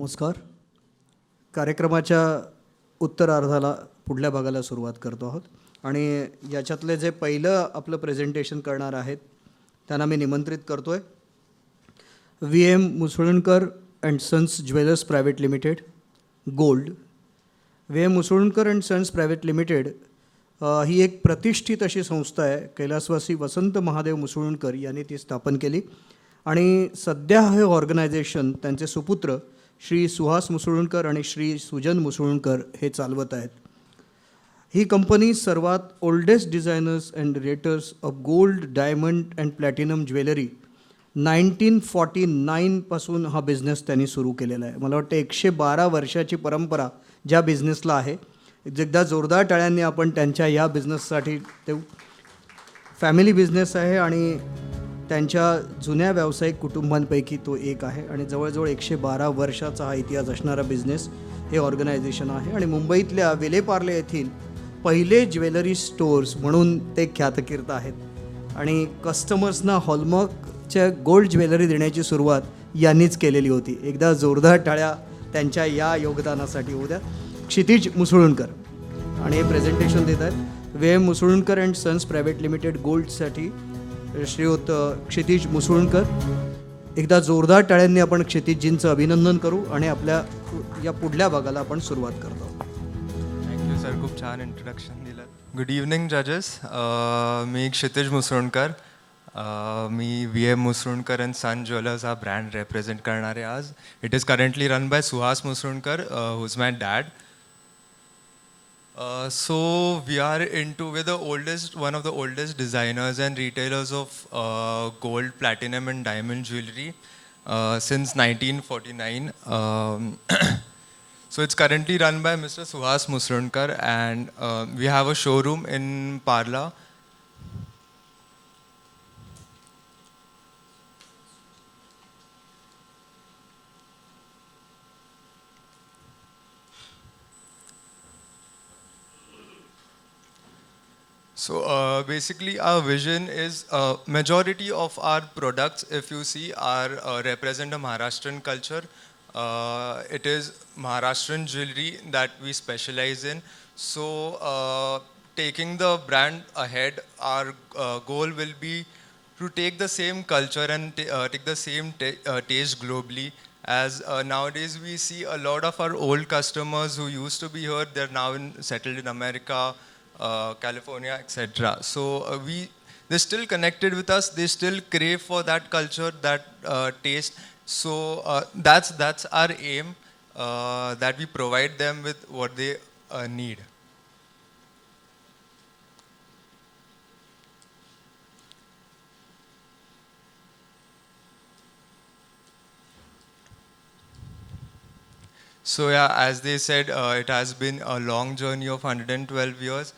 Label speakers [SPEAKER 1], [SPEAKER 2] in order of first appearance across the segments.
[SPEAKER 1] नमस्कार. कार्यक्रमाच्या उत्तरार्धाला पुढल्या भागाला सुरुवात करतो आहोत आणि याच्यातले जे पहिलं आपलं प्रेझेंटेशन करणार आहेत त्यांना मी निमंत्रित करतो आहे. VM Musalankar and sons jewellers private limited gold. VM Musalankar and sons private limited ही एक प्रतिष्ठित अशी संस्था आहे. कैलासवासी वसंत महादेव मुसळणकर यांनी ती स्थापन केली आणि सध्या हे ऑर्गनायझेशन त्यांचे सुपुत्र श्री सुहास मुसळणकर आणि श्री सुजन मुसळणकर हे चालवत आहेत. ही कंपनी सर्वात oldest designers and raters of gold, diamond and platinum jewellery 1949 पासून हा बिझनेस त्यांनी सुरू केलेला आहे. मला वाटतं 112 वर्षाची परंपरा ज्या बिझनेसला आहे. एकदा जोरदार टाळ्यांनी आपण त्यांच्या या बिझनेससाठी ते फॅमिली बिझनेस आहे आणि त्यांच्या जुन्या व्यावसायिक कुटुंबांपैकी तो एक आहे आणि जवळजवळ 112 वर्षाचा हा इतिहास असणारा बिझनेस हे ऑर्गनायझेशन आहे आणि मुंबईतल्या विले पार्ले येथील पहिले ज्वेलरी स्टोअर्स म्हणून ते ख्यातकीर्त आहेत आणि कस्टमर्सना हॉलमार्कच्या गोल्ड ज्वेलरी देण्याची सुरुवात यांनीच केलेली होती. एकदा जोरदार टाळ्या त्यांच्या या योगदानासाठी होऊ द्या. क्षितिज मुसळणकर आणि हे प्रेझेंटेशन देत आहेत. VM Musalankar and sons private limited गोल्डसाठी श्रीयुत क्षितिज मुसळणकर. एकदा जोरदार टाळ्यांनी आपण क्षितिजजींचं अभिनंदन करू आणि आपल्या या पुढल्या भागाला आपण सुरुवात करतो.
[SPEAKER 2] थँक्यू सर, खूप छान इंट्रोडक्शन दिलं. गुड इव्हनिंग जजेस. मी क्षितिज मुसळणकर. मी VM Musalankar and son jewellers हा ब्रँड रेप्रेझेंट करणार आहे आज. It is currently run by Suhas Musalankar who is my dad. So we are into, we're the oldest, one of the oldest designers and retailers of gold, platinum and diamond jewelry since 1949. So it's currently run by Mr. Suhas Musronkar and we have a showroom in Parle. So basically our vision is majority of our products, if you see, are represent a Maharashtrian culture. It is Maharashtrian jewelry that we specialize in. So taking the brand ahead, our goal will be to take the same culture and take the same taste globally. As nowadays we see a lot of our old customers who used to be here, they're now settled in America, California, etc. So they're still connected with us. They still crave for that culture, that taste. So that's our aim, that we provide them with what they need. So yeah, as they said, it has been a long journey of 112 years.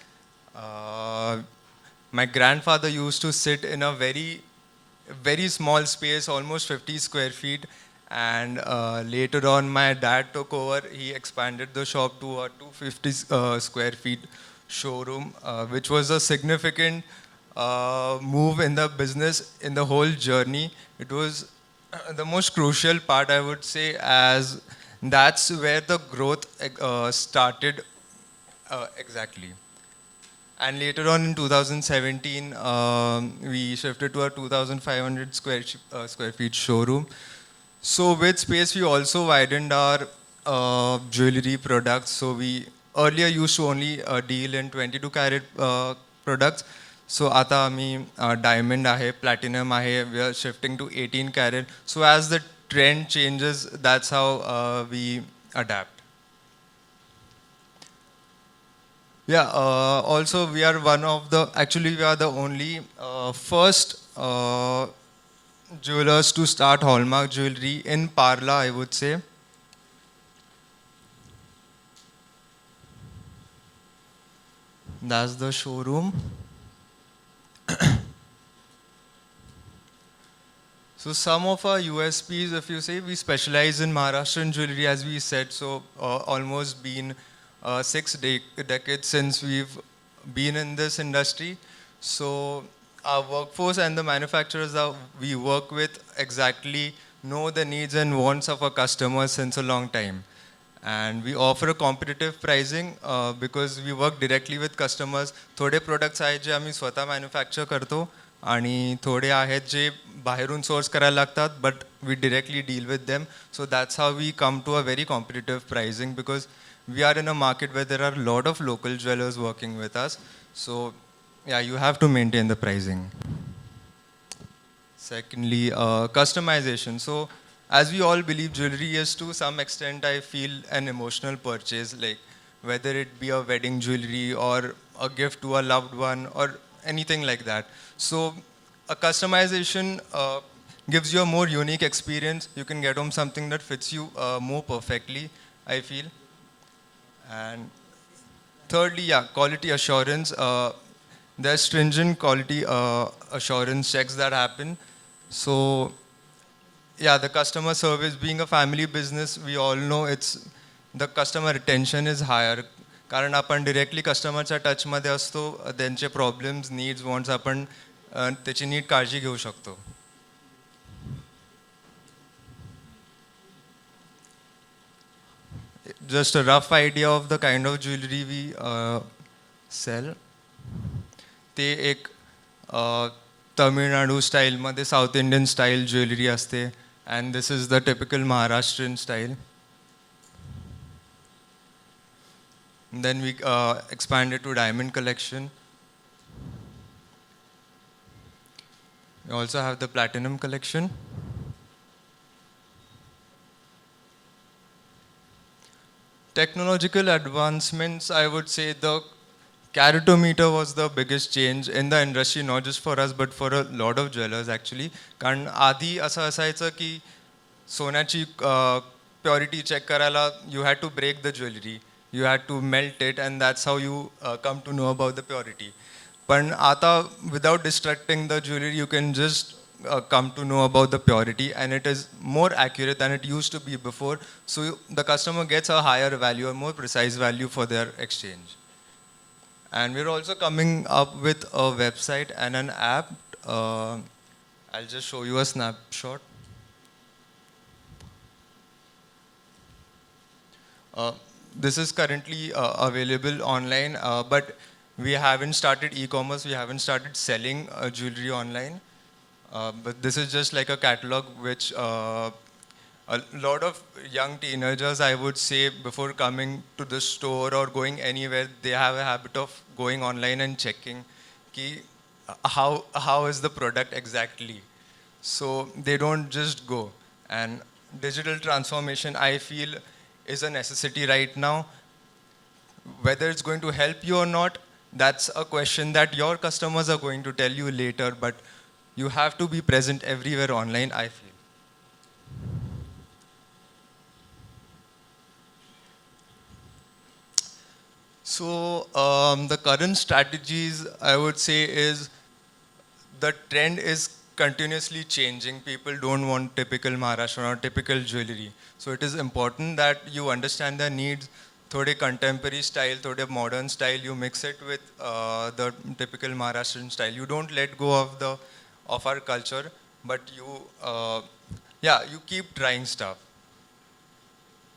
[SPEAKER 2] My grandfather used to sit in a very small space, almost 50 square feet. And later on, my dad took over. He expanded the shop to a 250 square feet showroom, which was a significant move in the business, in the whole journey. It was the most crucial part, I would say, as that's where the growth started exactly. And later on in 2017, we shifted to a 2,500 square feet showroom. So with space, we also widened our jewelry products. So we earlier used to only deal in 22 carat products. So आता आम्ही diamond आहे, platinum आहे. We are shifting to 18 carat. So as the trend changes, that's how we adapt. Yeah, also we are we are the only first jewelers to start hallmark jewelry in Parle, I would say. That's the showroom. So some of our USPs, if you say, we specialize in Maharashtrian jewelry, as we said. So almost been 6 decades since we've been in this industry. So our workforce and the manufacturers that we work with exactly know the needs and wants of our customers since a long time. And we offer a competitive pricing because we work directly with customers. थोडे products आहेत जे आम्ही स्वतः manufacture करतो आणि थोडे आहेत जे बाहेरून source करायला लागतात, but we directly deal with them. So that's how we come to a very competitive pricing, because we are in a market where there are a lot of local jewelers working with us. So yeah, you have to maintain the pricing. Secondly, customization. So, as we all believe, jewelry is to some extent, I feel, an emotional purchase, like whether it be a wedding jewelry or a gift to a loved one or anything like that. So, a customization gives you a more unique experience. You can get home something that fits you more perfectly, I feel. And thirdly, yeah, quality assurance. There's stringent quality assurance checks that happen. So, yeah, the customer service, being a family business, we all know it's the customer retention is higher. कारण आपण directly customerच्या टचमध्ये असतो, त्यांचे problems, needs, wants आपण त्याची NEET काळजी घेऊ शकतो. Just a rough idea of the kind of jewelry we sell. ते एक तमिळनाडू स्टाईलमध्ये साऊथ इंडियन स्टाईल ज्वेलरी असते, and this is the typical Maharashtrian style. Then we expanded to diamond collection. We also have the platinum collection. Technological advancements, I would say the caratometer was the biggest change in the industry, not just for us, but for a lot of jewelers actually. कारण आधी असं असायचं की सोन्याची purity check करायला you had to break the jewelry, you had to melt it, and that's how you come to know about the purity. पण आता without destructing the jewelry, you can just come to know about the purity, and it is more accurate than it used to be before. So the customer gets a higher value, a more precise value for their exchange. And we're also coming up with a website and an app. I'll just show you a snapshot. This is currently available online, but we haven't started e-commerce. We haven't started selling jewelry online. But this is just like a catalog which a lot of young teenagers, I would say, before coming to the store or going anywhere, they have a habit of going online and checking ki how is the product exactly. So they don't just go. And digital transformation, I feel, is a necessity right now. Whether it's going to help you or not, that's a question that your customers are going to tell you later, but you have to be present everywhere online, I feel. So the current strategies, I would say, is the trend is continuously changing. People don't want typical Maharashtrian or typical jewelry. So it is important that you understand their needs. Thode contemporary style, thode modern style, you mix it with the typical Maharashtrian style. You don't let go of our culture, but you keep trying stuff.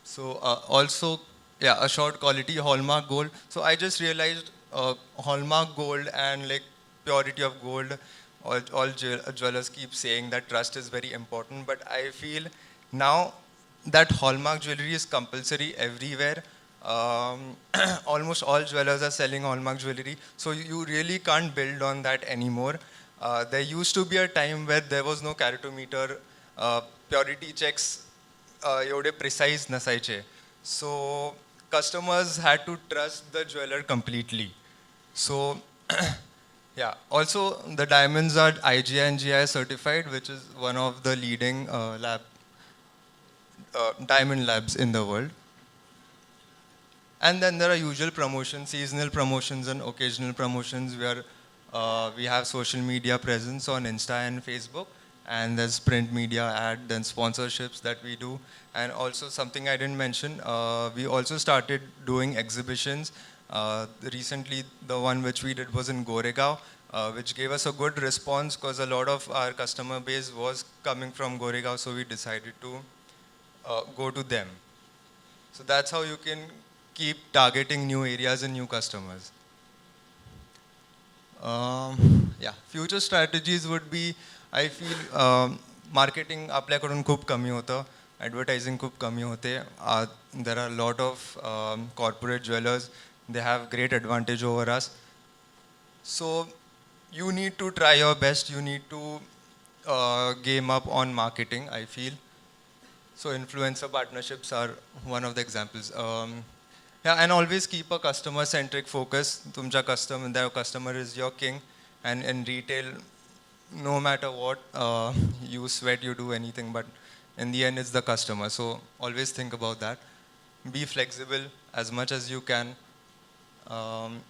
[SPEAKER 2] So also, yeah, a short quality hallmark gold. So I just realized hallmark gold and like purity of gold, all jewelers keep saying that trust is very important, but I feel now that hallmark jewelry is compulsory everywhere. Almost all jewelers are selling hallmark jewelry, so you really can't build on that anymore. There used to be a time where there was no caratometer, purity checks एवढे precise नसायचे. So customers had to trust the jeweler completely. So yeah, also the diamonds are IGI and GI certified, which is one of the leading diamond labs in the world. And then there are usual promotions, seasonal promotions and occasional promotions where we have social media presence on Insta and Facebook. And there's print media ad, then sponsorships that we do. And also something I didn't mention, we also started doing exhibitions. Recently, the one which we did was in Goregaon. which gave us a good response because a lot of our customer base was coming from Goregaon, so we decided to go to them. So that's how you can keep targeting new areas and new customers. Yeah, future strategies would be, I feel, marketing आपल्याकडून खूप कमी होतं, advertising खूप कमी होते. There are a lot of corporate jewelers, they have great advantage over us. So you need to try your best, you need to game up on marketing, I feel. So influencer partnerships are one of the examples. Yeah, and always keep a customer-centric focus. Tumcha customer, the customer is your king. And in retail, no matter what, you sweat, you do anything, but in the end, it's the customer. So always think about that. Be flexible as much as you can. Um,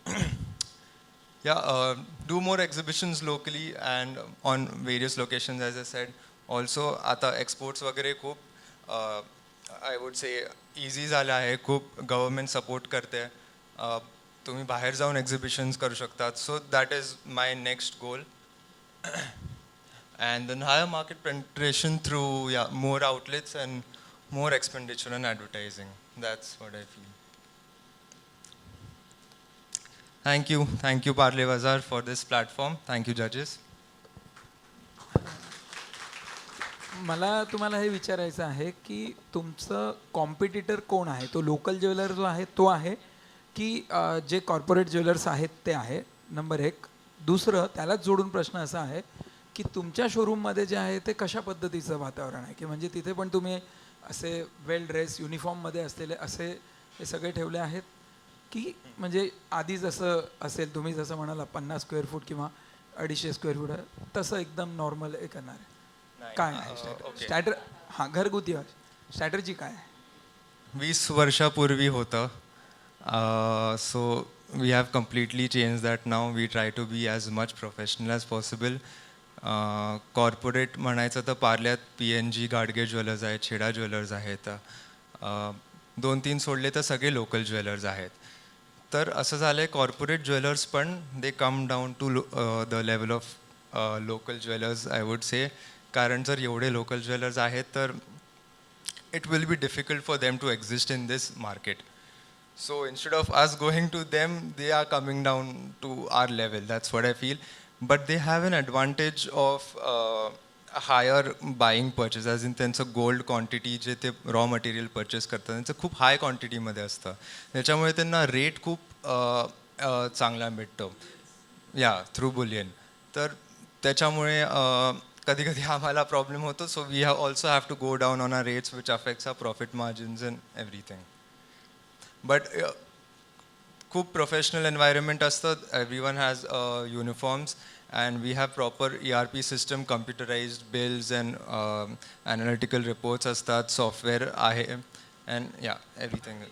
[SPEAKER 2] yeah, do more exhibitions locally and on various locations, as I said. Also, आता exports वगैरे खूप I would say easy झालं आहे. खूप government support करते. तुम्ही बाहेर जाऊन exhibitions करू शकतात. So that is my next goal. And then higher market penetration through more outlets and more expenditure on advertising. That's what I feel. Thank you Parle Bazaar for this platform. Thank you judges.
[SPEAKER 3] मला तुम्हाला हे विचारायचं आहे की तुमचं competitor कोण आहे? तो local jeweller जो आहे तो आहे की जे कॉर्पोरेट ज्वेलर्स आहेत ते आहे? नंबर एक. दुसरं त्यालाच जोडून प्रश्न असा आहे की तुमच्या शोरूममध्ये जे आहे ते कशा पद्धतीचं वातावरण आहे, की म्हणजे तिथे पण तुम्ही असे वेल ड्रेस युनिफॉर्ममध्ये असलेले असे हे सगळे ठेवले आहेत की म्हणजे आधी जसं असेल, तुम्ही जसं म्हणाला 50 स्क्वेअर फूट किंवा 250 स्क्वेअर फूट तसं एकदम नॉर्मल हे करणार आहे? काय आहे स्ट्रॅटर? हां, घरगुती स्ट्रॅटर्जी काय आहे?
[SPEAKER 2] 20 वर्षापूर्वी होतं. So we have completely changed that now. We try to be as much professional as possible. Corporate म्हणायचं तर पार्ल्यात PNG, गाडगे ज्वेलर्स आहेत, छेडा ज्वेलर्स आहेत. 2-3 सोडले तर सगळे लोकल ज्वेलर्स आहेत. तर असं झालं आहे कॉर्पोरेट ज्वेलर्स पण they come down to the level of local jewellers I would say. कारण जर एवढे लोकल ज्वेलर्स आहेत तर it will be difficult for them to exist in this market. So instead of us going to them, they are coming down to our level. That's what I feel. But they have an advantage of a higher buying purchase, as in त्यांचं gold quantity जे ते raw material purchase करतात त्यांचं खूप high quantity मध्ये असतं. त्याच्यामुळे त्यांना rate खूप चांगला भेटतो. या थ्रू बुलियन. तर त्याच्यामुळे कधी कधी आम्हाला प्रॉब्लेम होतो. So we have also have to go down on our rates which affects our profit margins and everything. But खूप प्रोफेशनल एन्व्हायरमेंट असतं. Everyone has uniforms and we have proper ERP system, computerised bills and analytical reports असतात, software आहे and everything.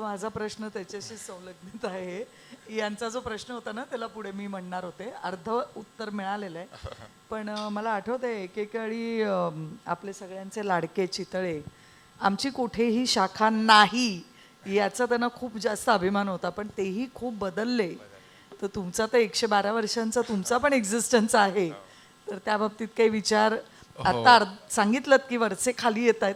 [SPEAKER 4] माझा प्रश्न त्याच्याशी संलग्नित आहे. यांचा जो प्रश्न होता ना त्याला पुढे मी म्हणणार होते, अर्ध उत्तर मिळालेलं आहे. पण मला आठवतं आहे एकेकाळी आपले सगळ्यांचे लाडके चितळे आमची कुठेही शाखा नाही याचा त्यांना खूप जास्त अभिमान होता, पण तेही खूप बदलले. तर तुमचा तर 112 वर्षांचा तुमचा पण एक्झिस्टन्स आहे, तर त्या बाबतीत काही विचार? आता सांगितलं की वरचे खाली येत आहेत,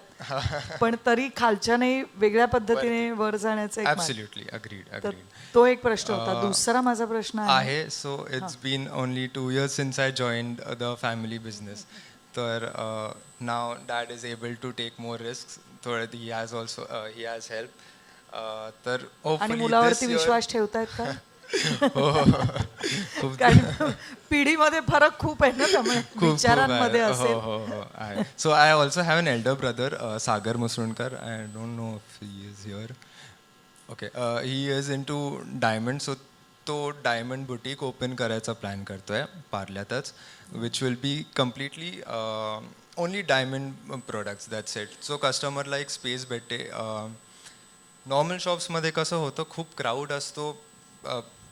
[SPEAKER 4] पण तरी खालच्याने वेगळ्या पद्धतीने वर जाण्याचं एक
[SPEAKER 2] ॲब्सोल्युटली अग्रीड.
[SPEAKER 4] तो एक प्रश्न होता. दुसरा माझा प्रश्न आहे,
[SPEAKER 2] so it's been only 2 years since I joined the family business. तर now dad is able to take more risk. थोडं ही हॅज हेल्प. तर
[SPEAKER 4] आणि
[SPEAKER 2] होपफुली
[SPEAKER 4] मुलावरती विश्वास ठेवतायत का?
[SPEAKER 2] खूप
[SPEAKER 4] कारण पिढीमध्ये फरक खूप आहे ना, त्यामुळे विचारांमध्ये असेल.
[SPEAKER 2] So I also have an elder brother, Sagar Musrundkar. I don't know if he is here. Okay, he is into diamond. So तो डायमंड बुटीक ओपन करायचा प्लॅन करतोय पार्ल्यातच, which will be completely only diamond products. That's it. So कस्टमरला एक space भेटते. Normal शॉप्समध्ये कसं होतं, खूप क्राऊड असतो,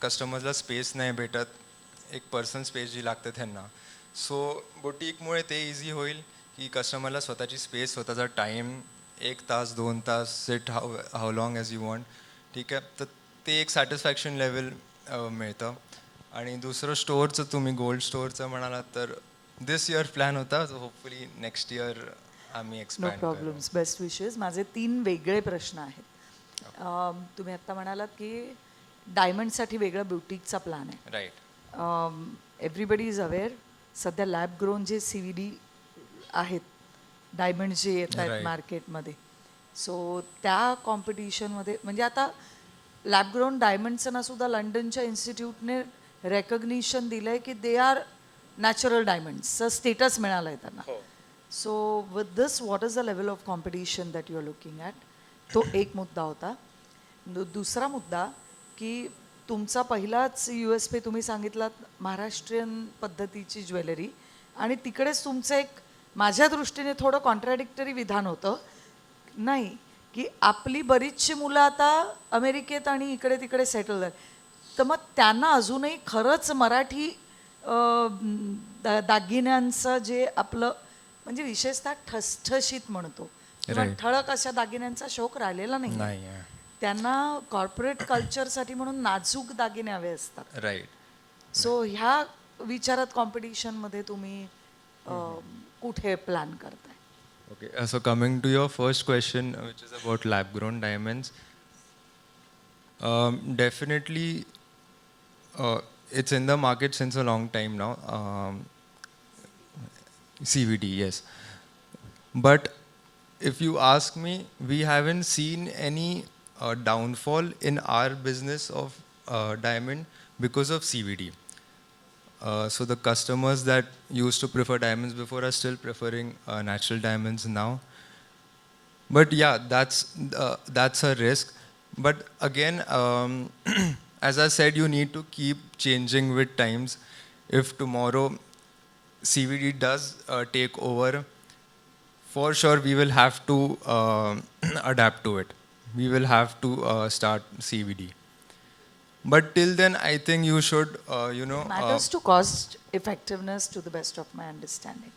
[SPEAKER 2] कस्टमर्सला स्पेस नाही भेटत, एक पर्सनल स्पेस जी लागते त्यांना. सो बुटीकमुळे ते इझी होईल की कस्टमरला स्वतःची स्पेस, स्वतःचा टाईम, 1 तास 2 तास sit how long as you want. ठीक आहे. तर ते एक सॅटिस्फॅक्शन लेवल मिळतं. आणि दुसरं स्टोअरचं, तुम्ही गोल्ड स्टोअरचं म्हणालात तर दिस इयर प्लॅन होता, सो होपफुली नेक्स्ट इयर आम्ही
[SPEAKER 4] no
[SPEAKER 2] expand
[SPEAKER 4] problems, best wishes. माझे 3 वेगळे प्रश्न आहेत. तुम्ही आत्ता म्हणालात की डायमंडसाठी वेगळा ब्युटिकचा प्लॅन आहे.
[SPEAKER 2] राईट.
[SPEAKER 4] एव्हरीबडी इज अवेअर, सध्या लॅब ग्रोन जे CVD आहेत, डायमंड जे येत आहेत
[SPEAKER 2] Right.
[SPEAKER 4] मार्केटमध्ये, सो त्या कॉम्पिटिशनमध्ये म्हणजे आता लॅब ग्रोन डायमंडचं सुद्धा लंडनच्या इन्स्टिट्यूटने रेकग्निशन दिलं आहे की दे आर नॅचरल डायमंड्सचं स्टेटस मिळालं आहे त्यांना. So with this what is the level of competition that you are looking at? तो एक मुद्दा होता. दुसरा मुद्दा की तुमचा पहिलाच USP तुम्ही सांगितलात महाराष्ट्रीयन पद्धतीची ज्वेलरी, आणि तिकडेच तुमचं एक माझ्या दृष्टीने थोडं कॉन्ट्रॅडिक्टरी विधान होतं नाही की आपली बरीचशी मुलं आता अमेरिकेत आणि इकडे तिकडे सेटल झाली, तर मग त्यांना अजूनही खरंच मराठी दागिन्यांचं जे आपलं म्हणजे विशेषतः ठसठशीत म्हणतो किंवा ठळक अशा दागिन्यांचा शौक राहिलेला नाही.
[SPEAKER 2] नाही.
[SPEAKER 4] त्यांना कॉर्पोरेट कल्चरसाठी म्हणून नाजूक दागिने हवे असतात.
[SPEAKER 2] राईट.
[SPEAKER 4] सो ह्या विचारात कॉम्पिटिशनमध्ये तुम्ही कुठे प्लॅन करताय?
[SPEAKER 2] Okay, so coming to your first question, which is about lab-grown diamonds, definitely it's in the market since a long time now. CVD, yes. But if you ask me, we haven't seen any downfall in our business of diamond because of CVD. So the customers that used to prefer diamonds before are still preferring natural diamonds now. But yeah, that's a risk. But again, as I said, you need to keep changing with times. If tomorrow CVD does take over, for sure we will have to adapt to it. We will have to start CVD. But till then, I think you should,
[SPEAKER 4] Matters to cost effectiveness to the best of my understanding.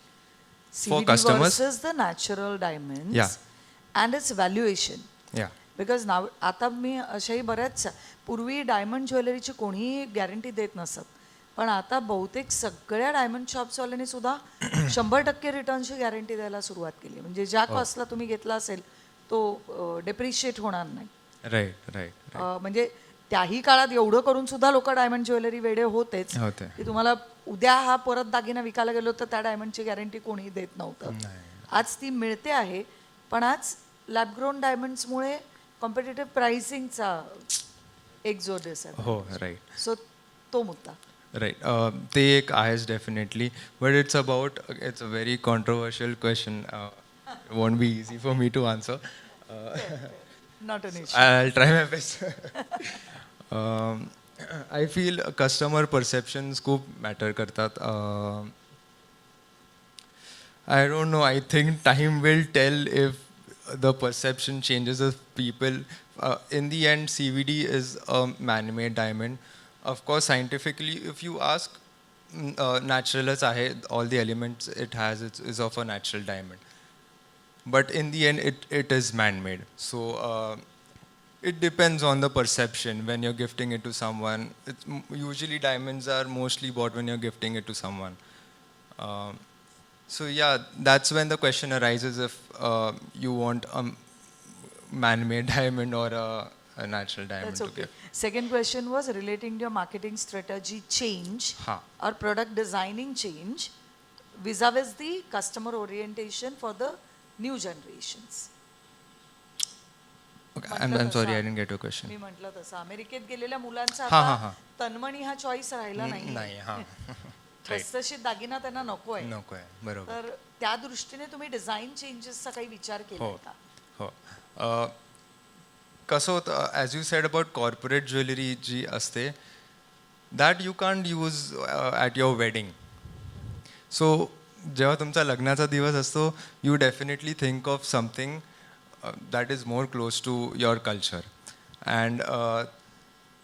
[SPEAKER 2] For
[SPEAKER 4] CVD
[SPEAKER 2] customers?
[SPEAKER 4] versus the natural diamonds.
[SPEAKER 2] Yeah.
[SPEAKER 4] And its valuation.
[SPEAKER 2] yeah.
[SPEAKER 4] Because now आता मी अशाही बऱ्याच पूर्वी diamond ज्वेलरीची कोणीही guarantee देत नसत, पण आता बहुतेक सगळ्या डायमंड शॉप्सवाल्यांनी सुद्धा 100% रिटर्नची गॅरंटी द्यायला सुरुवात केली. म्हणजे ज्या कॉस्टला तुम्ही घेतला असेल तो डेप्रिशिएट होणार नाही.
[SPEAKER 2] राईट.
[SPEAKER 4] म्हणजे त्याही काळात एवढं करून सुद्धा लोक डायमंड ज्वेलरी वेडे होतेच की तुम्हाला उद्या हा परत दागिना विकायला गेलो तर त्या डायमंडची गॅरंटी कोणीही देत नव्हतं. आज ती मिळते आहे, पण आज लॅब ग्रोन डायमंड्समुळे कॉम्पिटेटिव्ह प्राइसिंगचा एक जो डिसएडव्हान्टेज.
[SPEAKER 2] हो, राईट.
[SPEAKER 4] सो तो मुद्दा.
[SPEAKER 2] राईट. ते एक आहेच definitely. But it's a very controversial question. Won't be easy for me to answer.
[SPEAKER 4] Not an issue.
[SPEAKER 2] I'll try my best. I feel customer perceptions खूप matter करतात. I don't know. I think time will tell if the perception changes of people. In the end, CVD is a man-made diamond. Of course, scientifically, if you ask, naturalच आहे. All the elements it has is of a natural diamond. But in the end, it is man-made. So it depends on the perception when you're gifting it to someone. Usually diamonds are mostly bought when you're gifting it to someone. So yeah, that's when the question arises if you want a man-made diamond or a natural diamond
[SPEAKER 4] That's
[SPEAKER 2] to
[SPEAKER 4] okay.
[SPEAKER 2] gift.
[SPEAKER 4] Second question was relating to your marketing strategy change or product designing change vis-a-vis the customer orientation for the new generations.
[SPEAKER 2] Okay, I'm sorry, I didn't get your question.
[SPEAKER 4] मी म्हटलं तसं अमेरिकेत गेलेल्या मुलांचा
[SPEAKER 2] हा.
[SPEAKER 4] आता तन्मणी हा choice राहिला नाही.
[SPEAKER 2] नाही. हां.
[SPEAKER 4] ठसठशीत दागिना त्यांना नको आहे.
[SPEAKER 2] नको आहे. बरोबर.
[SPEAKER 4] तर त्या दृष्टीने तुम्ही डिझाईन चेंजेसचा काही विचार केला का?
[SPEAKER 2] हो. कसं होतं, as you said about corporate jewellery जी असते, that you can't use at your wedding. So जेव्हा तुमचा लग्नाचा दिवस असतो, you definitely think of something that is more close to your culture. And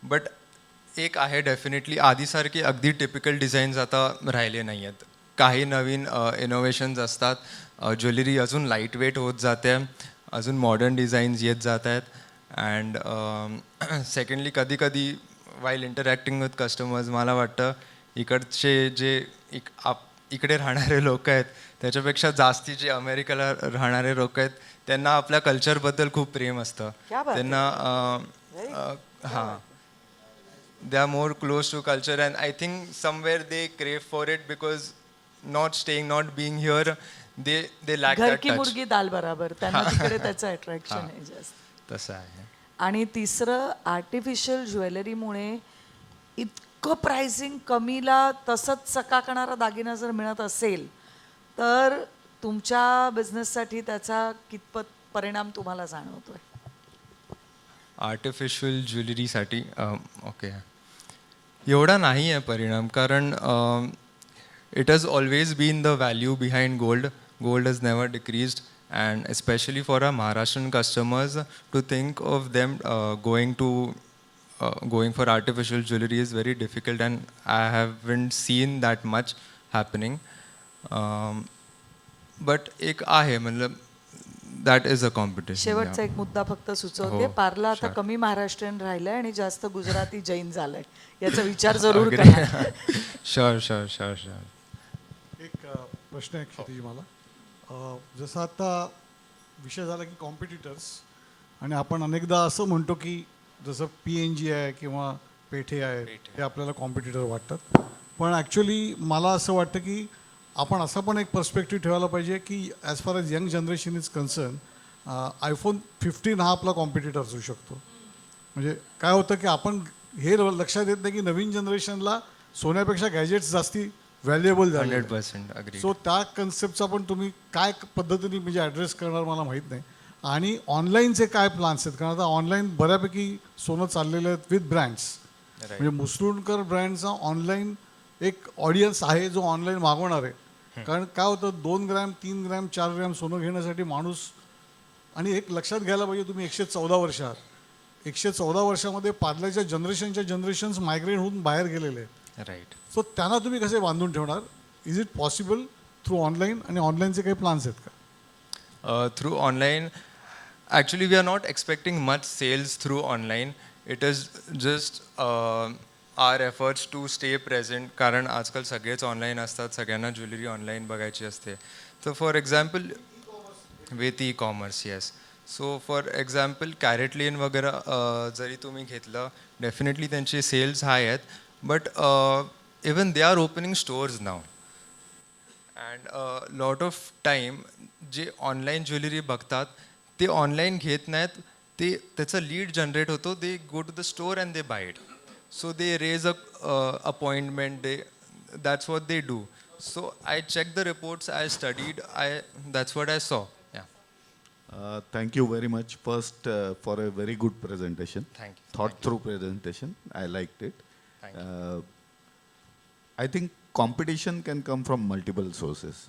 [SPEAKER 2] but एक आहे डेफिनेटली, आधीसारखे अगदी टिपिकल डिझाईन्स आता राहिले नाही आहेत. काही नवीन इनोव्हेशन्स असतात. ज्वेलरी अजून लाईट वेट होत जाते, अजून मॉडर्न डिझाईन्स येत जात आहेत. अँड सेकंडली कधी कधी वाईल इंटरॅक्टिंग विथ कस्टमर्स मला वाटतं इकडचे जे इकडे राहणारे लोक आहेत त्याच्यापेक्षा जास्ती जे अमेरिकेला राहणारे लोक आहेत त्यांना आपल्या कल्चरबद्दल खूप प्रेम असतं.
[SPEAKER 4] क्या बात आहे.
[SPEAKER 2] त्यांना हां they are more close to culture and I think somewhere they crave for it because not being here they lack
[SPEAKER 4] घर
[SPEAKER 2] that
[SPEAKER 4] की
[SPEAKER 2] touch.
[SPEAKER 4] मुर्गी दाल बराबर त्यांना तिकडे त्याचं अट्रॅक्शन आहे जास्त.
[SPEAKER 2] तसं आहे.
[SPEAKER 4] आणि तिसरं आर्टिफिशियल ज्वेलरीमुळे इतकं प्राइसिंग कमीला तसंच चकाकणारा दागिना जर मिळत असेल तर तुमच्या बिझनेससाठी त्याचा कितपत परिणाम तुम्हाला जाणवतोय?
[SPEAKER 2] आर्टिफिशियल ज्वेलरीसाठी ओके एवढा नाही आहे परिणाम कारण it has always been the value behind gold has never decreased and especially for a Maharashtrian customers to think of them going for artificial jewelry is very difficult and I haven't seen that much happening. But एक आहे मतलब that is a competition.
[SPEAKER 4] शेवटचा एक मुद्दा फक्त सुचवते.
[SPEAKER 2] हो,
[SPEAKER 4] पार्ला आता
[SPEAKER 2] sure.
[SPEAKER 4] कमी महाराष्ट्रीयन राहिलंय आणि जास्त गुजराती जैन झालंय याचा विचार जरूर करा.
[SPEAKER 2] Sure.
[SPEAKER 5] एक प्रश्न आहे क्षितिज मला. जसं आता विषय झाला की कॉम्पिटिटर्स आणि आपण अनेकदा असं म्हणतो की जसं PNG आहे किंवा पेठे आहे हे आपल्याला कॉम्पिटिटर वाटतात. पण ॲक्च्युली मला असं वाटतं की आपण असा पण एक पर्स्पेक्टिव्ह ठेवायला पाहिजे की as far as young generation is concern iPhone 15 हा आपला कॉम्पिटिटर असू शकतो. म्हणजे काय होतं की आपण हे लक्षात येत नाही की नवीन जनरेशनला सोन्यापेक्षा गॅजेट्स जास्ती व्हॅल्युएबल झाले.
[SPEAKER 2] 100% agree.
[SPEAKER 5] सो त्या कन्सेप्टचा पण तुम्ही काय पद्धतीने म्हणजे ॲड्रेस करणार मला माहीत नाही. आणि ऑनलाईनचे काय प्लान्स आहेत? कारण आता ऑनलाईन बऱ्यापैकी सोनं चाललेलं आहेत विथ ब्रँड्स. म्हणजे मुसलुणकर ब्रँडचा ऑनलाईन एक ऑडियन्स आहे जो ऑनलाईन मागवणार आहे. कारण काय होतं 2 ग्रॅम 3 ग्रॅम 4 ग्रॅम सोनं घेण्यासाठी माणूस आणि एक लक्षात घ्यायला पाहिजे तुम्ही 114 वर्ष आहात. 114 वर्षामध्ये पार्ल्याच्या जनरेशन्स मायग्रेट होऊन बाहेर गेलेले आहेत.
[SPEAKER 2] राईट.
[SPEAKER 5] सो त्यांना तुम्ही कसे बांधून ठेवणार? Is it possible through online? आणि ऑनलाईनचे काही प्लान्स आहेत का?
[SPEAKER 2] Through online, actually we are not expecting much sales through online. It is just our efforts to stay present कारण आजकाल सगळेच ऑनलाईन असतात, सगळ्यांना ज्वेलरी ऑनलाईन बघायची असते. तर for example with e-commerce yes. So for example CaratLane वगैरे जरी तुम्ही घेतलं डेफिनेटली त्यांचे सेल्स हाय आहेत but even they are opening stores now. And lot of time जे ऑनलाईन ज्वेलरी बघतात ते ऑनलाईन घेत नाहीत. ते त्याचं लीड जनरेट होतो. They go to the store and they buy it. So they raise a appointment. That's what they do. So I check the reports. I studied. That's what I saw.
[SPEAKER 6] Thank you very much first for a very good presentation.
[SPEAKER 2] Thank you.
[SPEAKER 6] Thought through presentation. I liked it.
[SPEAKER 2] Thank you.
[SPEAKER 6] I think competition can come from multiple sources.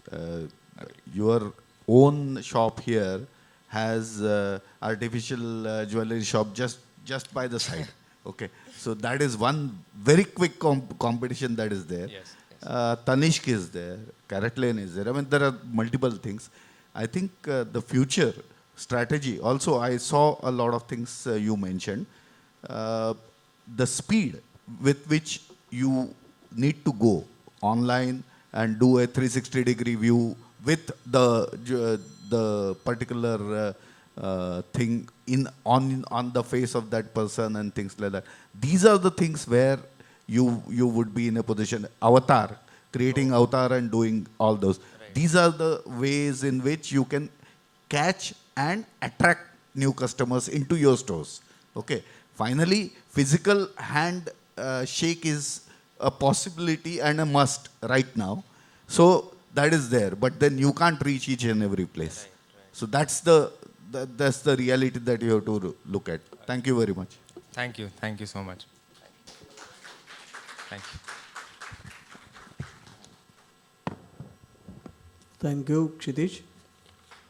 [SPEAKER 6] Your own shop here has artificial jewelry shop just by the side. Okay, so that is one very quick competition that is there.
[SPEAKER 2] Yes.
[SPEAKER 6] Tanishq is there. Carrot Lane is there. I mean, there are multiple things. I think the future strategy also, I saw a lot of things you mentioned. The speed with which you need to go online and do a 360-degree view with the particular thing on the face of that person and things like that. These are the things where you would be in a position. Creating avatar and doing all those. These are the ways in which you can catch and attract new customers into your stores. Okay. Finally, physical hand shake is a possibility and a must right now. So that is there, but then you can't reach each and every place. Right. So that's the reality that you have to look at. Thank you very much.
[SPEAKER 2] Thank you so much. Thank you.
[SPEAKER 1] Thank you Kshitij.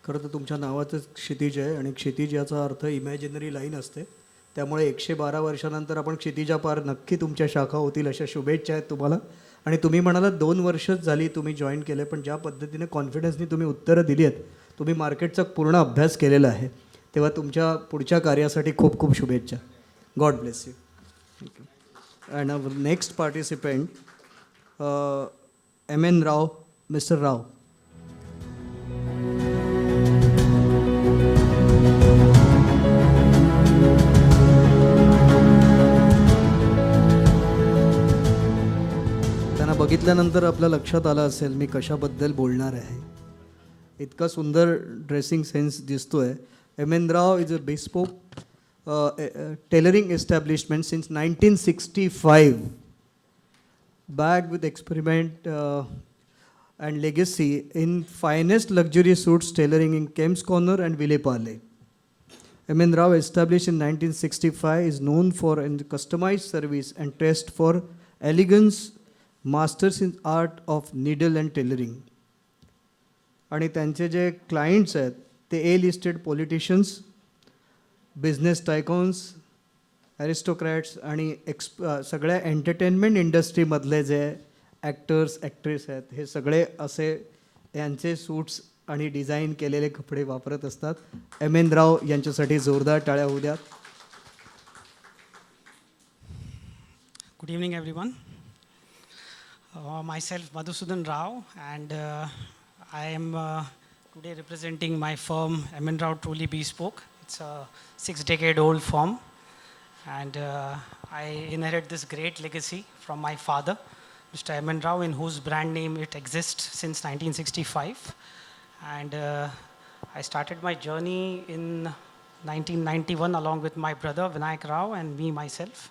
[SPEAKER 1] खरं तर तुमच्या नावाचंच क्षितिज आहे आणि क्षितिज याचा अर्थ imaginary line असते. त्यामुळे 112 वर्षानंतर आपण क्षितिजा पार नक्की तुमच्या शाखा होतील अशा शुभेच्छा आहेत तुम्हाला. आणि तुम्ही म्हणालात 2 वर्षच झाली तुम्ही जॉईन केलं, पण ज्या पद्धतीने कॉन्फिडन्सनी तुम्ही उत्तरं दिली आहेत, तुम्ही मार्केटचा पूर्ण अभ्यास केलेला आहे. तेव्हा तुमच्या पुढच्या कार्यासाठी खूप खूप शुभेच्छा. God bless you. Thank you. And our next participant M.N. Rao, mister Rao. त्यांना बघितल्यानंतर आपल्या लक्षात आलं असेल मी कशाबद्दल बोलणार आहे. इतका सुंदर ड्रेसिंग सेन्स दिसतोय. M.N. Rao is a bespoke tailoring establishment since 1965. Backed with experiment and legacy in finest luxury suits tailoring in Kemp's Corner and Ville Parle. M.N. Rao, established in 1965, is known for customized service and taste for elegance, masters in art of needle and tailoring. आणि त्यांचे जे clients आहेत ते ए listed politicians, business टायकॉन्स, ॲरिस्टोक्रॅट्स आणि सगळ्या entertainment इंडस्ट्रीमधले जे actors actress आहेत हे सगळे असे यांचे सूट्स आणि डिझाईन केलेले कपडे वापरत असतात. M.N. राव यांच्यासाठी जोरदार टाळ्या होऊ द्यात.
[SPEAKER 7] Good evening, everyone. Myself, Madhusudan Rao, and I am today representing my firm, M.N. Rao Truly Bespoke. It's a 6-decade-old firm, and I inherit this great legacy from my father, Mr. M.N. Rao, in whose brand name it exists since 1965. And I started my journey in 1991 along with my brother, Vinayak Rao, and me, myself,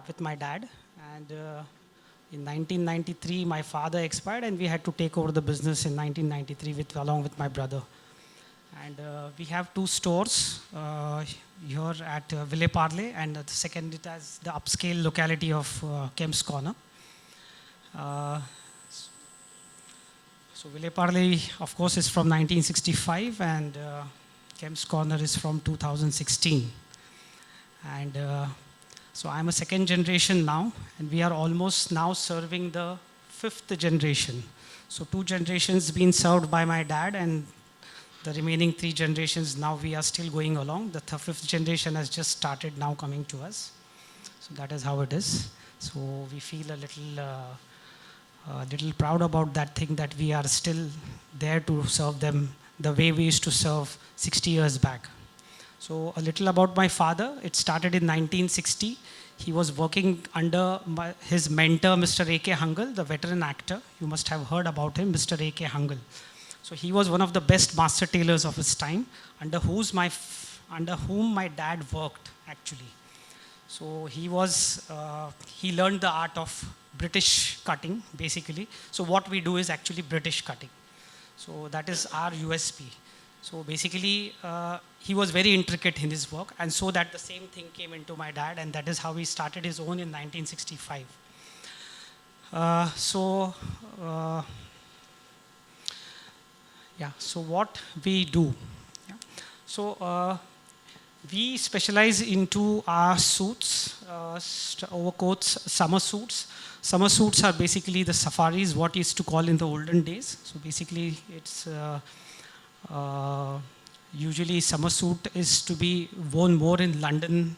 [SPEAKER 7] with my dad. And in 1993, my father expired, and we had to take over the business in 1993 along with my brother. And we have 2 stores here at Ville Parle, and the second it has the upscale locality of Kemp's Corner. So Ville Parle, of course, is from 1965, and Kemp's Corner is from 2016. And so I'm a second generation now, and we are almost now serving the 5th generation. So 2 generations being served by my dad, and the remaining 3 generations now we are still going along. The 5th generation has just started now coming to us. So that is how it is. So we feel a little proud about that thing, that we are still there to serve them the way we used to serve 60 years back. So a little about my father. It started in 1960. He was working under his mentor, Mr. A.K. Hangal, the veteran actor. You must have heard about him, Mr. A.K. Hangal. So he was one of the best master tailors of his time, under whom my dad worked, actually. So he learned the art of British cutting, basically. So what we do is actually British cutting. So that is our USP. So basically, he was very intricate in his work, and so that the same thing came into my dad, and that is how he started his own in 1965. So what we do. Yeah. So we specialize into our suits, overcoats, summer suits. Summer suits are basically the safaris, what used to call in the olden days. So basically, it's usually summer suit is to be worn more in London,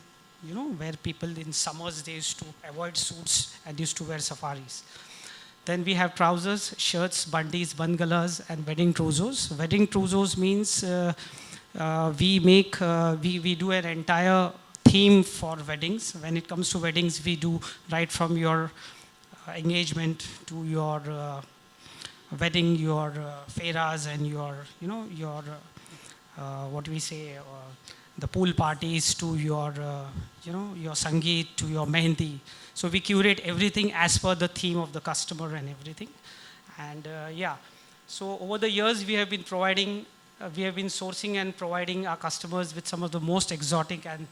[SPEAKER 7] where people in summers they used to avoid suits and used to wear safaris. Then we have trousers, shirts, bandis, bangalas, and wedding trousers. Wedding trousers means we do an entire theme for weddings. When it comes to weddings, we do right from your engagement to your wedding, your fairas, and your what we say, the pool parties, to your your sangeet, to your mehendi. So we curate everything as per the theme of the customer and everything. And so over the years we have been sourcing and providing our customers with some of the most exotic and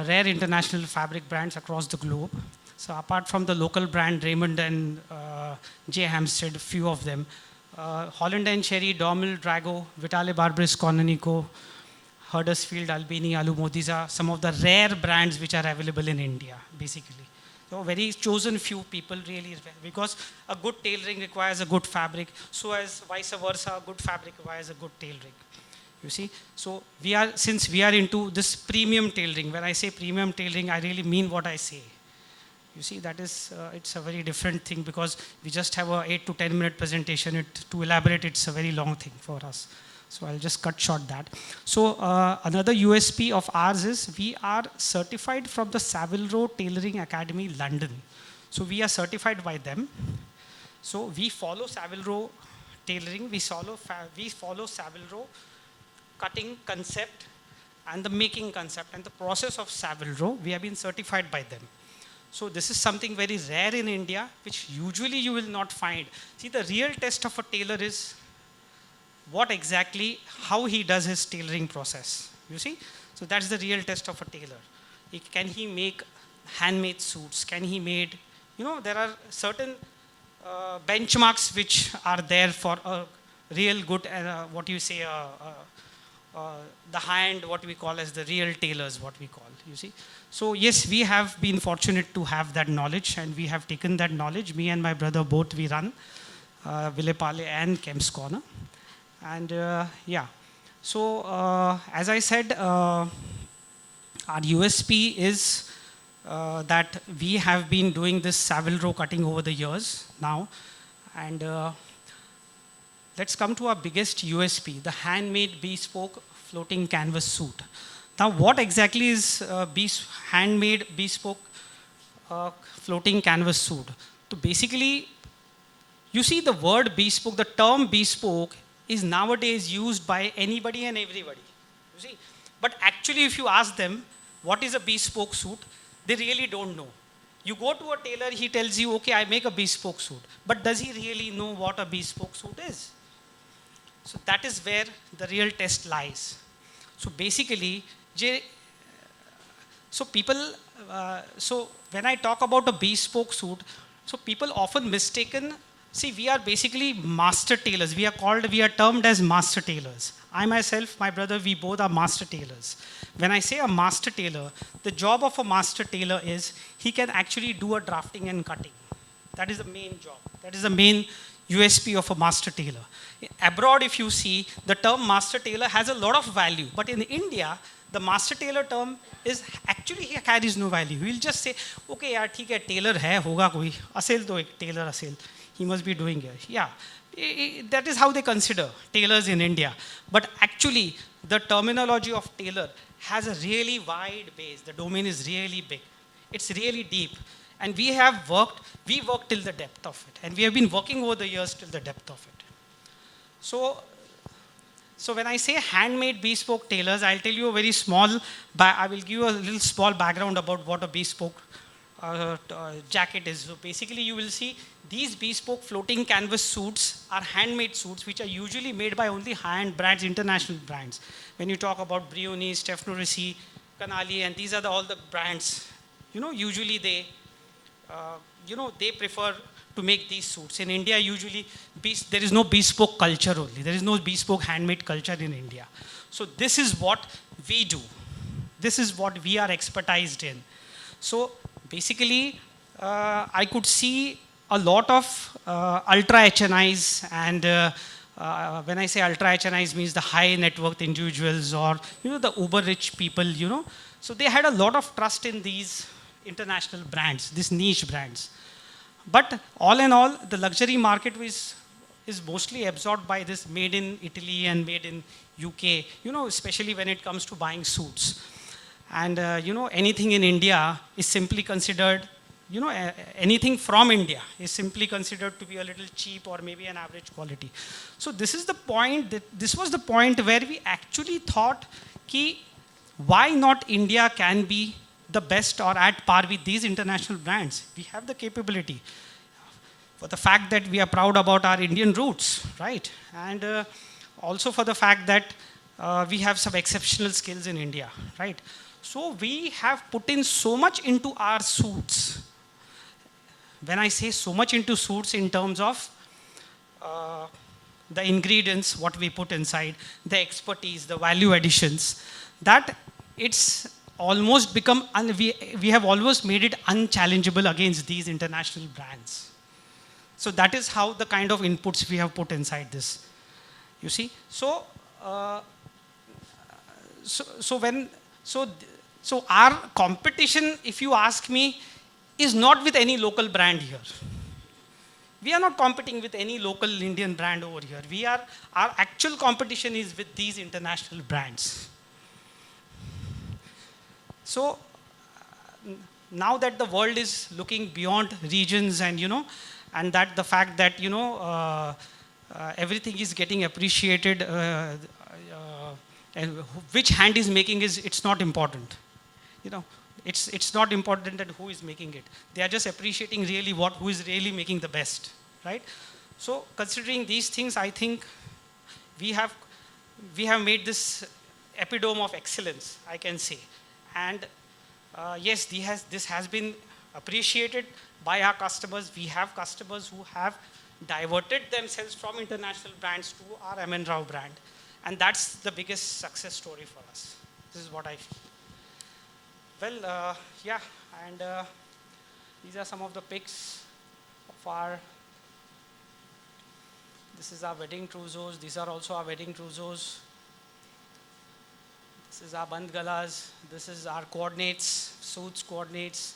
[SPEAKER 7] rare international fabric brands across the globe. So apart from the local brand Raymond and J. Hampstead, few of them, Holland and Cherry, Dormel, Drago, Vitale Barberis, Cornonico, Huddersfield, Albini, Alumo, these are some of the rare brands which are available in India, basically. So very chosen few people, really, because a good tailoring requires a good fabric, so as vice versa, a good fabric requires a good tailoring. You see, so since we are into this premium tailoring, when I say premium tailoring, I really mean what I say. You see, that is, it's a very different thing, because we just have a 8 to 10 minute presentation. To elaborate, it's a very long thing for us. So I'll just cut short that. So another USP of ours is we are certified from the Savile Row Tailoring Academy, London. So we are certified by them. So we follow Savile Row tailoring, we follow Savile Row cutting concept and the making concept and the process of Savile Row. We have been certified by them. So this is something very rare in India, which usually you will not find. See, the real test of a tailor is how he does his tailoring process. You see? So that's the real test of a tailor. Can he make handmade suits? Can he made, there are certain benchmarks which are there for a real good, the high-end, what we call as the real tailors, what we call, you see. So yes, we have been fortunate to have that knowledge, and we have taken that knowledge. Me and my brother both, we run Parle and Kemp's Corner. And yeah, so as I said, our USP is that we have been doing this Savile Row cutting over the years now. And let's come to our biggest USP, the handmade bespoke floating canvas suit. Now, what exactly is handmade bespoke floating canvas suit? So basically, you see the word bespoke, the term bespoke is nowadays used by anybody and everybody, you see. But actually, if you ask them, what is a bespoke suit? They really don't know. You go to a tailor, he tells you, okay, I make a bespoke suit. But does he really know what a bespoke suit is? So that is where the real test lies. So basically, so when I talk about a bespoke suit, so people often mistaken, see, we are basically master tailors. We are termed as master tailors. I myself, my brother, we both are master tailors. When I say a master tailor, the job of a master tailor is he can actually do a drafting and cutting. That is the main job. That is the main USP of a master tailor. Abroad, if you see, the term master tailor has a lot of value. But in India, the master tailor term is actually, he carries no value. He will just say, okay, yaar, theek hai, tailor hai, hoga koi, asel to ek tailor asel. He must be doing it. Yeah, that is how they consider tailors in India. But actually, the terminology of tailor has a really wide base. The domain is really big. It's really deep. And we worked till the depth of it. And we have been working over the years till the depth of it. So when I say handmade bespoke tailors, I'll tell you a very small, I will give you a little small background about what a bespoke jacket is. So basically you will see these bespoke floating canvas suits are handmade suits which are usually made by only high-end brands, international brands. When you talk about Brioni, Stefano Ricci, Canali, and these are all the brands, usually they prefer to make these suits. In India, usually there is no bespoke culture only. There is no bespoke handmade culture in India. So this is what we do. This is what we are expertised in. So basically, I could see a lot of ultra HNIs, and when I say ultra HNIs means the high net worth individuals or the uber rich people, So they had a lot of trust in these international brands, these niche brands. But all in all, the luxury market is mostly absorbed by this made in Italy and made in UK, especially when it comes to buying suits. And, anything in India is simply considered, anything from India is simply considered to be a little cheap or maybe an average quality. So this was the point where we actually thought, why not India can be the best or at par with these international brands? We have the capability. For the fact that we are proud about our Indian roots, right? And also for the fact that we have some exceptional skills in India, right? So we have put in so much into our suits. When I say so much into suits in terms of the ingredients, what we put inside, the expertise, the value additions, that it's almost become, we have almost made it unchallengeable against these international brands. So that is how the kind of inputs we have put inside this, you see. So so our competition, if you ask me, is not with any local brand here. We are not competing with any local Indian brand over here. Our actual competition is with these international brands. So now that the world is looking beyond regions, and and that the fact that everything is getting appreciated, and which hand is making it's not important. It's not important that who is making it. They are just appreciating really who is really making the best, right? So considering these things, I think we have made this epitome of excellence, I can say. And yes, this has been appreciated by our customers. We have customers who have diverted themselves from international brands to our M.N. Rao brand. And that's the biggest success story for us. This is what I feel. Well, yeah, and these are some of the pics of our, this is our wedding trousseaux. These are also our wedding trousseaux. This is our band galas. This is our coordinates, suits coordinates.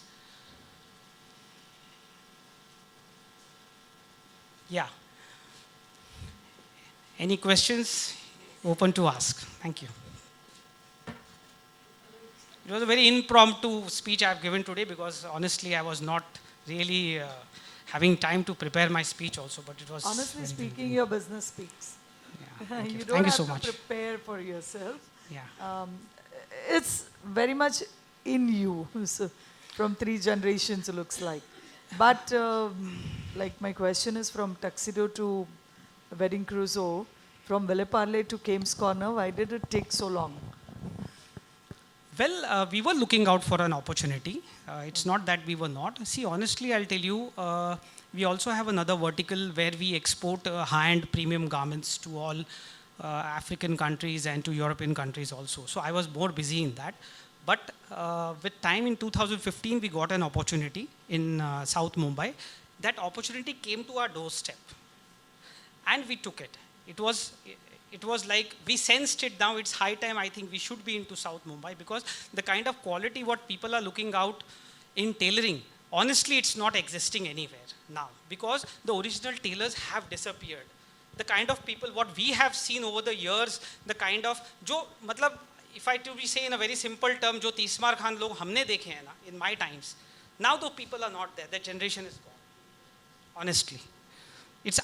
[SPEAKER 7] Yeah. Any questions? Open to ask. Thank you. It was a very impromptu speech I've given today, because honestly I was not really having time to prepare my speech also, but it was...
[SPEAKER 4] Honestly speaking, your business speaks.
[SPEAKER 7] Yeah, thank you.
[SPEAKER 4] You don't
[SPEAKER 7] Thank you
[SPEAKER 4] have
[SPEAKER 7] so
[SPEAKER 4] to
[SPEAKER 7] much.
[SPEAKER 4] prepare for yourself.
[SPEAKER 7] Yeah.
[SPEAKER 4] It's very much in you, so from 3 generations looks like. But like my question is, from tuxedo to wedding trousseau, from Parle to Kames Corner, why did it take so long?
[SPEAKER 7] Well, we were looking out for an opportunity. It's not that we were not. See, honestly, I'll tell you, we also have another vertical where we export high-end premium garments to all African countries and to European countries also. So I was more busy in that. But with time in 2015, we got an opportunity in South Mumbai. That opportunity came to our doorstep. And we took it. It was like, we sensed it now, it's high time, I think we should be into South Mumbai, because the kind of quality what people are looking out in tailoring, honestly, it's not existing anywhere now, because the original tailors have disappeared. The kind of people, what we have seen over the years, the kind of, if I to be say in a very simple term, jo Tismar Khan log humne dekhe hai na, in my times, now those people are not there, that generation is gone, honestly.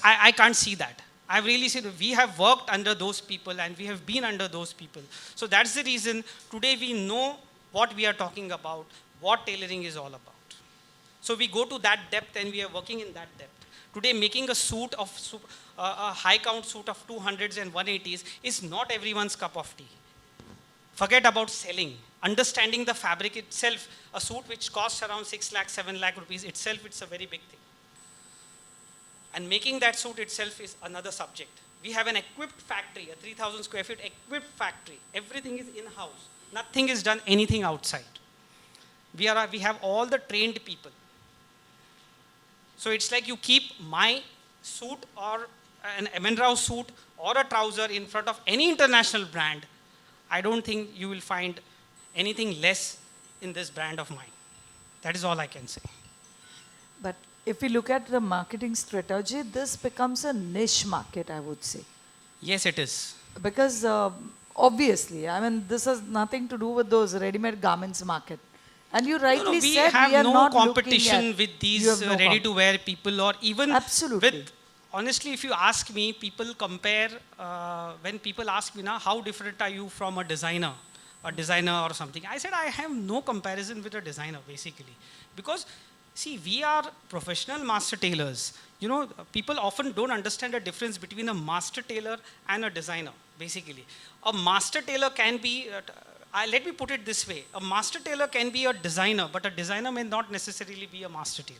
[SPEAKER 7] I can't see that. I've really said we have worked under those people and we have been under those people. So that's the reason today we know what we are talking about, what tailoring is all about. So we go to that depth and we are working in that depth. Today making a suit of, a high count suit of 200s and 180s is not everyone's cup of tea. Forget about selling. Understanding the fabric itself, a suit which costs around 6 lakh, 7 lakh rupees itself, it's a very big thing. And making that suit itself is another subject. We have an equipped factory, a 3,000 square feet equipped factory. Everything is in-house. Nothing is done anything outside. We have all the trained people. So it's like you keep my suit or an M.N. Rao suit or a trouser in front of any international brand, I don't think you will find anything less in this brand of mine. That is all I can say.
[SPEAKER 4] But if we look at the marketing strategy, this becomes a niche market, I would say.
[SPEAKER 7] Yes, it is.
[SPEAKER 4] Because obviously, I mean, this has nothing to do with those ready-made garments market. And you rightly
[SPEAKER 7] we
[SPEAKER 4] said
[SPEAKER 7] have
[SPEAKER 4] we are
[SPEAKER 7] no
[SPEAKER 4] not
[SPEAKER 7] competition
[SPEAKER 4] at,
[SPEAKER 7] with these ready-to-wear people, or even
[SPEAKER 4] Absolutely.
[SPEAKER 7] with, honestly, if you ask me, people compare, when people ask me now, how different are you from a designer or something? I said, I have no comparison with a designer, basically. Because see, we are professional master tailors. You know, people often don't understand the difference between a master tailor and a designer, basically. A master tailor can be, let me put it this way. A master tailor can be a designer, but a designer may not necessarily be a master tailor.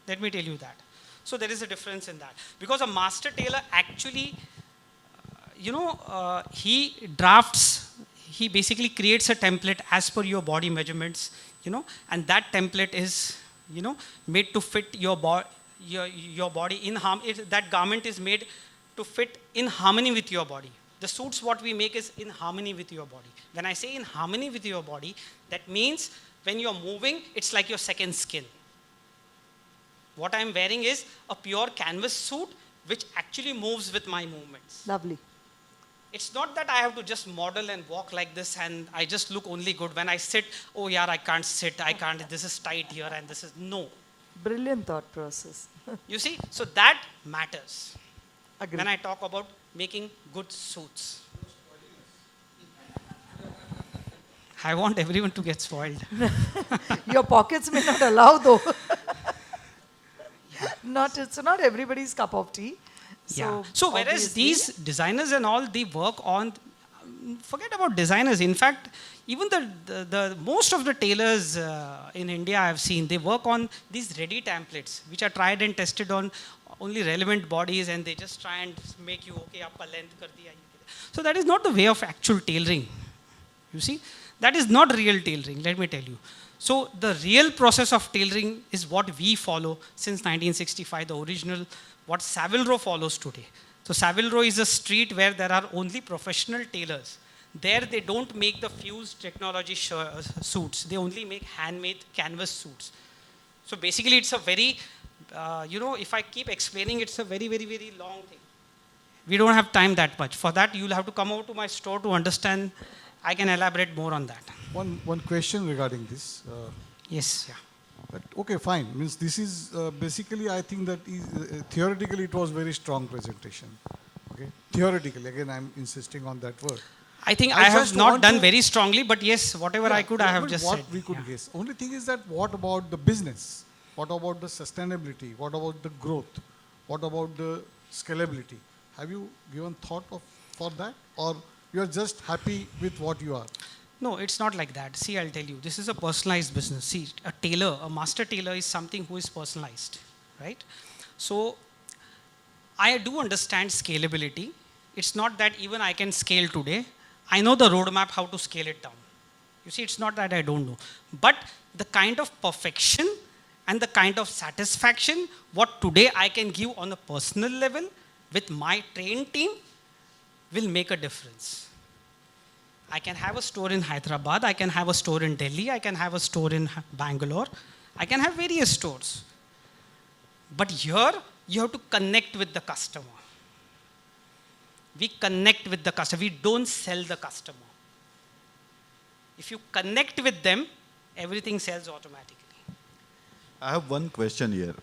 [SPEAKER 7] Let me tell you that. So there is a difference in that. Because a master tailor actually, he drafts, he basically creates a template as per your body measurements, and that template is made to fit your body in that garment is made to fit in harmony with your body. The suits what we make is in harmony with your body. When I say in harmony with your body, that means when you're moving, it's like your second skin. What I'm wearing is a pure canvas suit which actually moves with my movements.
[SPEAKER 4] Lovely.
[SPEAKER 7] It's not that I have to just model and walk like this and I just look only good. When I sit, oh yeah, I can't sit, I can't, this is tight here and this is, no.
[SPEAKER 4] Brilliant thought process.
[SPEAKER 7] You see, so that matters
[SPEAKER 4] Agree.
[SPEAKER 7] when I talk about making good suits. I want everyone to get spoiled.
[SPEAKER 4] Your pockets may not allow though. It's not everybody's cup of tea.
[SPEAKER 7] So whereas
[SPEAKER 4] obviously-
[SPEAKER 7] these designers and all, they work on, forget about designers. In fact, even the most of the tailors in India I've seen, they work on these ready templates, which are tried and tested on only relevant bodies, and they just try and make you, okay, aapka length kar diya. So that is not the way of actual tailoring. You see, that is not real tailoring, let me tell you. So the real process of tailoring is what we follow since 1965, the original, what Savile Row follows today. So Savile Row is a street where there are only professional tailors. There they don't make the fused technology suits. They only make handmade canvas suits. So basically it's a very, if I keep explaining, it's a very, very, very long thing. We don't have time that much. For that, you'll have to come over to my store to understand. I can elaborate more on that.
[SPEAKER 5] One question regarding this.
[SPEAKER 7] Yes, yeah.
[SPEAKER 5] But okay, fine. Means this is basically, I think that theoretically it was very strong presentation. Okay, theoretically, again I'm insisting on that word.
[SPEAKER 7] I think
[SPEAKER 5] I
[SPEAKER 7] I have
[SPEAKER 5] just
[SPEAKER 7] not
[SPEAKER 5] want
[SPEAKER 7] done
[SPEAKER 5] to-
[SPEAKER 7] very strongly, but yes, whatever I could, I have
[SPEAKER 5] but
[SPEAKER 7] just
[SPEAKER 5] what
[SPEAKER 7] said.
[SPEAKER 5] we could
[SPEAKER 7] Yeah.
[SPEAKER 5] guess. Only thing is that what about the business? What about the sustainability? What about the growth? What about the scalability? Have you given thought for that, or you are just happy with what you are?
[SPEAKER 7] No, it's not like that. See, I'll tell you, this is a personalized business. See, a tailor, a master tailor is something who is personalized, right? So I do understand scalability. It's not that even I can scale today. I know the roadmap how to scale it down. You see, it's not that I don't know. But the kind of perfection and the kind of satisfaction what today I can give on a personal level with my trained team will make a difference. I can have a store in Hyderabad, I can have a store in Delhi, I can have a store in Bangalore, I can have various stores. But here, you have to connect with the customer. We connect with the customer, we don't sell the customer. If you connect with them, everything sells automatically.
[SPEAKER 6] I have one question here.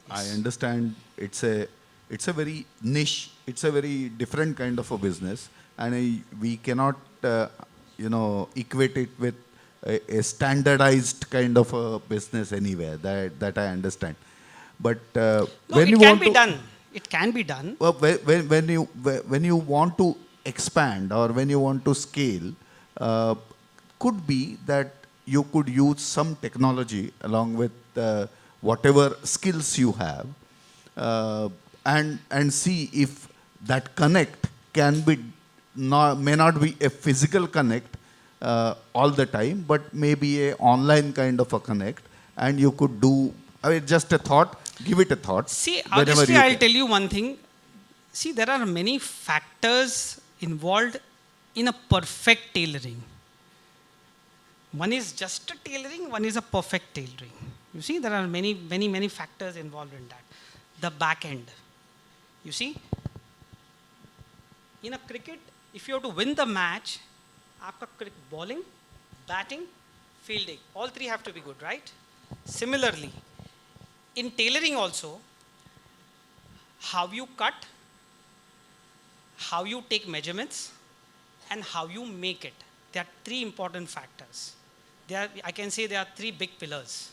[SPEAKER 6] I understand it's a very niche, it's a very different kind of a business, and we cannot, equate it with a standardized kind of a business anywhere. That I understand. But
[SPEAKER 7] No,
[SPEAKER 6] when
[SPEAKER 7] it
[SPEAKER 6] you
[SPEAKER 7] can
[SPEAKER 6] want
[SPEAKER 7] be
[SPEAKER 6] to,
[SPEAKER 7] done. It can be done.
[SPEAKER 6] well, when you want to expand or when you want to scale, could be that you could use some technology along with whatever skills you have, and see if that connect can be may not be a physical connect all the time, but maybe a online kind of a connect, and you could do. I mean, just a thought. Give it a thought.
[SPEAKER 7] See,
[SPEAKER 6] whenever
[SPEAKER 7] honestly,
[SPEAKER 6] you
[SPEAKER 7] I'll
[SPEAKER 6] can.
[SPEAKER 7] tell you one thing. See, there are many factors involved in a perfect tailoring. One is just a tailoring, one is a perfect tailoring. You see, there are many, many, many factors involved in that. The back end. You see, in a cricket, if you have to win the match, aapka bowling, batting, fielding, all three have to be good, right? Similarly, in tailoring also, how you cut, how you take measurements, and how you make it. There are three important factors. I can say there are three big pillars.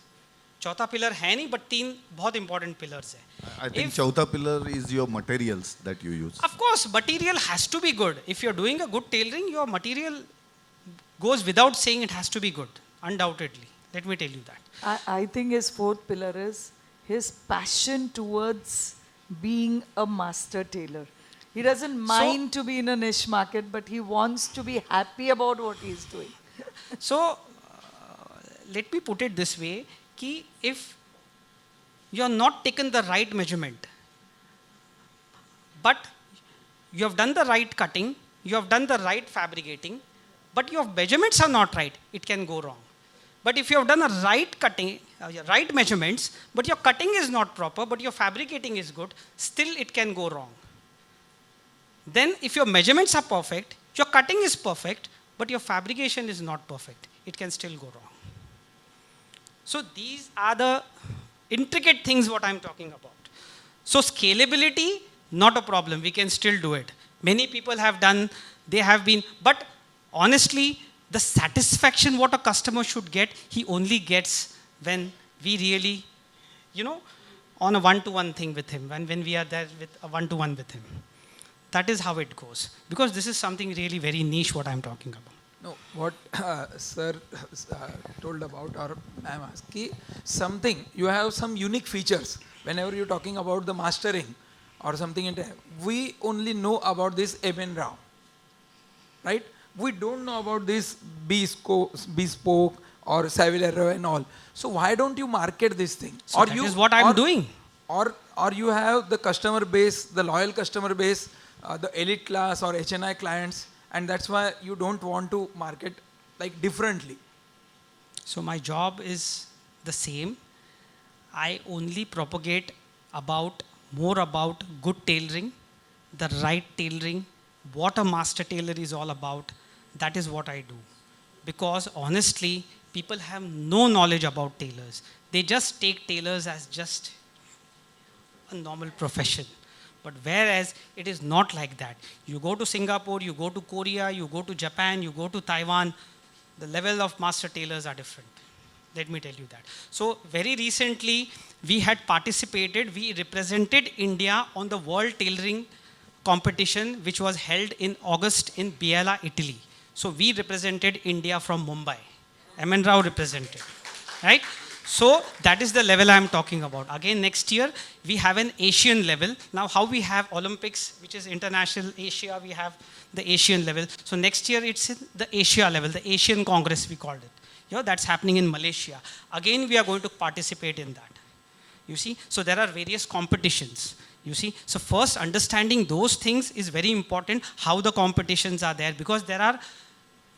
[SPEAKER 7] चौथा pillar है नहीं, but तीन बहुत important pillars है.
[SPEAKER 6] I think chautha pillar is your materials that you use.
[SPEAKER 7] Of course, material has to be good. If you're doing a good tailoring, your material goes without saying it has to be good, undoubtedly. Let me tell you that.
[SPEAKER 4] I think his fourth pillar is his passion towards being a master tailor. He doesn't mind to be in a niche market, but he wants to be happy about what he's doing.
[SPEAKER 7] So, let me put it this way, कि if you have not taken the right measurement, but you have done the right cutting, you have done the right fabricating, but your measurements are not right, it can go wrong. But if you have done a right cutting, right measurements, but your cutting is not proper, but your fabricating is good, still it can go wrong. Then if your measurements are perfect, your cutting is perfect, but your fabrication is not perfect, it can still go wrong. So these are the intricate things what I'm talking about. So scalability, not a problem, we can still do it. Many people have done, they have been, but honestly, the satisfaction what a customer should get, he only gets when we really, on a one-to-one thing with him, when we are there with a one-to-one with him. That is how it goes. Because this is something really very niche what I'm talking about.
[SPEAKER 3] No, what sir told about, or I'm asking, something, you have some unique features. Whenever you're talking about the mastering or something, we only know about this M.N. Rao, right? We don't know about this bespoke or Savillero and all. So why don't you market this thing?
[SPEAKER 7] So that is what I'm doing.
[SPEAKER 3] Or you have the customer base, the loyal customer base, the elite class or HNI clients, and that's why you don't want to market like differently.
[SPEAKER 7] So my job is the same. I only propagate more about good tailoring, the right tailoring, what a master tailor is all about. That is what I do. Because honestly, people have no knowledge about tailors. They just take tailors as just a normal profession. But whereas it is not like that. You go to Singapore, you go to Korea, you go to Japan, you go to Taiwan, the level of master tailors are different. Let me tell you that. So very recently, we had participated, we represented India on the World Tailoring Competition, which was held in August in Biella, Italy. So we represented India from Mumbai. M.N. Rao represented, right? So that is the level I'm talking about. Again, next year, we have an Asian level. Now, how we have Olympics, which is international Asia, we have the Asian level. So next year, it's in the Asia level, the Asian Congress, we called it. That's happening in Malaysia. Again, we are going to participate in that. You see, so there are various competitions. You see, so first understanding those things is very important, how the competitions are there, because there are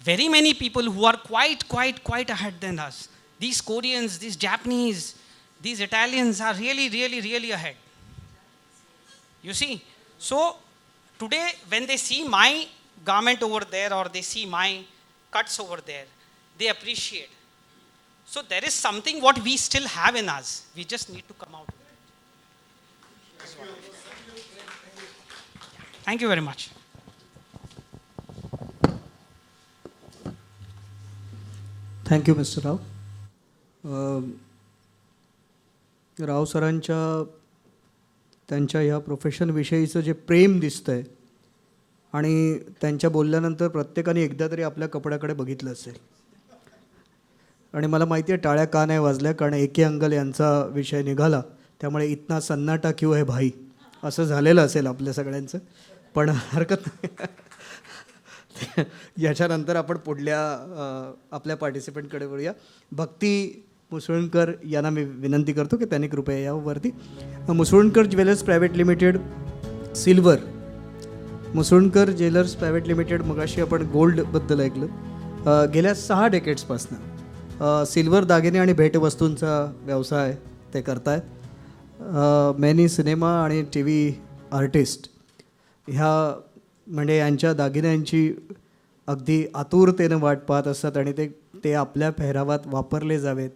[SPEAKER 7] very many people who are quite ahead than us. These Koreans, these Japanese, these Italians are really ahead. You see, so today when they see my garment over there or they see my cuts over there, they appreciate. So there is something what we still have in us. We just need to come out with it. Thank you very much.
[SPEAKER 1] Thank you mister Rao. Rao सरांच्या त्यांच्या ह्या प्रोफेशनविषयीचं जे प्रेम दिसतं आहे आणि त्यांच्या बोलल्यानंतर प्रत्येकाने एकदा तरी आपल्या कपड्याकडे बघितलं असेल. आणि मला माहिती आहे टाळ्या का नाही वाजल्या, कारण एके अंगल यांचा विषय निघाला, त्यामुळे इतना सन्नाटा क्यों है भाई असं झालेलं असेल आपल्या सगळ्यांचं. पण हरकत नाही. याच्यानंतर आपण पुढल्या आपल्या पार्टिसिपंटकडे वळूया. भक्ती मुसळणकर यांना मी विनंती करतो की त्यांनी कृपया यावरती. Musalankar jewellers private limited silver. Musalankar jewellers private limited, मगाशी आपण गोल्डबद्दल ऐकलं. गेल्या 6 डेकेड्सपासनं सिल्वर दागिने आणि भेटवस्तूंचा व्यवसाय ते करतायत. मॅनी सिनेमा आणि टी व्ही आर्टिस्ट ह्या म्हणजे यांच्या दागिन्यांची अगदी आतुरतेनं वाट पाहत असतात आणि ते आपल्या पेहरावात वापरले जावेत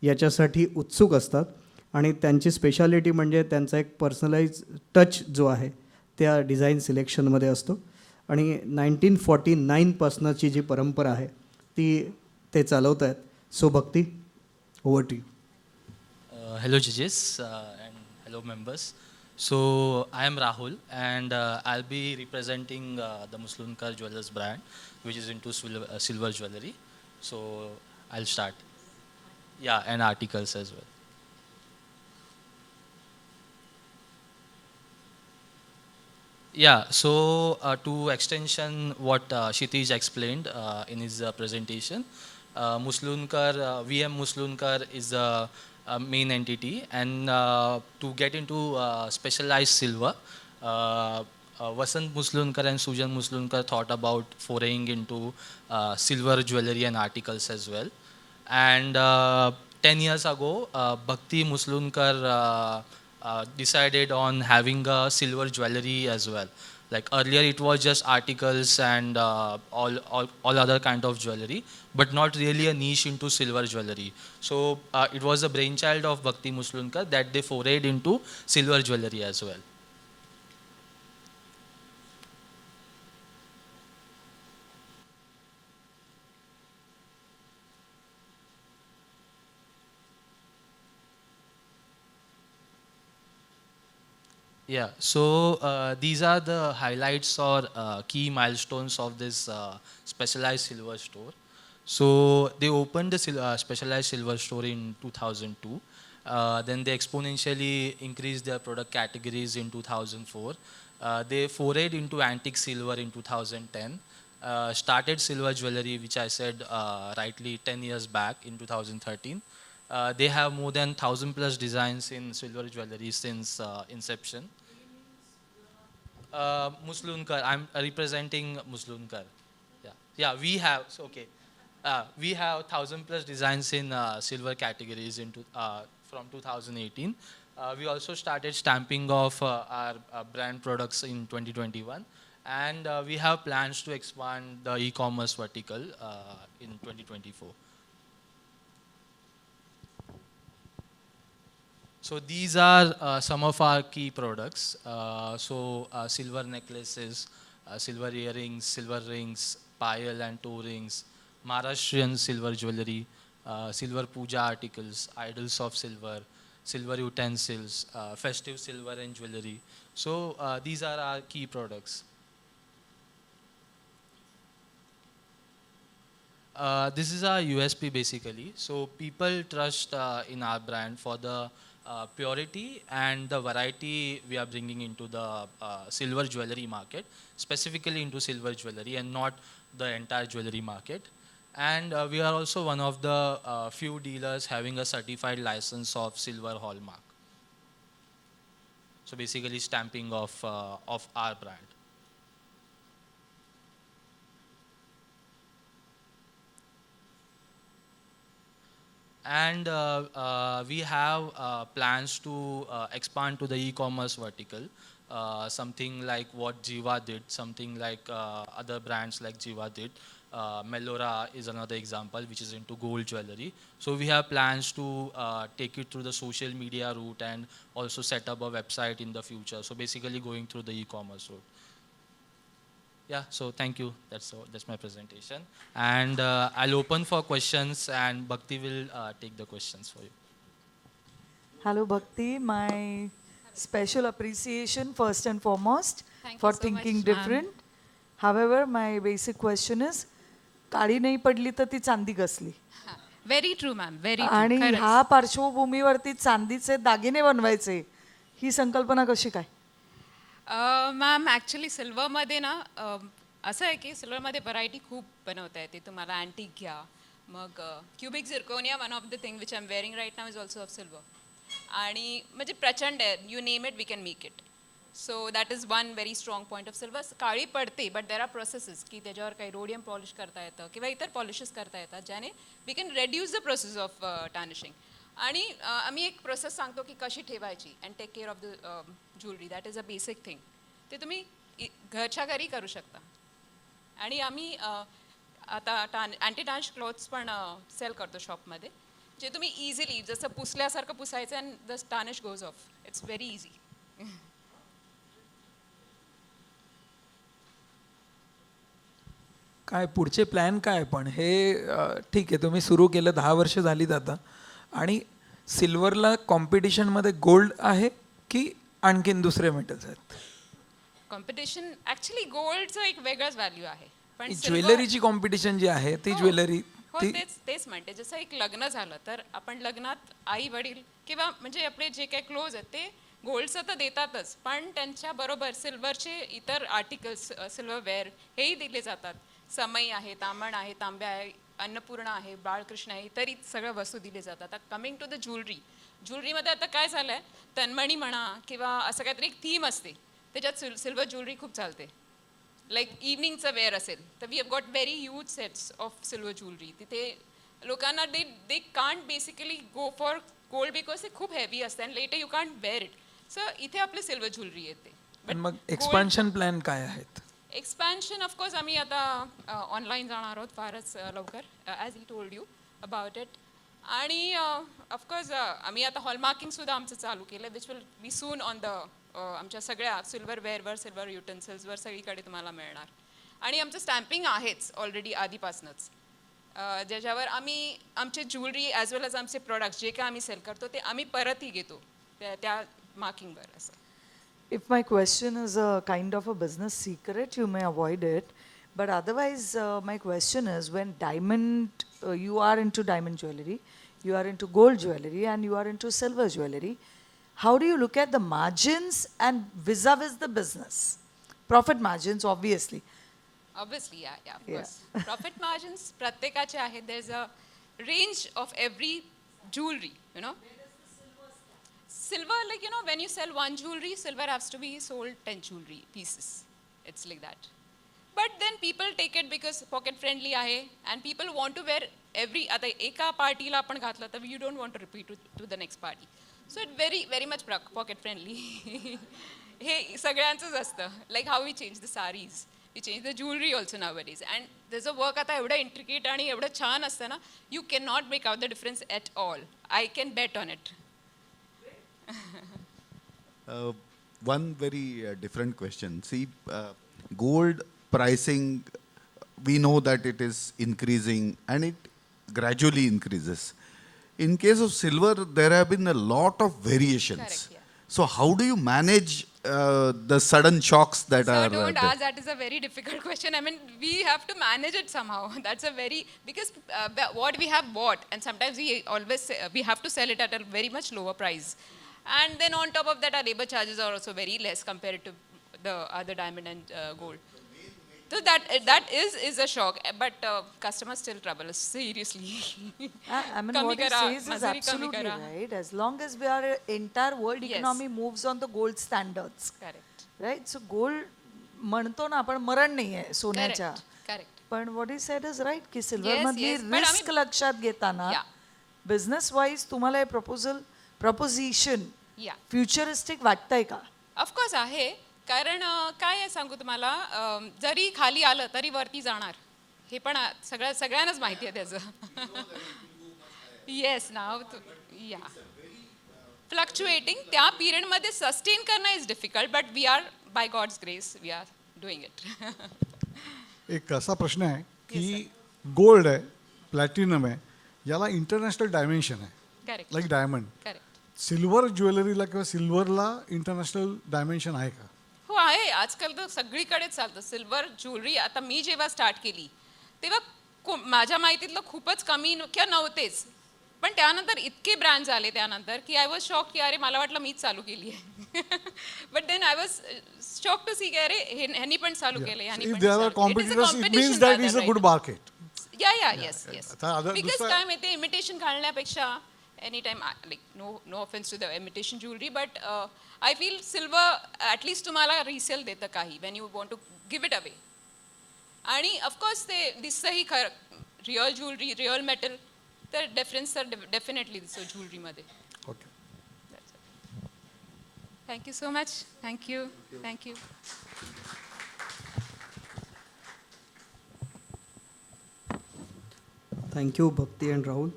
[SPEAKER 1] याच्यासाठी उत्सुक असतात. आणि त्यांची स्पेशालिटी म्हणजे त्यांचा एक पर्सनलाइज टच जो आहे त्या डिझाईन सिलेक्शनमध्ये असतो. आणि 1949पासनंची जी परंपरा आहे ती ते चालवत आहेत. So Bhakti, over to you.
[SPEAKER 8] Hello judges and hello members. So I am Rahul and I'll be representing the Muslunkar Jewelers brand, which is into silver jewelry. So I'll start. Yeah, and articles as well. Yeah, so to extension what Kshitij explained in his presentation, Muslunkar, VM Muslunkar is a main entity, and to get into specialized silver, Vasant Muslunkar and Sujan Muslunkar thought about foraying into silver jewelry and articles as well. And 10 years ago, Bhakti Muslunkar decided on having a silver jewelry as well. Like earlier, it was just articles and all other kind of jewelry, but not really a niche into silver jewelry. So it was a brainchild of Bhakti Muslunkar that they forayed into silver jewelry as well. Yeah, so these are the highlights or key milestones of this specialized silver store. So they opened the specialized silver store in 2002. Then they exponentially increased their product categories in 2004. They forayed into antique silver in 2010. Started silver jewelry, which I said rightly 10 years back in 2013. They have more than 1,000 plus designs in silver jewelry since inception. Muslunkar, I'm representing Muslunkar. Yeah, we have, so okay. We have 1,000 plus designs in silver categories from 2018. We also started stamping of our brand products in 2021. And we have plans to expand the e-commerce vertical in 2024. So these are some of our key products. Silver necklaces, silver earrings, silver rings, payal and toe rings, Maharashtrian silver jewelry, silver puja articles, idols of silver, silver utensils, festive silver and jewelry. So these are our key products. This is our USP basically. So people trust in our brand for the purity and the variety we are bringing into the silver jewelry market, specifically into silver jewelry and not the entire jewelry market. And we are also one of the few dealers having a certified license of silver hallmark. So basically stamping of our brand. And we have plans to expand to the e-commerce vertical, something like what Jiva did, something like other brands like Jiva did. Melora is another example, which is into gold jewelry. So we have plans to take it through the social media route and also set up a website in the future. So basically going through the e-commerce route. Yeah, so thank you. That's my presentation. And I'll open for questions and Bhakti will take the questions for you.
[SPEAKER 4] Hello, Bhakti. My special appreciation first and foremost
[SPEAKER 9] Thank
[SPEAKER 4] for
[SPEAKER 9] you so
[SPEAKER 4] thinking
[SPEAKER 9] much, ma'am.
[SPEAKER 4] different. However, my basic question is, काळी नाही पडली तर ती चांदी कसली?
[SPEAKER 9] Very true ma'am, very
[SPEAKER 4] आणि
[SPEAKER 9] true.
[SPEAKER 4] ह्या पार्श्वभूमीवरती चांदीचे दागिने बनवायचे ही संकल्पना कशी काय?
[SPEAKER 9] मॅम ॲक्च्युली सिल्वरमध्ये ना असं आहे की सिल्वरमध्ये व्हरायटी खूप बनवता येते. तुम्हाला अँटिक घ्या, मग cubic zirconia one of the thing which I am wearing right now is also of silver. आणि म्हणजे प्रचंड आहे, you name it we can make it. So that is one very strong point of silver. काळी पडते but there are processes की त्याच्यावर काही rhodium polish करता येतं किंवा इतर पॉलिशेस करता येतात ज्याने we can reduce the process of tarnishing. आणि आम्ही एक प्रोसेस सांगतो की कशी ठेवायची and take care of the jewellery. That is a basic thing. ते तुम्ही घरच्या घरी करू शकता. आणि आम्ही आता अँटी टार्निश क्लॉथ्स पण सेल करतो शॉपमध्ये, जे तुम्ही इझिली जसं पुसल्यासारखं पुसायचं and the tarnish goes off. It's very easy.
[SPEAKER 3] काय पुढचे प्लॅन काय? पण हे ठीक आहे, तुम्ही सुरू केलं, 10 वर्ष झालीत आता. आणि सिल्वरला कॉम्पिटिशनमध्ये गोल्ड आहे की आणखीन दुसरे मेटल्स आहेत?
[SPEAKER 9] कॉम्पिटिशन ॲक्च्युली गोल्डचं एक वेगळंच व्हॅल्यू आहे. पण
[SPEAKER 3] ज्वेलरीची कॉम्पिटिशन जी आहे ती ज्वेलरी
[SPEAKER 9] हो, तेच म्हणते. जसं एक लग्न झालं तर आपण लग्नात आई वडील किंवा म्हणजे आपले जे काही क्लोज आहेत ते गोल्डचं तर देतातच, पण त्यांच्याबरोबर सिल्वरचे इतर आर्टिकल्स, सिल्वरवेअर हेही दिले जातात. समई आहे, तांबण आहे, तांब्या आहे, अन्नपूर्णा आहे, बाळकृष्ण आहे, इतरही सगळ्या वस्तू दिले जातात. आता कमिंग टू द ज्वेलरीमध्ये आता काय झालं आहे, तन्मणी म्हणा किंवा असं काहीतरी एक थीम असते त्याच्यात सिल्वर ज्वेलरी खूप चालते. लाईक इव्हनिंगचं वेअर असेल तर we have got very huge sets of silver jewellery. तिथे लोकांना they can't basically go for gold because ते खूप हेवी असते आणि later you can't wear it. So इथे आपली सिल्वर ज्वेलरी येते.
[SPEAKER 3] पण मग एक्सपान्शन प्लॅन काय आहेत?
[SPEAKER 9] एक्सपॅन्शन ऑफकोर्स आम्ही आता ऑनलाईन जाणार आहोत फारच लवकर, as he told you about it. आणि ऑफकोर्स आम्ही आता हॉलमार्किंगसुद्धा आमचं चालू केलं विच will B soon on the आमच्या सगळ्या सिल्वरवेअरवर, सिल्वर युटेन्सिल्सवर सगळीकडे तुम्हाला मिळणार. आणि आमचं स्टॅम्पिंग आहेच ऑलरेडी आधीपासूनच, ज्याच्यावर आम्ही आमचे ज्वेलरी ॲज वेल एज आमचे प्रोडक्ट्स जे काय आम्ही सेल करतो ते आम्ही परतही घेतो त्या मार्किंगवर असं.
[SPEAKER 4] If my question is a kind of a business secret, you may avoid it. But otherwise, my question is when you are into diamond jewelry, you are into gold jewelry, and you are into silver jewelry, how do you look at the margins and vis-a-vis the business? Profit margins, obviously.
[SPEAKER 9] Obviously, yeah, of course. Profit margins, pratyekache ahet. There's a range of every jewelry, you know. Silver, like, you know, when you sell one jewelry, silver has to be sold 10 jewelry pieces. It's like that. But then people take it because pocket friendly ahe, and people want to wear every आता एका पार्टीला आपण घातलं तर you don't want to repeat to the next party. So it very much pocket friendly. हे सगळ्यांचंच असतं. Like how we change the sarees, we change the jewelry also nowadays. And there's a work आता एवढं intricate आणि एवढं छान असतं ना, you cannot make out the difference at all. I can bet on it.
[SPEAKER 6] One very different question. See, gold pricing, we know that it is increasing and it gradually increases. In case of silver, there have been a lot of variations.
[SPEAKER 9] Correct, yeah.
[SPEAKER 6] So how do you manage the sudden shocks that
[SPEAKER 9] So
[SPEAKER 6] are
[SPEAKER 9] don't
[SPEAKER 6] there?
[SPEAKER 9] ask, that is a very difficult question. I mean, we have to manage it somehow. That's a very, because what we have bought, and sometimes we have to sell it at a very much lower price. And then on top of that, our labor charges are also very less compared to the other diamond and gold. So that is a shock. But customers still trouble us seriously.
[SPEAKER 4] I mean,
[SPEAKER 9] Kami
[SPEAKER 4] what he
[SPEAKER 9] kara,
[SPEAKER 4] says is
[SPEAKER 9] mazuri kami
[SPEAKER 4] absolutely
[SPEAKER 9] kara.
[SPEAKER 4] right. As long as we are entire world
[SPEAKER 9] Yes.
[SPEAKER 4] economy moves on the gold standards,
[SPEAKER 9] Correct.
[SPEAKER 4] right? So gold म्हणतो ना आपण मरण नाही आहे सोन्याच्या.
[SPEAKER 9] Correct.
[SPEAKER 4] पण what he said is right की silver
[SPEAKER 9] Yes,
[SPEAKER 4] मधली
[SPEAKER 9] yes. But
[SPEAKER 4] रिस्क लक्षात घेताना
[SPEAKER 9] Yeah.
[SPEAKER 4] बिझनेस वाईज तुम्हाला हे प्रपोजिशन
[SPEAKER 9] Yeah.
[SPEAKER 4] फ्युचरिस्टिक वाटतंय का?
[SPEAKER 9] ऑफकोर्स आहे. कारण काय आहे सांगू तुम्हाला, जरी खाली आलं तरी वरती जाणार, हे पण सगळ्यांनाच माहिती आहे त्याचं. येस नाव या फ्लक्च्युएटिंग त्या पिरियडमध्ये सस्टेन करणं is difficult, but we are by God's grace we are doing it.
[SPEAKER 5] एक असा प्रश्न आहे की गोल्ड आहे, प्लॅटिनम आहे, याला इंटरनॅशनल डायमेन्शन आहे,
[SPEAKER 9] correct
[SPEAKER 5] like diamond.
[SPEAKER 9] Correct.
[SPEAKER 5] Silver ज्वेलरीला किंवा सिल्वरला इंटरनॅशनल डायमेन्शन आहे का?
[SPEAKER 9] हो आहे. आजकाल तर सगळीकडेच चालतं सिल्वर ज्वेलरी. आता मी जेव्हा स्टार्ट केली तेव्हा माझ्या माहितीतलं खूपच कमी किंवा नव्हतेच, पण त्यानंतर इतके ब्रँड्स आले त्यानंतर की आय वॉज शॉक की अरे मला वाटलं मीच चालू केली आहे. But then I was shock to see की अरे ह्यांनी पण चालू केलं, ह्यांनी
[SPEAKER 5] If
[SPEAKER 9] पण
[SPEAKER 5] there are
[SPEAKER 9] चालू केलं. It is a
[SPEAKER 5] competitors, it means
[SPEAKER 9] competition
[SPEAKER 5] that
[SPEAKER 9] rather,
[SPEAKER 5] is a
[SPEAKER 9] right?
[SPEAKER 5] good market.
[SPEAKER 9] Yes.
[SPEAKER 5] आता
[SPEAKER 9] Because
[SPEAKER 5] दुसरा-
[SPEAKER 9] काय माहिती imitation घालण्यापेक्षा anytime, like no offense to the imitation jewelry, but I feel silver at least तुम्हाला resale देतं काही when you want to give it away. आणि of course ते दिसतंही रिअल ज्वेलरी, रिअल मेटल, तर डिफरन्स तर डेफिनेटली दिसतो ज्वेलरीमध्ये.
[SPEAKER 5] Okay.
[SPEAKER 9] Thank you so much. Thank you.
[SPEAKER 1] Thank you Bhakti and Rahul.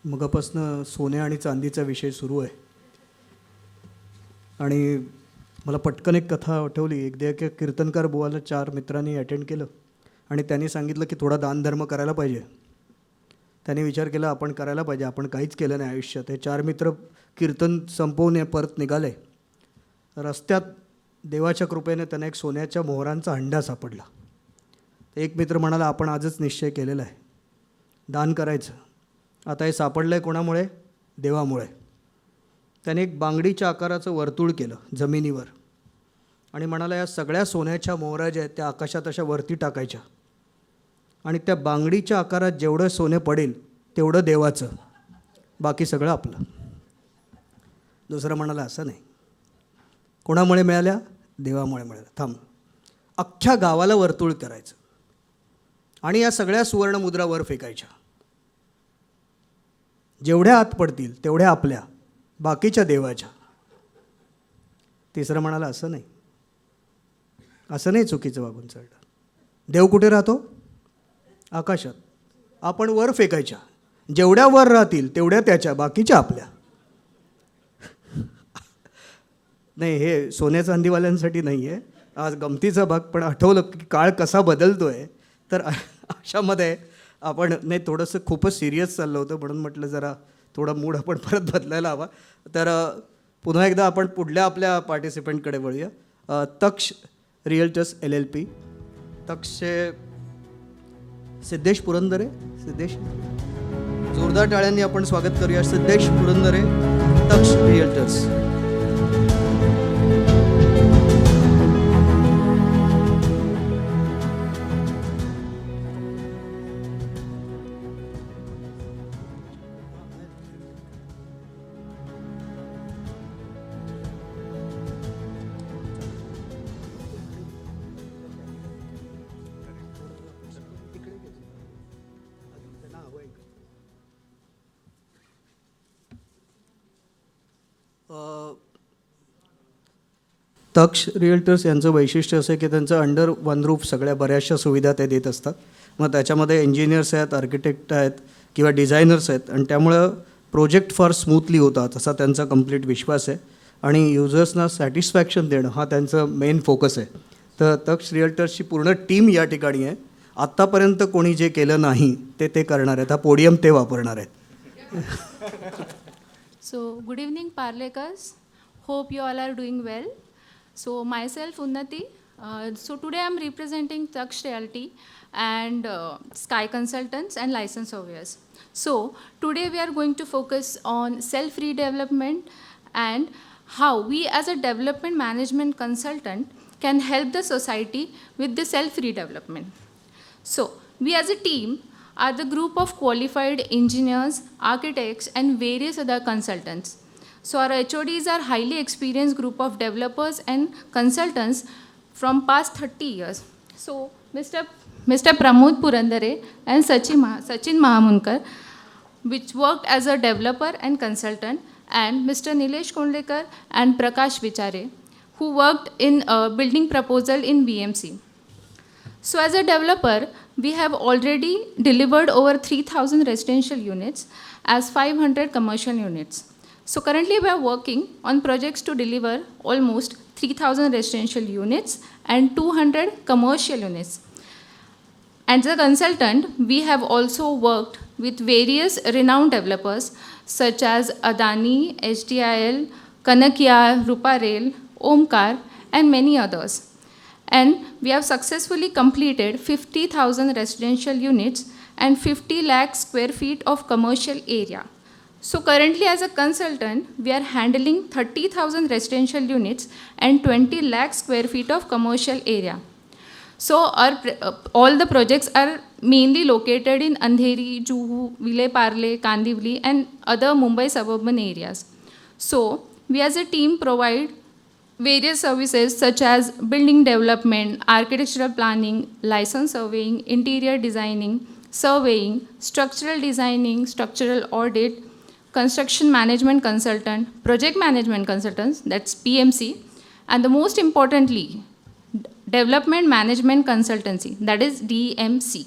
[SPEAKER 1] मगापासनं सोने आणि चांदीचा विषय सुरू आहे आणि मला पटकन एक कथा आठवली. एकदा एक कीर्तनकार बुवाला 4 मित्रांनी अटेंड केलं आणि त्यांनी सांगितलं की थोडा दानधर्म करायला पाहिजे. त्यांनी विचार केला आपण करायला पाहिजे, आपण काहीच केलं नाही आयुष्यात. हे 4 मित्र कीर्तन संपवून परत निघाले. रस्त्यात देवाच्या कृपेने त्यांना एक सोन्याच्या मोहरांचा हंडा सापडला. एक मित्र म्हणाला आपण आजच निश्चय केलेला आहे दान करायचं. आता हे सापडलं आहे कोणामुळे? देवामुळे. त्याने एक बांगडीच्या आकाराचं वर्तुळ केलं जमिनीवर आणि म्हणाला या सगळ्या सोन्याच्या मोहरा ज्या आहेत त्या आकाशात अशा वरती टाकायच्या आणि त्या बांगडीच्या आकारात जेवढं सोने पडेल तेवढं देवाचं, बाकी सगळं आपलं. दुसरं म्हणाला असं नाही, कोणामुळे मिळाल्या? देवामुळे मिळाल्या. थांब. अख्ख्या गावाला वर्तुळ करायचं आणि या सगळ्या सुवर्णमुद्रा वर फेकायच्या. जेवढ्या आत पडतील तेवढ्या आपल्या, बाकीच्या देवाच्या. तिसरं म्हणाला असं नाही, असं नाही चुकीचं वागून चाललं. देव कुठे राहतो? आकाशात. आपण वर फेकायच्या, जेवढ्या वर राहतील तेवढ्या त्याच्या, बाकीच्या आपल्या. नाही, हे सोन्या चांदीवाल्यांसाठी नाही आहे, आज गमतीचा भाग. पण आठवलं की काळ कसा बदलतो आहे, तर अशामध्ये आपण नाही, थोडंसं खूपच सिरियस चाललं होतं म्हणून म्हटलं जरा थोडा मूड आपण परत बदलायला हवा. तर पुन्हा एकदा आपण पुढल्या आपल्या पार्टिसिपंटकडे वळूया. Taksh realtors LLP. तक्षचे सिद्धेश पुरंदरे. सिद्धेश, जोरदार टाळ्यांनी आपण स्वागत करूया. सिद्धेश पुरंदरे, तक्ष रिअल्टर्स. तक्ष रिअल्टर्स यांचं वैशिष्ट्य असं आहे की त्यांचं अंडर वन रूफ सगळ्या बऱ्याचशा सुविधा ते देत असतात. मग त्याच्यामध्ये इंजिनियर्स आहेत, आर्किटेक्ट आहेत किंवा डिझायनर्स आहेत, आणि त्यामुळं प्रोजेक्ट फार स्मूथली होतात असा त्यांचा कंप्लीट विश्वास आहे. आणि युजर्सना सॅटिस्फॅक्शन देणं हा त्यांचं मेन फोकस आहे. तर तक्ष रिअल्टर्सची पूर्ण टीम या ठिकाणी आहे. आत्तापर्यंत कोणी जे केलं नाही ते करणार आहेत. हा पोडियम ते वापरणार आहेत.
[SPEAKER 10] So, good evening, Parlekers. Hope you all are doing well. So, myself, Unnati. So, today I'm representing Taksh Realty and Sky Consultants and License Surveyors. So, today we are going to focus on self-redevelopment and how we as a development management consultant can help the society with the self-redevelopment. So, we as a team are the group of qualified engineers, architects, and various other consultants. So our HODs are highly experienced group of developers and consultants from past 30 years. So Mr. Pramod Purandare and Sachin Mahamunkar, which worked as a developer and consultant, and Mr. Nilesh Kondlekar and Prakash Vichare, who worked in building proposal in BMC. So as a developer, we have already delivered over 3,000 residential units as 500 commercial units. So currently we are working on projects to deliver almost 3,000 residential units and 200 commercial units. As a consultant, we have also worked with various renowned developers such as Adani, HDIL, Kanakia, Rupa Rail, Omkar, and many others. And we have successfully completed 50,000 residential units and 50 lakh square feet of commercial area. So currently as a consultant, we are handling 30,000 residential units and 20 lakh square feet of commercial area. So all the projects are mainly located in Andheri, Juhu, Vile Parle, Kandivali, and other Mumbai suburban areas. So we as a team provide various services such as building development, architectural planning, license surveying, interior designing, surveying, structural designing, structural audit, construction management consultant, project management consultants, that's PMC, and the most importantly, development management consultancy, that is DMC.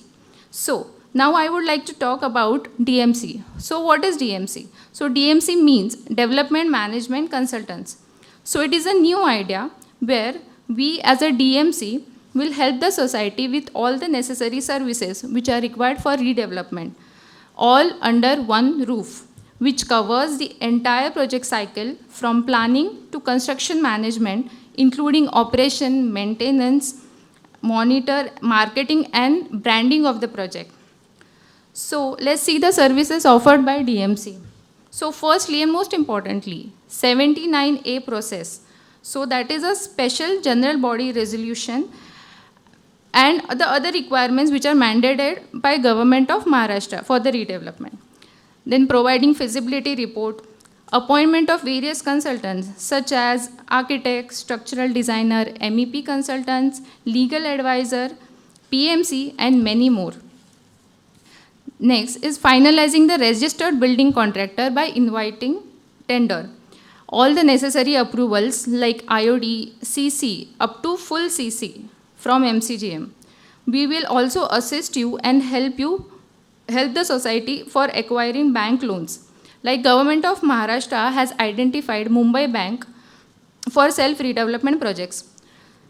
[SPEAKER 10] So now I would like to talk about DMC. So what is DMC? So DMC means Development Management Consultants. So it is a new idea where we as a DMC will help the society with all the necessary services which are required for redevelopment, all under one roof, which covers the entire project cycle from planning to construction management, including operation, maintenance, monitor, marketing, and branding of the project. So let's see the services offered by DMC. So firstly and most importantly, 79A process. So that is a special general body resolution and the other requirements which are mandated by Government of Maharashtra for the redevelopment. Then providing feasibility report, appointment of various consultants such as architects, structural designer, MEP consultants, legal advisor, PMC, and many more. Next is finalizing the registered building contractor by inviting tender. All the necessary approvals like IOD, CC, up to full CC from MCGM. We will also assist you and help the society for acquiring bank loans. Like Government of Maharashtra has identified Mumbai Bank for self-redevelopment projects.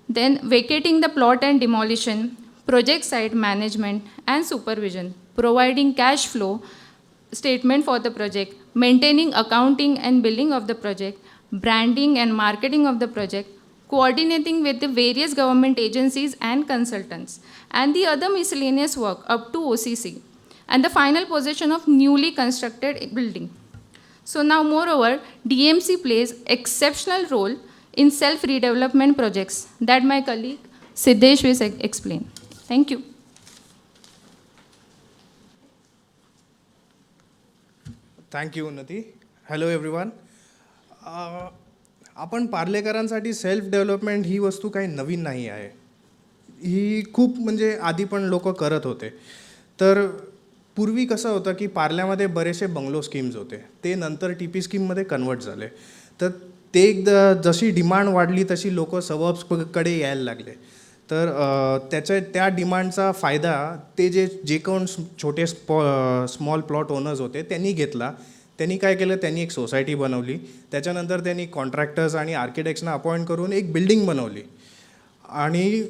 [SPEAKER 10] Then vacating the plot and demolition, project site management and supervision, providing cash flow statement for the project, maintaining accounting and billing of the project, branding and marketing of the project, coordinating with the various government agencies and consultants, and the other miscellaneous work up to OCC, and the final possession of newly constructed building. So now moreover, DMC plays exceptional role in self-redevelopment projects that my colleague Siddesh will explain. Thank you.
[SPEAKER 11] Thank you Unnati. Hello everyone. आपण पार्लेकरांसाठी self development ही वस्तू काही नवीन नाही आहे. ही खूप म्हणजे आधी पण लोक करत होते. तर पूर्वी कसं होतं की पार्ल्यामध्ये बरेचसे बंगलो स्कीम्स होते, ते नंतर TP स्कीममध्ये कन्वर्ट झाले. तर ते एकदा जशी डिमांड वाढली तशी लोक सबअर्ब्सकडे यायला लागले. तर त्या डिमांडचा फायदा ते जे कोण छोटे स्मॉल प्लॉट ओनर्स होते त्यांनी घेतला. त्यांनी काय केलं, त्यांनी एक सोसायटी बनवली. त्याच्यानंतर त्यांनी कॉन्ट्रॅक्टर्स आणि आर्किटेक्ट्सना अपॉइंट करून एक बिल्डिंग बनवली. आणि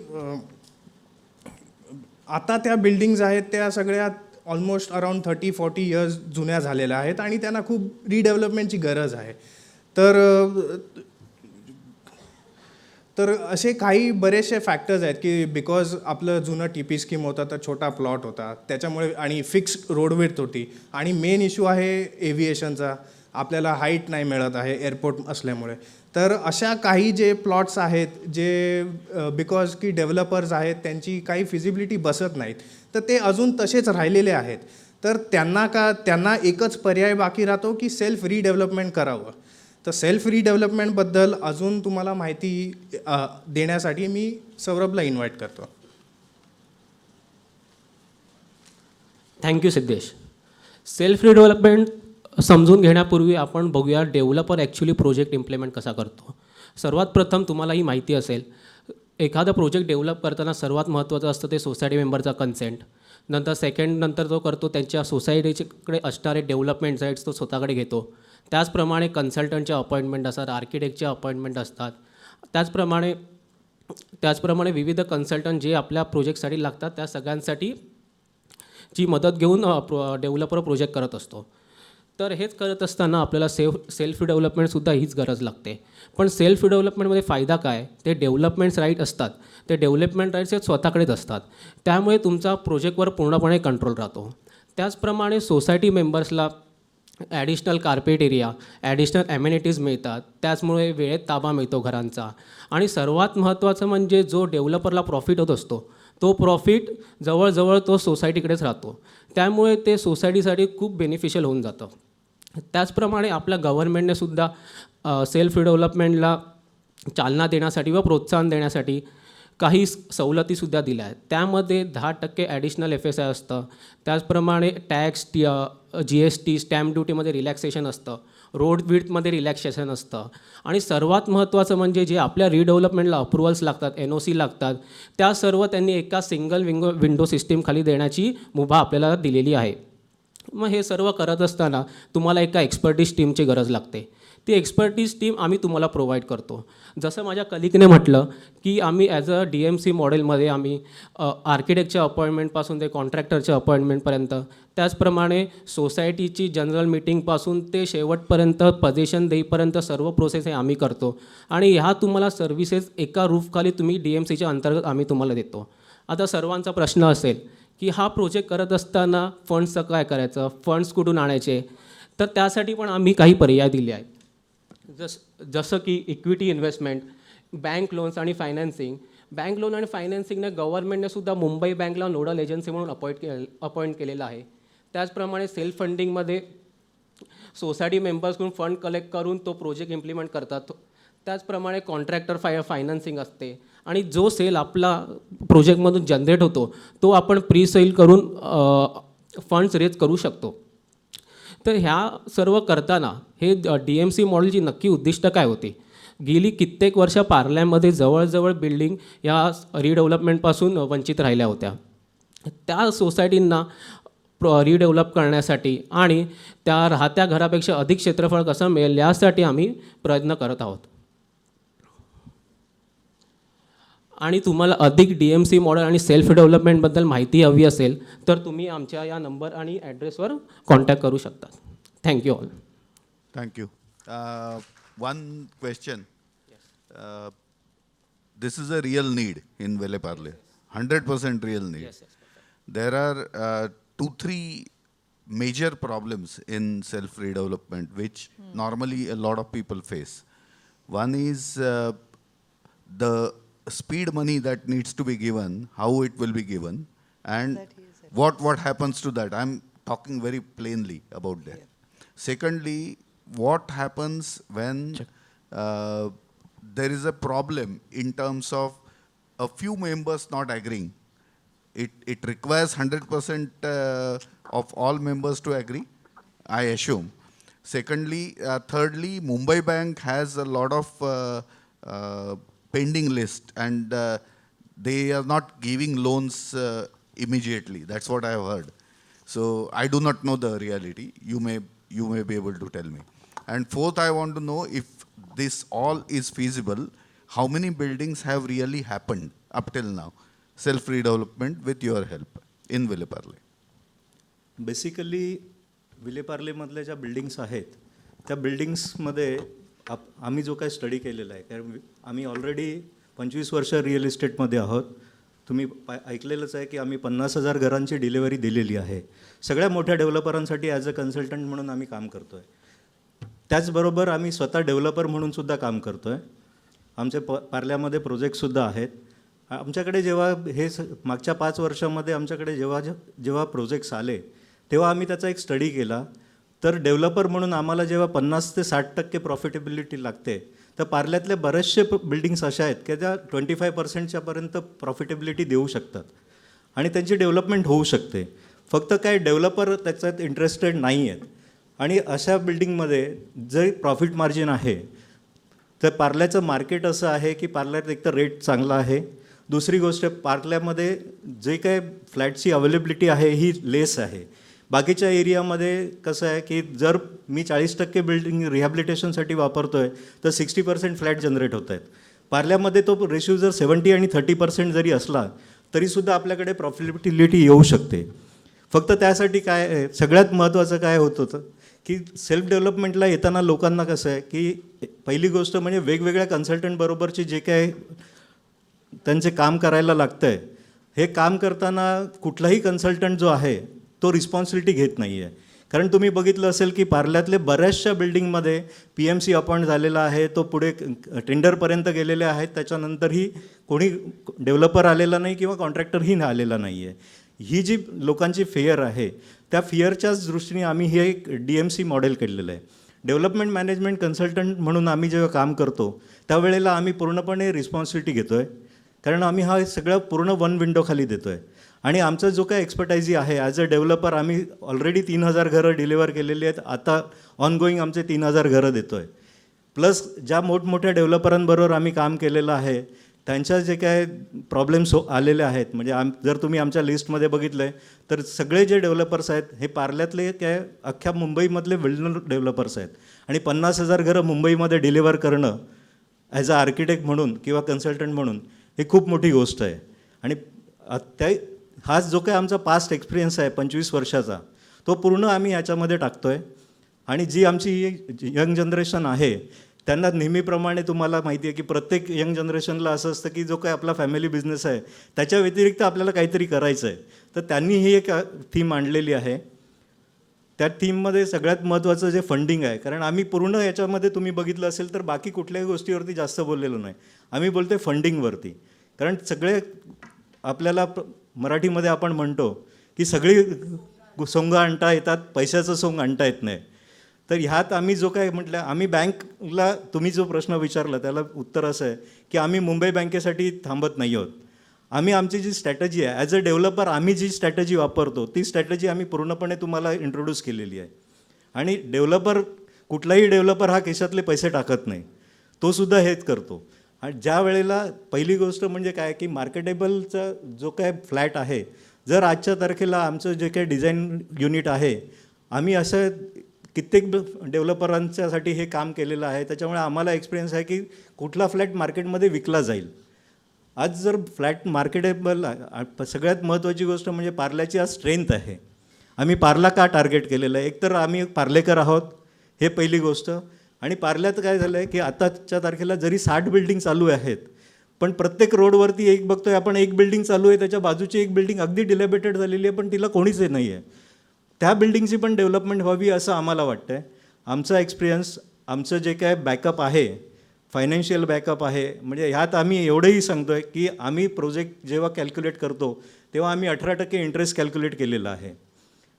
[SPEAKER 11] आता त्या बिल्डिंग्ज आहेत त्या सगळ्या ऑलमोस्ट अराउंड 30-40 इयर्स जुन्या झालेल्या आहेत आणि त्यांना खूप रिडेव्हलपमेंटची गरज आहे. तर असे काही बरेचसे फॅक्टर्स आहेत की बिकॉज आपलं जुनं TP स्कीम होतं तर छोटा प्लॉट होता त्याच्यामुळे, आणि फिक्स रोड विड्थ होती, आणि मेन इश्यू आहे एव्हिएशनचा, आपल्याला हाईट नाही मिळत आहे एअरपोर्ट असल्यामुळे. तर अशा काही जे प्लॉट्स आहेत जे बिकॉज की डेव्हलपर्स आहेत त्यांची काही फिजिबिलिटी बसत नाहीत, तर ते अजून तसेच राहिलेले आहेत. तर त्यांना एकच पर्याय बाकी राहतो की सेल्फ रिडेव्हलपमेंट करावं. तर सेल्फ रिडेव्हलपमेंटबद्दल अजून तुम्हाला माहिती देण्यासाठी मी सौरभला इन्व्हाइट करतो.
[SPEAKER 12] थँक्यू सिद्धेश. सेल्फ रिडेव्हलपमेंट समजून घेण्यापूर्वी आपण बघूया डेव्हलपर ॲक्च्युली प्रोजेक्ट इम्प्लिमेंट कसा करतो. सर्वात प्रथम तुम्हाला ही माहिती असेल, एखादा प्रोजेक्ट डेव्हलप करताना सर्वात महत्त्वाचं असतं ते सोसायटी मेंबरचा कन्सेंट. नंतर जो करतो त्यांच्या सोसायटीकडे असणारे डेव्हलपमेंट साईट्स तो स्वतःकडे घेतो. त्याचप्रमाणे कन्सल्टंटचे अपॉइंटमेंट असतात, आर्किटेक्टचे अपॉइंटमेंट असतात. त्याचप्रमाणे विविध कन्सल्टंट जे आपल्या प्रोजेक्टसाठी लागतात त्या सगळ्यांसाठी ची मदत घेऊन डेव्हलपर प्रोजेक्ट करत असतो. तर हेच करत असताना आपल्याला सेल्फ डेव्हलपमेंटसुद्धा हीच गरज लागते. पण सेल्फ डेव्हलपमेंटमध्ये फायदा काय, ते डेव्हलपमेंट्स राईट असतात, ते डेव्हलपमेंट राईट्स हे स्वतःकडेच असतात. त्यामुळे तुमचा प्रोजेक्टवर पूर्णपणे कंट्रोल राहतो. त्याचप्रमाणे सोसायटी मेंबर्सला additional carpet area, additional amenities मिळतात. त्याचमुळे वेळेत ताबा मिळतो घरांचा. आणि सर्वात महत्त्वाचं म्हणजे जो डेव्हलपरला प्रॉफिट होत असतो तो प्रॉफिट जवळजवळ तो सोसायटीकडेच राहतो. त्यामुळे ते सोसायटीसाठी खूप बेनिफिशियल होऊन जातं. त्याचप्रमाणे आपल्या गव्हर्नमेंटनेसुद्धा सेल्फ डेव्हलपमेंटला चालना देण्यासाठी व प्रोत्साहन देण्यासाठी काही सवलतीसुद्धा दिल्या आहेत. त्यामध्ये 10% ॲडिशनल FSI असतं. त्याचप्रमाणे टॅक्स, GST, स्टॅम्प ड्युटीमध्ये रिलॅक्सेशन असतं. रोड विड्थमध्ये रिलॅक्सेशन असतं. आणि सर्वात महत्त्वाचं म्हणजे जे आपल्या रिडेव्हलपमेंटला अप्रुव्हल्स लागतात, NOC लागतात, त्या सर्व त्यांनी एका सिंगल विंडो सिस्टीमखाली देण्याची मुभा आपल्याला दिलेली आहे. मग हे सर्व करत असताना तुम्हाला एका एक्सपर्टीज टीमची गरज लागते. ती एक्सपर्टीज टीम आम्ही तुम्हाला प्रोव्हाइड करतो. जसं माझ्या कलिगने म्हटलं की आम्ही ॲज अ DMC मॉडेलमध्ये आम्ही आर्किटेक्टच्या अपॉइंटमेंटपासून ते कॉन्ट्रॅक्टरच्या अपॉइंटमेंटपर्यंत, त्याचप्रमाणे सोसायटीची जनरल मीटिंगपासून ते शेवटपर्यंत पोझिशन देईपर्यंत सर्व प्रोसेस हे आम्ही करतो. आणि ह्या तुम्हाला सर्व्हिसेस एका रूफखाली तुम्ही DMCच्या अंतर्गत आम्ही तुम्हाला देतो. आता सर्वांचा प्रश्न असेल की हा प्रोजेक्ट करत असताना फंड्सचं काय करायचं, फंड्स कुठून आणायचे. तर त्यासाठी पण आम्ही काही पर्याय दिले आहेत. जसं की इक्विटी इन्व्हेस्टमेंट, बँक लोन्स आणि फायनान्सिंग. बँक लोन आणि फायनान्सिंगने गव्हर्नमेंटनेसुद्धा मुंबई बँकला नोडल एजन्सी म्हणून अपॉइंट केलेलं आहे. त्याचप्रमाणे सेल्फ फंडिंगमध्ये सोसायटी मेंबर्सकडून फंड कलेक्ट करून तो प्रोजेक्ट इम्प्लिमेंट करतात. त्याचप्रमाणे कॉन्ट्रॅक्टर फायनान्सिंग असते आणि जो सेल आपला प्रोजेक्टमधून जनरेट होतो तो आपण प्री सेल करून फंड्स रेज करू शकतो. तर ह्या सर्व करताना हे DMC मॉडेलची नक्की उद्दिष्ट काय होती? गेली कित्येक वर्ष पार्ल्यामध्ये जवळजवळ बिल्डिंग या रिडेव्हलपमेंटपासून वंचित राहिल्या होत्या. त्या सोसायटींना रिडेव्हलप करण्यासाठी आणि त्या राहत्या घरापेक्षा अधिक क्षेत्रफळ कसं मिळेल यासाठी आम्ही प्रयत्न करत आहोत. आणि तुम्हाला अधिक DMC मॉडेल आणि सेल्फ डेव्हलपमेंटबद्दल माहिती हवी असेल तर तुम्ही आमच्या या नंबर आणि ॲड्रेसवर कॉन्टॅक्ट करू शकता. Thank you all.
[SPEAKER 6] Thank you. One question. This is a real need in Vile Parle. 100% real need.
[SPEAKER 12] Yes, yes.
[SPEAKER 6] There are 2-3 major problems in self-redevelopment which normally a lot of people face. One is the speed money that needs to be given, how it will be given, and what happens to that. I'm talking very plainly about that. Secondly, what happens when there is a problem in terms of a few members not agreeing. It requires 100% of all members to agree, I assume. Secondly, thirdly, Mumbai Bank has a lot of pending list and they are not giving loans immediately. That's what I have heard. So I do not know the reality. You may be able to tell me. And fourth, I want to know if this all is feasible, how many buildings have really happened up till now, self-redevelopment with your help in Vile Parle?
[SPEAKER 13] Basically विलेपार्लेमधल्या ज्या buildings आहेत त्या बिल्डिंग्समध्ये आम्ही जो काय study केलेला आहे, कारण आम्ही ऑलरेडी 25 वर्ष रिअल इस्टेटमध्ये आहोत. तुम्ही ऐकलेलंच आहे की आम्ही 50,000 घरांची डिलिव्हरी दिलेली आहे. सगळ्या मोठ्या डेव्हलपरांसाठी ॲज अ कन्सल्टंट म्हणून आम्ही काम करतो आहे. त्याचबरोबर आम्ही स्वतः डेव्हलपर म्हणूनसुद्धा काम करतो आहे. आमचे पार्ल्यामध्ये प्रोजेक्टसुद्धा आहेत. आमच्याकडे जेव्हा मागच्या 5 वर्षामध्ये आमच्याकडे जेव्हा प्रोजेक्ट्स आले तेव्हा आम्ही त्याचा एक स्टडी केला. तर डेव्हलपर म्हणून आम्हाला जेव्हा 50 ते 60% प्रॉफिटेबिलिटी लागते तर पार्ल्यातले बरेचसे बिल्डिंग्स अशा आहेत की त्या 25%च्यापर्यंत प्रॉफिटेबिलिटी देऊ शकतात आणि त्यांची डेव्हलपमेंट होऊ शकते. फक्त काय डेव्हलपर त्याच्यात इंटरेस्टेड नाही आहेत. आणि अशा बिल्डिंगमध्ये जे प्रॉफिट मार्जिन आहे तर पार्ल्याचं मार्केट असं आहे की पार्ल्यात एकतर रेट चांगला आहे. दुसरी गोष्ट पार्ल्यामध्ये जे काय फ्लॅटची अवेलेबिलिटी आहे ही लेस आहे. बाकीच्या एरियामध्ये कसं आहे की जर मी 40% बिल्डिंग रिहॅबिलिटेशनसाठी वापरतो आहे तर 60% फ्लॅट जनरेट होत आहेत. पार्ल्यामध्ये तो रेशिओ जर 70 आणि 30% जरी असला तरीसुद्धा आपल्याकडे प्रॉफिटेबिलिटी येऊ शकते. फक्त त्यासाठी काय आहे, सगळ्यात महत्त्वाचं काय होत होतं की सेल्फ डेव्हलपमेंटला येताना लोकांना कसं आहे की पहिली गोष्ट म्हणजे वेगवेगळ्या कन्सल्टंटबरोबरचे जे काय त्यांचे काम करायला लागतं आहे, हे काम करताना कुठलाही कन्सल्टंट जो आहे तो रिस्पॉन्सिबिलिटी घेत नाही आहे. कारण तुम्ही बघितलं असेल की पार्ल्यातले बऱ्याचशा बिल्डिंगमध्ये PMC अपॉइंट झालेला आहे, तो पुढे टेंडरपर्यंत गेलेले आहेत, त्याच्यानंतरही कोणी डेव्हलपर आलेला नाही किंवा कॉन्ट्रॅक्टरही आलेला नाही आहे. ही जी लोकांची फेअर आहे त्या फिअरच्याच दृष्टीने आम्ही हे एक DMC मॉडेल केलेलं आहे. डेव्हलपमेंट मॅनेजमेंट कन्सल्टंट म्हणून आम्ही जेव्हा काम करतो त्यावेळेला आम्ही पूर्णपणे रिस्पॉन्सिबिलिटी घेतो आहे. कारण आम्ही हा सगळं पूर्ण वन विंडोखाली देतो आहे. आणि आमचा जो काय एक्सपर्टायझी आहे ॲज अ डेव्हलपर आम्ही ऑलरेडी 3,000 घरं डिलिव्हर केलेली आहेत. आता ऑनगोईंग आमचे 3,000 घरं देतो आहे. प्लस ज्या मोठमोठ्या डेव्हलपरांबरोबर आम्ही काम केलेलं आहे त्यांच्या जे काय प्रॉब्लेम्स आलेले आहेत, म्हणजे जर तुम्ही आमच्या लिस्टमध्ये बघितलं आहे तर सगळे जे डेव्हलपर्स आहेत हे पार्ल्यातले काय अख्ख्या मुंबईमधले वेल डेव्हलपर्स आहेत. आणि 50,000 घरं मुंबईमध्ये डिलिव्हर करणं ॲज अ आर्किटेक्ट म्हणून किंवा कन्सल्टंट म्हणून हे खूप मोठी गोष्ट आहे. आणि त्या हाच जो काय आमचा पास्ट एक्सपिरियन्स आहे 25 वर्षाचा तो पूर्ण आम्ही याच्यामध्ये टाकतो आहे. आणि जी आमची यंग जनरेशन आहे त्यांना नेहमीप्रमाणे तुम्हाला माहिती आहे की प्रत्येक यंग जनरेशनला असं असतं की जो काय आपला फॅमिली बिझनेस आहे त्याच्या व्यतिरिक्त आपल्याला काहीतरी करायचं आहे. तर त्यांनी ही एक थीम आणलेली आहे. त्या थीममध्ये सगळ्यात महत्त्वाचं जे फंडिंग आहे, कारण आम्ही पूर्ण याच्यामध्ये तुम्ही बघितलं असेल तर बाकी कुठल्याही गोष्टीवरती जास्त बोललेलो नाही, आम्ही बोलतो आहे फंडिंगवरती. कारण सगळे आपल्याला मराठीमध्ये आपण म्हणतो की सगळी सोंग आणता येतात, पैशाचं सोंग आणता येत नाही. तर ह्यात आम्ही जो काय म्हटलं, आम्ही बँकला, तुम्ही जो प्रश्न विचारला त्याला उत्तर असं आहे की आम्ही मुंबई बँकेसाठी थांबत नाही आहोत. आम्ही आमची जी स्ट्रॅटजी आहे ॲज अ डेव्हलपर, आम्ही जी स्ट्रॅटजी वापरतो ती स्ट्रॅटजी आम्ही पूर्णपणे तुम्हाला इंट्रोड्यूस केलेली आहे. आणि कुठलाही डेव्हलपर हा खिशातले पैसे टाकत नाही, तो सुद्धा हेच करतो. आणि ज्या वेळेला पहिली गोष्ट म्हणजे काय की मार्केटेबलचा जो काय फ्लॅट आहे, जर आजच्या तारखेला आमचं जे काही डिझाईन युनिट आहे, आम्ही असं कित्येक डेव्हलपरांच्यासाठी हे काम केलेलं आहे, त्याच्यामुळे आम्हाला एक्सपिरियन्स आहे की कुठला फ्लॅट मार्केटमध्ये विकला जाईल. आज जर फ्लॅट मार्केटेबल, सगळ्यात महत्त्वाची गोष्ट म्हणजे पार्ल्याची आज स्ट्रेंथ आहे. आम्ही पार्ला का टार्गेट केलेलं आहे, एकतर आम्ही पार्लेकर आहोत, हे पहिली गोष्ट. आणि पार्ल्यात काय झालं आहे की आताच्या तारखेला जरी 60 बिल्डिंग चालू आहेत, पण प्रत्येक रोडवरती एक बघतोय आपण, एक बिल्डिंग चालू आहे, त्याच्या बाजूची एक बिल्डिंग अगदी डिलेबेटेड झालेली आहे, पण तिला कोणीच नाही आहे. त्या बिल्डिंगची पण डेव्हलपमेंट व्हावी असं आम्हाला वाटतं आहे. आमचा एक्सपिरियन्स, आमचं जे काय बॅकअप आहे, फायनान्शियल बॅकअप आहे, म्हणजे ह्यात आम्ही एवढंही सांगतो आहे की आम्ही प्रोजेक्ट जेव्हा कॅल्क्युलेट करतो तेव्हा आम्ही 18% इंटरेस्ट कॅल्क्युलेट केलेला आहे.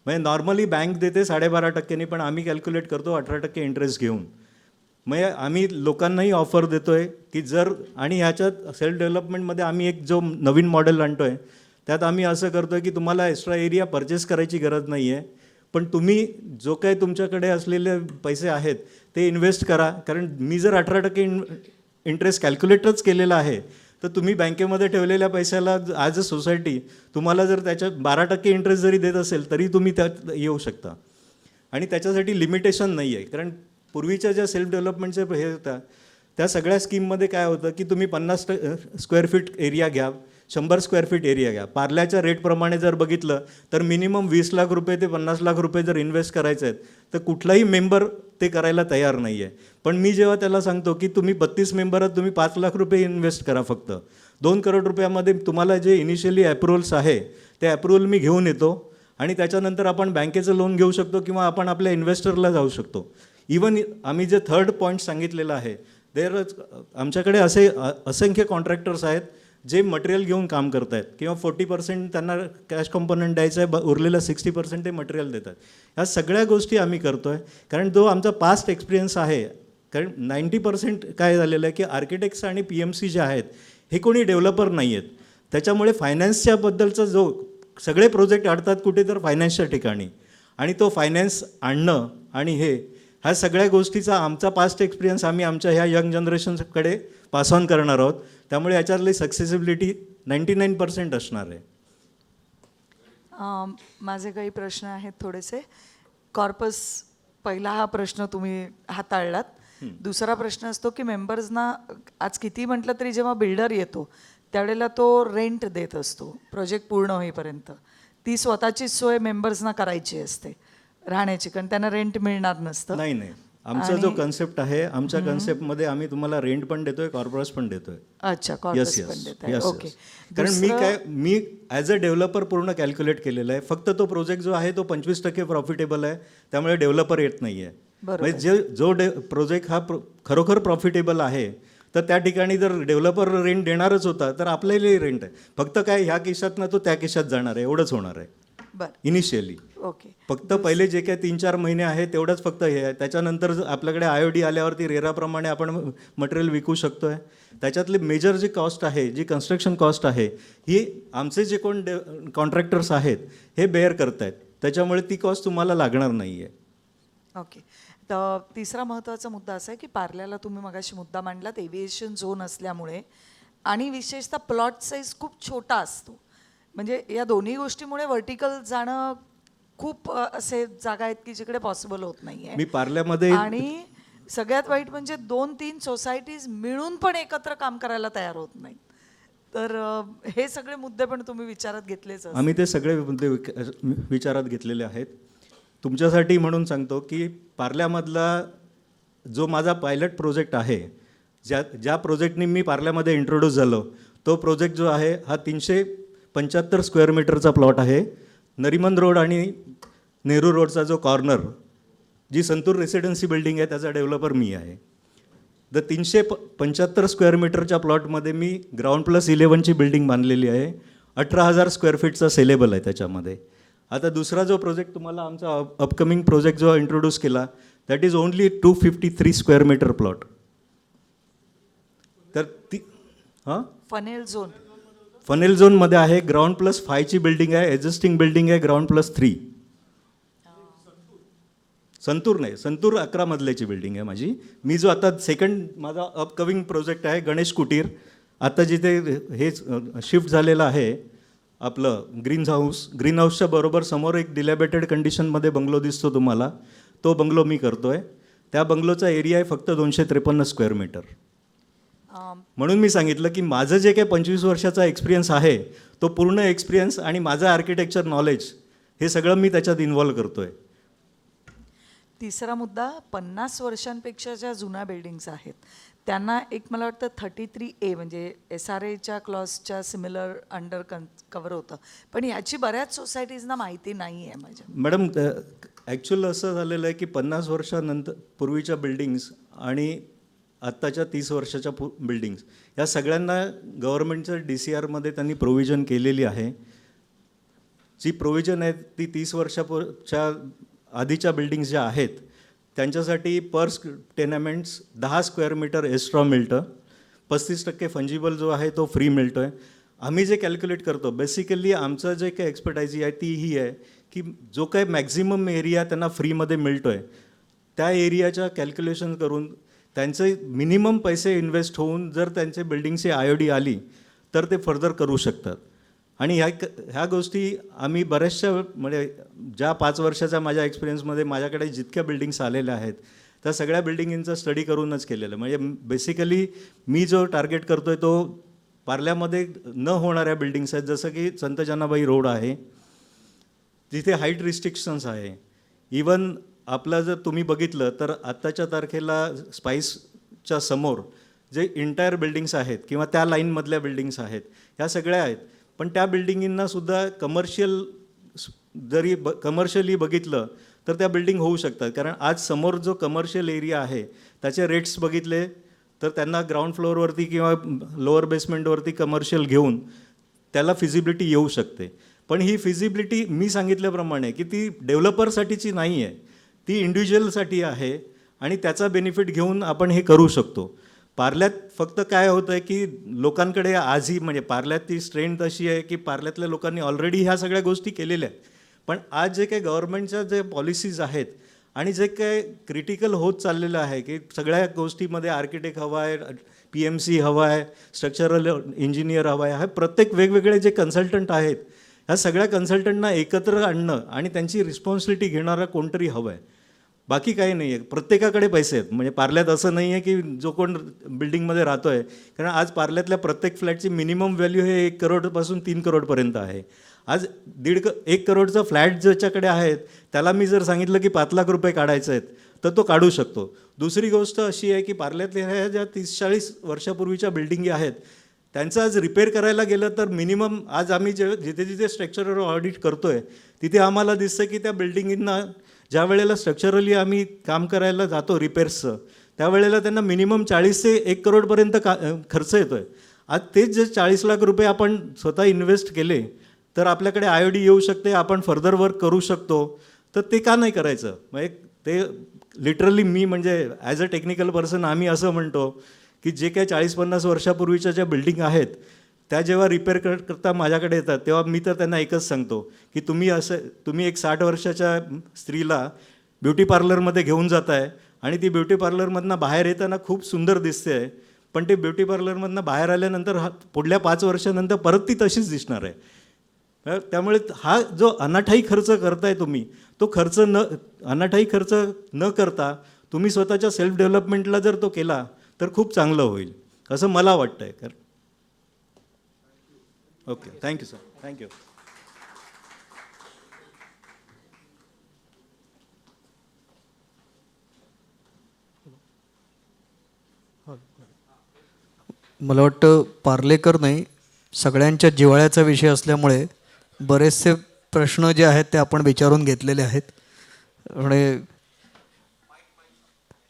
[SPEAKER 13] म्हणजे नॉर्मली बँक देते 12.5%, पण आम्ही कॅल्क्युलेट करतो 18% इंटरेस्ट घेऊन. म्हणजे आम्ही लोकांनाही ऑफर देतो आहे की जर, आणि ह्याच्यात सेल्फ डेव्हलपमेंटमध्ये आम्ही एक जो नवीन मॉडेल आणतो आहे त्यात आम्ही असं करतो आहे की तुम्हाला एक्स्ट्रा एरिया परचेस करायची गरज नाही आहे, पण तुम्ही जो काही तुमच्याकडे असलेले पैसे आहेत ते इन्व्हेस्ट करा. कारण मी जर 18% इंटरेस्ट कॅल्क्युलेटच केलेला आहे, तर तुम्ही बँकेमध्ये ठेवलेल्या पैशाला ॲज अ सोसायटी तुम्हाला जर त्याच्यात 12% इंटरेस्ट जरी देत असेल तरी तुम्ही त्यात येऊ शकता. आणि त्याच्यासाठी लिमिटेशन नाही आहे. कारण पूर्वीच्या ज्या सेल्फ डेव्हलपमेंटचे हे होत्या त्या सगळ्या स्कीममध्ये काय होतं की तुम्ही 50 स्क्वेअर फीट एरिया घ्या, 100 स्क्वेअर फीट एरिया घ्या. पार्ल्याच्या रेटप्रमाणे जर बघितलं तर मिनिमम 20 लाख रुपये ते 50 लाख रुपये जर इन्व्हेस्ट करायचे आहेत तर कुठलाही मेंबर ते करायला तयार नाही आहे. पण मी जेव्हा त्याला सांगतो की तुम्ही 32 मेंबरात तुम्ही 5 लाख रुपये इन्व्हेस्ट करा, फक्त 2 करोड रुपयामध्ये तुम्हाला जे इनिशियली अप्रुव्हल्स आहे ते अप्रुव्हल मी घेऊन येतो, आणि त्याच्यानंतर आपण बँकेचं लोन घेऊ शकतो किंवा आपण आपल्या इन्व्हेस्टरला जाऊ शकतो. इवन आम्ही जे थर्ड पॉईंट सांगितलेलं आहे, आमच्याकडे असे असंख्य कॉन्ट्रॅक्टर्स आहेत जे मटेरियल घेऊन काम करत आहेत, किंवा 40% त्यांना कॅश कॉम्पोनंट द्यायचं आहे, उरलेलं 60% ते मटेरियल देतात. ह्या सगळ्या गोष्टी आम्ही करतो आहे कारण जो आमचा पास्ट एक्सपिरियन्स आहे. कारण 90% काय झालेलं आहे की आर्किटेक्ट्स आणि PMC जे आहेत हे कोणी डेव्हलपर नाही आहेत, त्याच्यामुळे फायनान्सच्याबद्दलचा जो सगळे प्रोजेक्ट अडतात कुठे तर फायनान्सच्या ठिकाणी, आणि तो फायनान्स आणणं आणि ह्या सगळ्या गोष्टीचा आमचा पास्ट एक्सपिरियन्स आम्ही आमच्या ह्या यंग जनरेशनकडे पास ऑन करणार आहोत. त्यामुळे याच्यातली सक्सेसिबिलिटी 99% असणार आहे.
[SPEAKER 4] माझे काही प्रश्न आहेत थोडेसे. कॉर्पस, पहिला हा प्रश्न तुम्ही हाताळलात. दुसरा प्रश्न असतो की मेंबर्सना आज किती म्हटलं तरी जेव्हा बिल्डर येतो त्यावेळेला तो रेंट देत असतो प्रोजेक्ट पूर्ण होईपर्यंत. ती स्वतःची सोय मेंबर्सना करायची असते राहण्याची, कारण त्यांना रेंट मिळणार नसतं.
[SPEAKER 13] नाही, आमचा जो कन्सेप्ट आहे, आमच्या कन्सेप्टमध्ये आम्ही तुम्हाला रेंट पण देतोय, कॉर्पोरेट पण देतोय.
[SPEAKER 4] अच्छा, कॉर्पोरेट पण देताय. ओके.
[SPEAKER 13] कारण मी ॲज अ डेव्हलपर पूर्ण कॅल्क्युलेट केलेलं आहे. फक्त तो प्रोजेक्ट जो आहे तो 25% प्रॉफिटेबल आहे, त्यामुळे डेव्हलपर येत नाही आहे. म्हणजे जो प्रोजेक्ट हा खरोखर प्रॉफिटेबल आहे तर त्या ठिकाणी जर डेव्हलपर रेंट देणारच होता तर आपल्यालाही रेंट आहे. फक्त काय ह्या केसातनं तो त्या केसात जाणार आहे, एवढंच होणार आहे इनिशियली.
[SPEAKER 4] ओके.
[SPEAKER 13] फक्त पहिले जे काही 3-4 महिने आहेत तेवढंच फक्त हे आहे. त्याच्यानंतर आपल्याकडे IOD आल्यावरती रेराप्रमाणे आपण मटेरियल विकू शकतो आहे. त्याच्यातली मेजर जी कॉस्ट आहे, जी कन्स्ट्रक्शन कॉस्ट आहे, ही आमचे जे कोण कॉन्ट्रॅक्टर्स आहेत हे बेअर करत आहेत, त्याच्यामुळे ती कॉस्ट तुम्हाला लागणार नाही आहे.
[SPEAKER 4] ओके. तर तिसरा महत्त्वाचा मुद्दा असा आहे की पार्ल्याला तुम्ही मगाशी मुद्दा मांडलात, एव्हिएशन झोन असल्यामुळे आणि विशेषतः प्लॉट साईज खूप छोटा असतो. म्हणजे या दोन्ही गोष्टीमुळे व्हर्टिकल जाणं खूप असे जागा आहेत की जिकडे पॉसिबल होत नाही आहे.
[SPEAKER 13] मी पार्ल्यामध्ये,
[SPEAKER 4] आणि सगळ्यात वाईट म्हणजे 2-3 सोसायटीज मिळून पण एकत्र काम करायला तयार होत नाहीत. तर हे सगळे मुद्दे पण तुम्ही विचारात घेतलेच.
[SPEAKER 13] आम्ही ते सगळे मुद्दे विचारात घेतलेले आहेत. तुमच्यासाठी म्हणून सांगतो की पार्ल्यामधला जो माझा पायलट प्रोजेक्ट आहे, ज्या प्रोजेक्टनी मी पार्ल्यामध्ये इंट्रोड्यूस झालो, तो प्रोजेक्ट जो आहे हा 375 स्क्वेअर मीटरचा प्लॉट आहे. नरिमन रोड आणि नेहरू रोडचा जो कॉर्नर, जी संतूर रेसिडेन्सी बिल्डिंग आहे, त्याचा डेव्हलपर मी आहे. 375 स्क्वेअर मीटरच्या प्लॉटमध्ये मी ग्राउंड +11ची बिल्डिंग बांधलेली आहे. 18,000 स्क्वेअर फीटचा सेलेबल आहे त्याच्यामध्ये. आता दुसरा जो प्रोजेक्ट तुम्हाला आमचा अपकमिंग प्रोजेक्ट जो इंट्रोड्यूस केला that is only 253 square metre plot. तर ती हां
[SPEAKER 4] फनेल झोन
[SPEAKER 13] फनेल झोनमध्ये आहे. ग्राउंड+5ची बिल्डिंग आहे, एक्झिस्टिंग बिल्डिंग आहे ग्राउंड+3. संतूर नाही, संतूर 11 मजल्याची बिल्डिंग आहे माझी. मी जो आता सेकंड माझा अपकमिंग प्रोजेक्ट आहे गणेश कुटीर, आता जिथे हे शिफ्ट झालेलं आहे आपलं ग्रीन हाऊसच्या बरोबर समोर एक डिलॅबेटेड कंडिशनमध्ये बंगलो दिसतो तुम्हाला, तो बंगलो मी करतो आहे. त्या बंगलोचा एरिया आहे फक्त 253 स्क्वेअर मीटर. म्हणून मी सांगितलं की माझं जे काही 25 वर्षाचा एक्सपिरियन्स आहे तो पूर्ण एक्सपिरियन्स आणि माझं आर्किटेक्चर नॉलेज हे सगळं मी त्याच्यात इन्व्हॉल्व करतो आहे.
[SPEAKER 4] तिसरा मुद्दा, 50 वर्षांपेक्षा ज्या जुन्या बिल्डिंग्स आहेत त्यांना एक मला वाटतं 33A म्हणजे SRAच्या क्लॉजच्या सिमिलर अंडर कवर होतं, पण याची बऱ्याच सोसायटीजना माहिती नाही आहे माझ्या.
[SPEAKER 13] मॅडम ॲक्च्युअल असं झालेलं आहे की 50 वर्षानंतर पूर्वीच्या बिल्डिंग्स आणि आत्ताच्या 30 वर्षाच्या बिल्डिंग्स या सगळ्यांना गव्हर्नमेंटच्या DCRमध्ये त्यांनी प्रोव्हिजन केलेली आहे. जी प्रोव्हिजन आहे ती 30 वर्षाच्या आधीच्या बिल्डिंग्स ज्या आहेत त्यांच्यासाठी पर टेनामेंट्स 10 स्क्वेअर मीटर एक्स्ट्रा मिळतं. 35% फंजिबल जो आहे तो फ्री मिळतो आहे. आम्ही जे कॅल्क्युलेट करतो बेसिकली आमचं जे काही एक्सपर्टायझी आहे ती ही आहे की जो काही मॅक्झिमम एरिया त्यांना फ्रीमध्ये मिळतो आहे त्या एरियाच्या कॅल्क्युलेशन करून त्यांचे मिनिमम पैसे इन्व्हेस्ट होऊन जर त्यांचे बिल्डिंगची IOD आली तर ते फर्दर करू शकतात. आणि ह्या गोष्टी आम्ही बऱ्याचशा म्हणजे ज्या 5 वर्षाच्या माझ्या एक्सपिरियन्समध्ये माझ्याकडे जितक्या बिल्डिंग्स आलेल्या आहेत त्या सगळ्या बिल्डिंगींचा स्टडी करूनच केलेलं. म्हणजे बेसिकली मी जो टार्गेट करतो आहे तो पार्ल्यामध्ये न होणाऱ्या बिल्डिंग्स आहेत, जसं की संत जनाबाई रोड आहे जिथे हाईट रिस्ट्रिक्शन्स आहे. इवन आपलं जर तुम्ही बघितलं तर आत्ताच्या तारखेला स्पाईसच्या समोर जे इंटायर बिल्डिंग्स आहेत किंवा त्या लाईनमधल्या बिल्डिंग्स आहेत ह्या सगळ्या आहेत, पण त्या बिल्डिंगींनासुद्धा कमर्शियली बघितलं तर त्या बिल्डिंग होऊ शकतात. कारण आज समोर जो कमर्शियल एरिया आहे त्याचे रेट्स बघितले तर त्यांना ग्राउंड फ्लोअरवरती किंवा लोअर बेसमेंटवरती कमर्शियल घेऊन त्याला फिजिबिलिटी येऊ शकते. पण ही फिजिबिलिटी मी सांगितल्याप्रमाणे की ती डेव्हलपरसाठीची नाही आहे, ती इंडिव्हिज्युअलसाठी आहे आणि त्याचा बेनिफिट घेऊन आपण हे करू शकतो. पार्ल्यात फक्त काय होतं आहे की लोकांकडे आजही म्हणजे पार्ल्यातली स्ट्रेंथ अशी आहे की पार्ल्यातल्या लोकांनी ऑलरेडी ह्या सगळ्या गोष्टी केलेल्या आहेत. पण आज जे काही गव्हर्नमेंटच्या जे पॉलिसीज आहेत आणि जे काही क्रिटिकल होत चाललेलं आहे की सगळ्या गोष्टीमध्ये आर्किटेक्ट हवा आहे, PMC हवा आहे, स्ट्रक्चरल इंजिनियर हवा आहे, हे प्रत्येक वेगवेगळे जे कन्सल्टंट आहेत ह्या सगळ्या कन्सल्टंटना एकत्र आणणं आणि त्यांची रिस्पॉन्सिबिलिटी घेणारा कोणतरी हवं आहे. बाकी काही नाही आहे. प्रत्येकाकडे पैसे आहेत. म्हणजे पार्ल्यात असं नाही आहे की जो कोण बिल्डिंगमध्ये राहतो आहे, कारण आज पार्ल्यातल्या प्रत्येक फ्लॅटची मिनिमम व्हॅल्यू हे 1 करोडपासून 3 करोडपर्यंत आहे. आज 1 करोडचा फ्लॅट ज्याच्याकडे आहेत त्याला मी जर सांगितलं की 5 लाख रुपये काढायचे आहेत तर तो काढू शकतो. दुसरी गोष्ट अशी आहे की पार्ल्यातल्या ह्या ज्या 30-40 वर्षापूर्वीच्या बिल्डिंगी आहेत त्यांचं आज रिपेअर करायला गेलं तर मिनिमम आज आम्ही जिथे जिथे स्ट्रक्चरल ऑडिट करतो आहे तिथे आम्हाला दिसतं की त्या बिल्डिंगींना ज्या वेळेला स्ट्रक्चरली आम्ही काम करायला जातो रिपेअर्सचं त्यावेळेला त्यांना मिनिमम 40 ते 1 करोडपर्यंत खर्च येतो आहे. आज तेच जे 40 लाख रुपये आपण स्वतः इन्व्हेस्ट केले तर आपल्याकडे IOD येऊ शकते, आपण फर्दर वर्क करू शकतो. तर ते का नाही करायचं? म्हणजे ते लिटरली मी म्हणजे ॲज अ टेक्निकल पर्सन आम्ही असं म्हणतो की जे काही 40-50 वर्षापूर्वीच्या ज्या बिल्डिंग आहेत त्या जेव्हा रिपेअर करता माझ्याकडे येतात तेव्हा मी तर त्यांना एकच सांगतो की तुम्ही एक 60 वर्षाच्या स्त्रीला ब्युटी पार्लरमध्ये घेऊन जाताय आणि ती ब्युटी पार्लरमधनं बाहेर येताना खूप सुंदर दिसते आहे, पण ते ब्युटी पार्लरमधनं बाहेर आल्यानंतर पुढल्या 5 वर्षानंतर परत ती तशीच दिसणार आहे. त्यामुळे हा जो अनाठाई खर्च करताय तुम्ही तो अनाठाई खर्च न करता तुम्ही स्वतःच्या सेल्फ डेव्हलपमेंटला जर तो केला तर खूप चांगलं होईल असं मला वाटतं आहे. Okay, thank you sir, thank you.
[SPEAKER 1] मला वाटतं पार्लेकर नाही, सगळ्यांच्या जिव्हाळ्याचा विषय असल्यामुळे बरेचसे प्रश्न जे आहेत ते आपण विचारून घेतलेले आहेत. आणि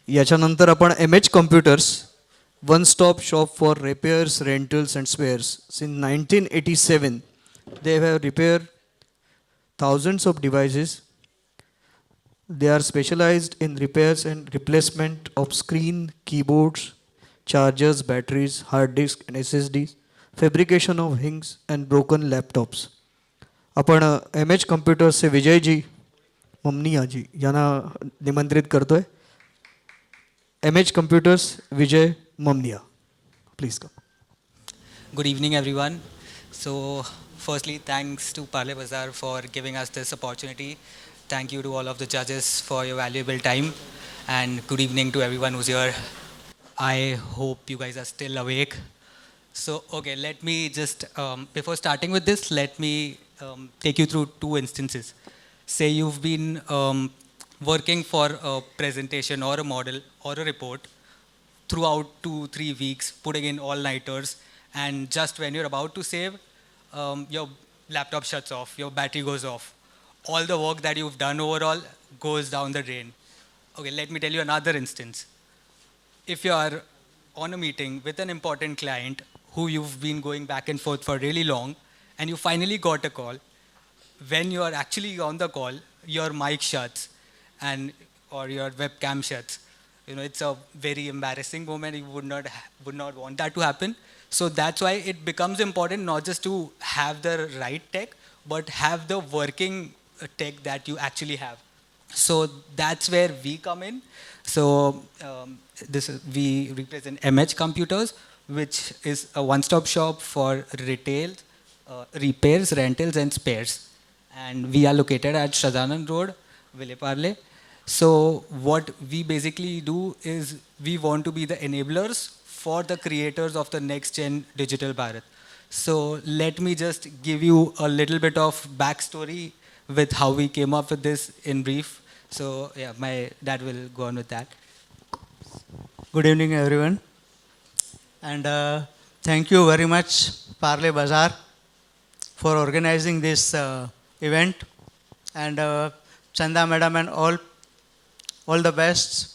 [SPEAKER 1] याच्यानंतर आपण MH computers, one stop shop for repairs, rentals and spares. Since 1987 they have repaired thousands of devices. They are specialized in repairs and replacement of screen, keyboards, chargers, batteries, hard disk and SSDs, fabrication of hinges and broken laptops. आपण M H कम्प्युटर्सचे विजयजी ममनियाजी यांना निमंत्रित करतोय. M H computers Vijay Mamania, please come.
[SPEAKER 14] Good evening, everyone. So, firstly, thanks to Parle Bazaar for giving us this opportunity. Thank you to all of the judges for your valuable time. And good evening to everyone who's here. I hope you guys are still awake. So, okay, let me just, before starting with this, let me take you through two instances. Say you've been working for a presentation or a model or a report throughout 2-3 weeks, putting in all-nighters, and just when you're about to save, your laptop shuts off, your battery goes off. All the work that you've done overall goes down the drain. Okay, let me tell you another instance. If you're on a meeting with an important client who you've been going back and forth for really long, and you finally got a call, when you're actually on the call, your mic shuts or your webcam shuts. You know, it's a very embarrassing moment. You would not want that to happen. So that's why it becomes important not just to have the right tech, but have the working tech that you actually have. So that's where we come in. So we represent MH Computers, which is a one-stop shop for retail, repairs, rentals, and spares. And we are located at Shahjahan Road, Ville Parle. So what we basically do is we want to be the enablers for the creators of the next-gen digital Bharat. So let me just give you a little bit of backstory with how we came up with this in brief. So yeah, my dad will go on with that.
[SPEAKER 15] Good evening, everyone. And thank you very much, Parle Bazaar, for organizing this event. And Chanda madam and all the best.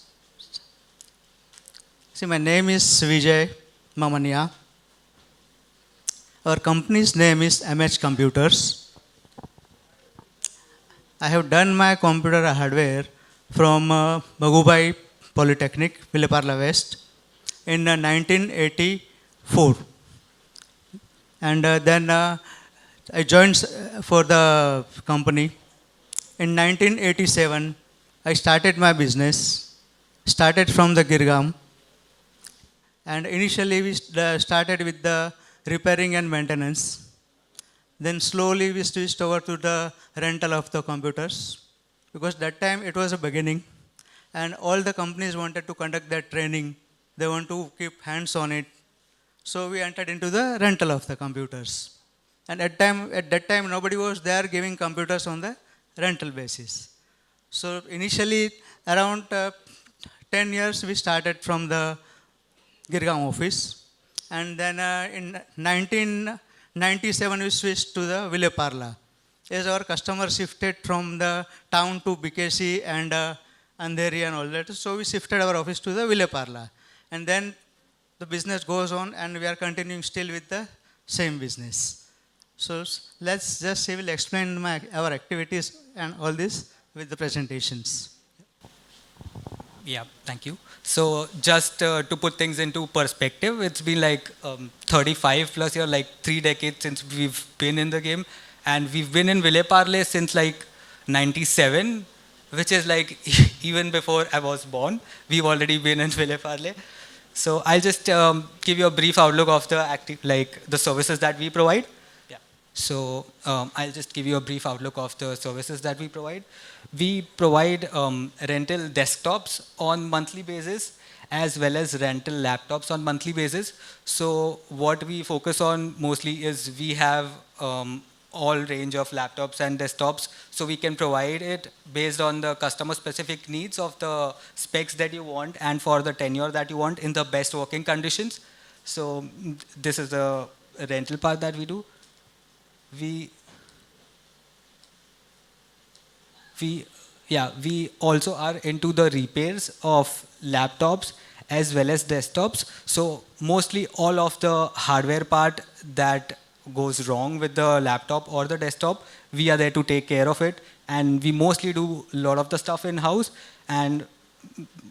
[SPEAKER 15] See, my name is Vijay Mamania. Our company's name is MH Computers. I have done my computer hardware from Bhagubai Polytechnic, Ville Parle West, in 1984. And then I joined for the company. In 1987, I started my business, started from the Girgam. And initially we started with the repairing and maintenance. Then slowly we switched over to the rental of the computers, because that time it was a beginning and all the companies wanted to conduct their training. They want to keep hands on it. So we entered into the rental of the computers. And at that time nobody was there giving computers on the rental basis. So initially around 10 years we started from the Girgaon office. And then in 1997 we switched to the Ville Parle. As our customers shifted from the town to BKC and Andheri and all that, so we shifted our office to the Ville Parle. And then the business goes on and we are continuing still with the same business. So let's just, I will explain our activities and all this with the presentations.
[SPEAKER 14] Yeah, thank you. So just to put things into perspective, it's been like 35 plus years, like 3 decades since we've been in the game. And we've been in Ville Parle since like 97, which is like even before I was born, we've already been in Ville Parle. So I'll just give you a brief outlook of the services that we provide. Yeah. So I'll just give you a brief outlook of the services that we provide. We provide rental desktops on monthly basis as well as rental laptops on monthly basis. So what we focus on mostly is we have all range of laptops and desktops, so we can provide it based on the customer specific needs of the specs that you want and for the tenure that you want in the best working conditions. So this is the rental part that we do. We also are into the repairs of laptops as well as desktops. So mostly all of the hardware part that goes wrong with the laptop or the desktop, we are there to take care of it. And we mostly do a lot of the stuff in-house, and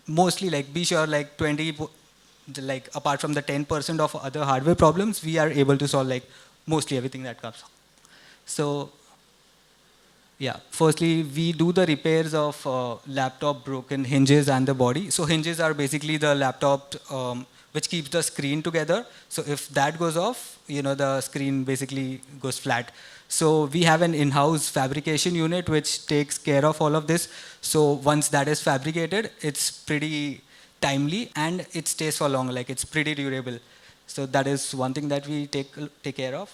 [SPEAKER 14] mostly like be sure like 20, like apart from the 10% of other hardware problems, we are able to solve like mostly everything that comes. So yeah, firstly, we do the repairs of laptop broken hinges and the body. So hinges are basically the laptop which keeps the screen together. So if that goes off, you know, the screen basically goes flat. So we have an in-house fabrication unit which takes care of all of this. So once that is fabricated, it's pretty timely and it stays for long, like it's pretty durable. So that is one thing that we take care of.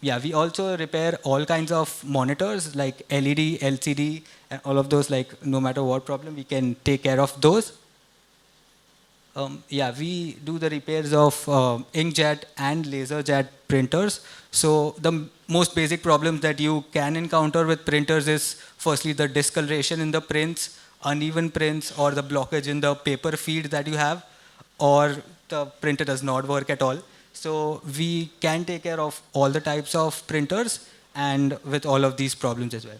[SPEAKER 14] Yeah, we also repair all kinds of monitors like LED, LCD, and all of those, like no matter what problem, we can take care of those. Yeah, we do the repairs of inkjet and laserjet printers. So the most basic problems that you can encounter with printers is firstly the discoloration in the prints, uneven prints, or the blockage in the paper feed that you have, or the printer does not work at all. So we can take care of all the types of printers and with all of these problems as well.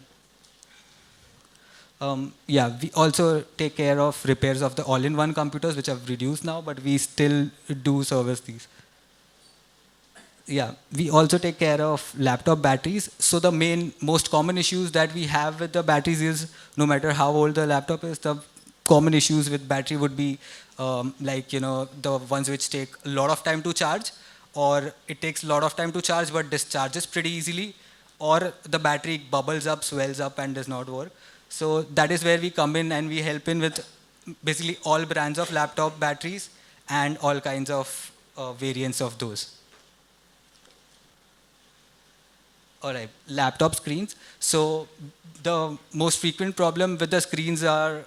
[SPEAKER 14] Yeah, we also take care of repairs of the all-in-one computers, which have reduced now, but we still do service these. Yeah, we also take care of laptop batteries. So the most common issues that we have with the batteries is, no matter how old the laptop is, the common issues with battery would be like, you know, the ones which take a lot of time to charge, or it takes a lot of time to charge but discharges pretty easily, or the battery bubbles up, swells up, and does not work. So that is where we come in and we help in with basically all brands of laptop batteries and all kinds of variants of those. All right, laptop screens. So the most frequent problem with the screens are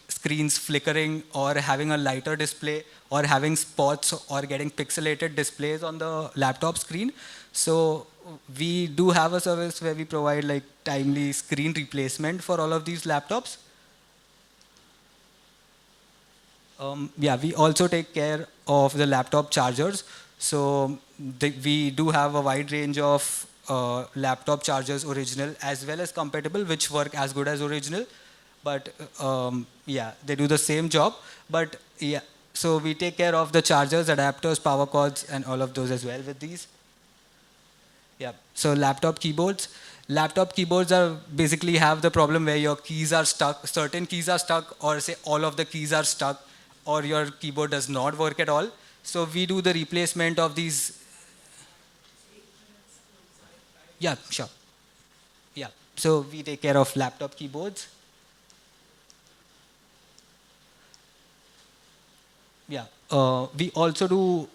[SPEAKER 14] screens flickering or having a lighter display or having spots or getting pixelated displays on the laptop screen. So we do have a service where we provide like timely screen replacement for all of these laptops. Yeah, we also take care of the laptop chargers. So we do have a wide range of laptop chargers, original as well as compatible, which work as good as original. But yeah, they do the same job. But yeah, so we take care of the chargers, adapters, power cords, and all of those as well with these. Yeah, so laptop keyboards. Laptop keyboards are basically have the problem where your keys are stuck, certain keys are stuck, or say all of the keys are stuck, or your keyboard does not work at all. So we do the replacement of these. Yeah, sure. Yeah, so we take care of laptop keyboards. Yeah, we also do.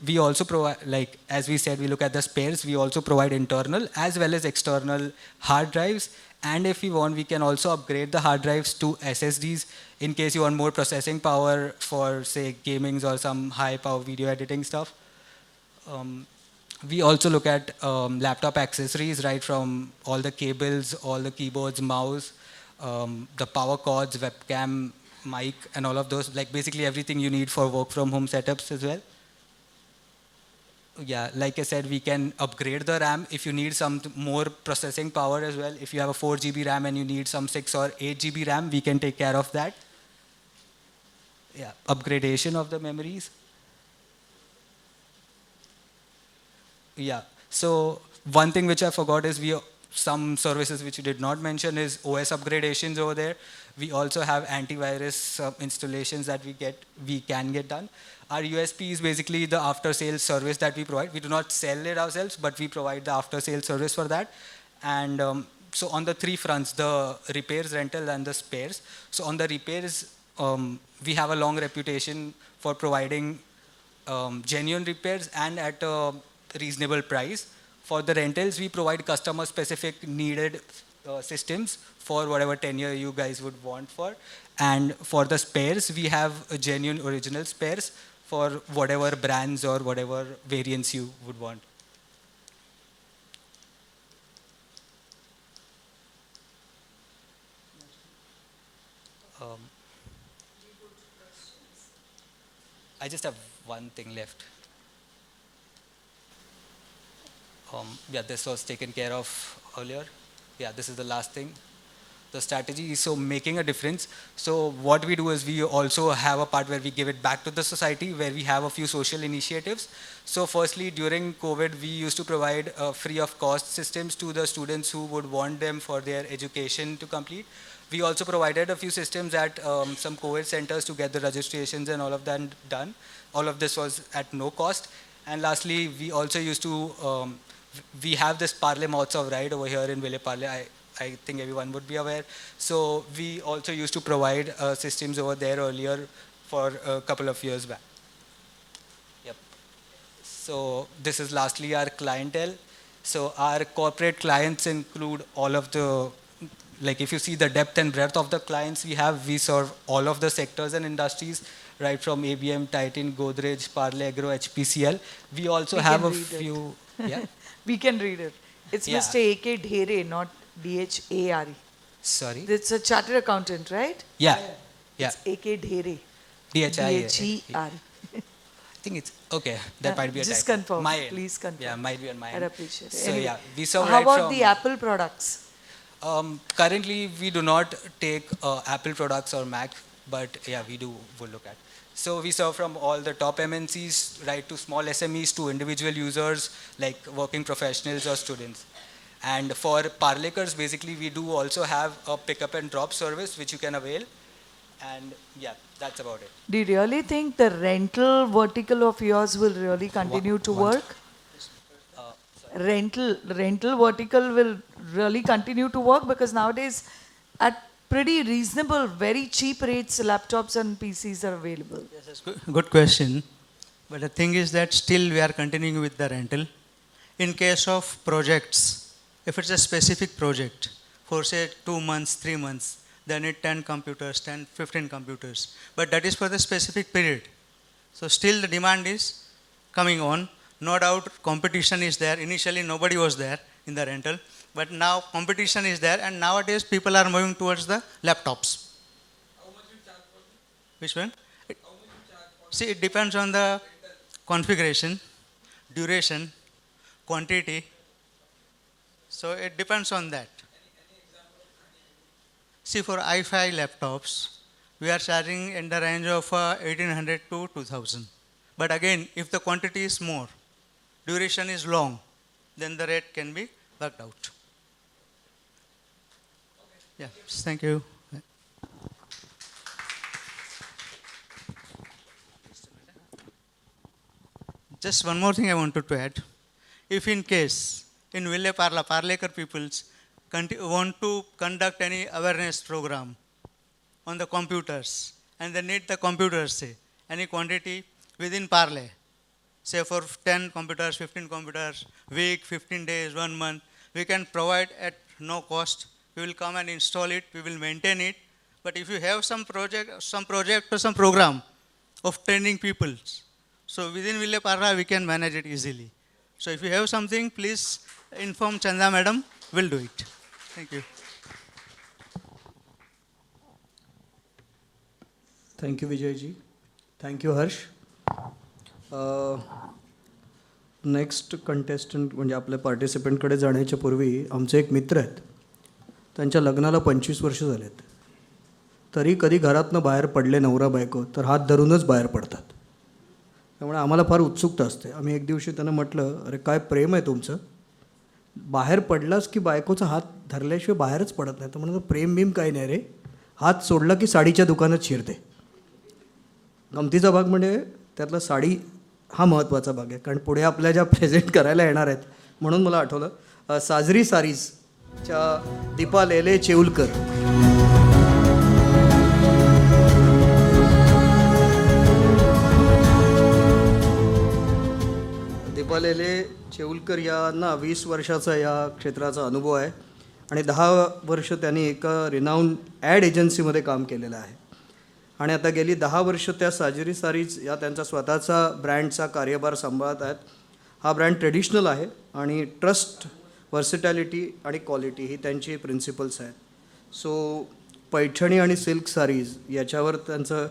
[SPEAKER 14] We also provide, like as we said, we look at the spares. We also provide internal as well as external hard drives. And if we want, we can also upgrade the hard drives to SSDs in case you want more processing power for, say, gamings or some high power video editing stuff. We also look at laptop accessories, right from all the cables, all the keyboards, mouse, the power cords, webcam, mic, and all of those, like basically everything you need for work from home setups as well. Yeah, like I said, we can upgrade the RAM if you need some more processing power as well. If you have a 4 GB RAM and you need some 6 or 8 GB RAM, we can take care of that. Yeah, upgradation of the memories. Yeah, so one thing which I forgot is some services which you did not mention is OS upgradations over there. We also have antivirus installations that we can get done. Our USP is basically the after sales service that we provide. We do not sell it ourselves, but we provide the after sales service for that. And so on the three fronts, the repairs, rental, and the spares. So on the repairs, we have a long reputation for providing genuine repairs and at a reasonable price. For the rentals, we provide customer specific needed systems for whatever tenure you guys would want for. And for the spares, we have genuine original spares for whatever brands or whatever variants you would want. I just have one thing left. Yeah, this was taken care of earlier. Yeah, this is the last thing. The strategy is so making a difference. So what we do is we also have a part where we give it back to the society, where we have a few social initiatives. So firstly, during COVID, we used to provide free of cost systems to the students who would want them for their education to complete. We also provided a few systems at some COVID centers to get the registrations and all of that done. All of this was at no cost. And lastly, we also used to, we have this Parle Mahotsav right over here in Ville Parle. I think everyone would be aware. So we also used to provide systems over there earlier for a couple of years back. Yep. So this is lastly our clientele. So our corporate clients include all of the, like if you see the depth and breadth of the clients we have, we serve all of the sectors and industries, right from ABM, Titan, Godrej, Parle Agro, HPCL. We also have a few, yeah.
[SPEAKER 4] We can read it. It's Mr. A.K. Dhere, not Dhare.
[SPEAKER 14] Sorry?
[SPEAKER 4] It's a chartered accountant, right?
[SPEAKER 14] Yeah. Yeah.
[SPEAKER 4] It's A.K. Dhere.
[SPEAKER 14] DHIR. I think it's, okay, that might be a
[SPEAKER 4] just
[SPEAKER 14] typo.
[SPEAKER 4] confirm,
[SPEAKER 14] My end.
[SPEAKER 4] please confirm.
[SPEAKER 14] Yeah, might be on my
[SPEAKER 4] I'd
[SPEAKER 14] end.
[SPEAKER 4] appreciate it.
[SPEAKER 14] So
[SPEAKER 4] Anyway,
[SPEAKER 14] yeah, we serve
[SPEAKER 4] how
[SPEAKER 14] right
[SPEAKER 4] about
[SPEAKER 14] from,
[SPEAKER 4] the Apple products?
[SPEAKER 14] currently, we do not take Apple products or Mac, but yeah, we'll look at. So we serve from all the top MNCs, right to small SMEs, to individual users, like working professionals or students. And for Parlekers, basically, we do also have a pickup and drop service, which you can avail. And yeah, that's about it.
[SPEAKER 4] Do you really think the rental vertical of yours will really continue to work? Rental vertical will really continue to work, because nowadays at pretty reasonable, very cheap rates, laptops and PCs are available.
[SPEAKER 15] Yes, good question. But the thing is that still we are continuing with the rental. In case of projects, if it's a specific project for say 2 months, 3 months, they need 10 computers, 10, 15 computers. But that is for the specific period. So still the demand is coming on. No doubt competition is there. Initially nobody was there in the rental. But now competition is there, and nowadays people are moving towards the laptops.
[SPEAKER 3] How much you charge for it?
[SPEAKER 15] Which one?
[SPEAKER 3] How much you charge for
[SPEAKER 15] See, it depends on the configuration, duration, quantity. So it depends on that.
[SPEAKER 3] Any example?
[SPEAKER 15] See, for i5 laptops, we are charging in the range of 1800 to 2000. But again, if the quantity is more, duration is long, then the rate can be worked out. Yeah, thank you. Just one more thing I wanted to add. If in case in Ville Parle, Parlekar peoples want to conduct any awareness program on the computers, and they need the computers, say, any quantity within Parle, say for 10 computers, 15 computers, week, 15 days, 1 month, we can provide at no cost. We will come and install it, we will maintain it. But if you have some project or some program of training people, so within Ville Parle, we can manage it easily. So if you have something, please inform Chanda madam, we'll do it. Thank you.
[SPEAKER 1] Thank you Vijayji. Thank you Harsh. Next contestant म्हणजे आपल्या पार्टिसिपंटकडे जाण्याच्या पूर्वी आमचे एक मित्र आहेत. त्यांच्या लग्नाला 25 वर्ष झालेत, तरी कधी घरातनं बाहेर पडले नवरा बायको तर हात धरूनच बाहेर पडतात. त्यामुळे आम्हाला फार उत्सुकता असते. आम्ही एक दिवशी त्यांना म्हटलं, अरे काय प्रेम आहे तुमचं, बाहेर पडलास की बायकोचा हात धरल्याशिवाय बाहेरच पडत नाही. तर म्हणतो प्रेम बिम काही नाही रे, हात सोडला की साडीच्या दुकानात शिरते. गमतीचा भाग म्हणजे त्यातला साडी हा महत्त्वाचा भाग आहे, कारण पुढे आपल्या ज्या प्रेझेंट करायला येणार आहेत. म्हणून मला आठवलं साजरी सारीजच्या दीपा लेले चेऊलकर. दीपा लेले चेऊलकर यांना 20 वर्षाचा या क्षेत्राचा अनुभव आहे आणि 10 वर्ष त्यांनी एका रिनाऊंड ॲड एजन्सीमध्ये काम केलेलं आहे. आणि आता गेली 10 वर्ष त्या साजरी सारीज या त्यांचा स्वतःचा ब्रँडचा कार्यभार सांभाळत आहेत. हा ब्रँड ट्रेडिशनल आहे आणि ट्रस्ट, वर्सिटॅलिटी आणि क्वालिटी ही त्यांची प्रिन्सिपल्स आहेत. सो पैठणी आणि सिल्क सारीज याच्यावर त्यांचं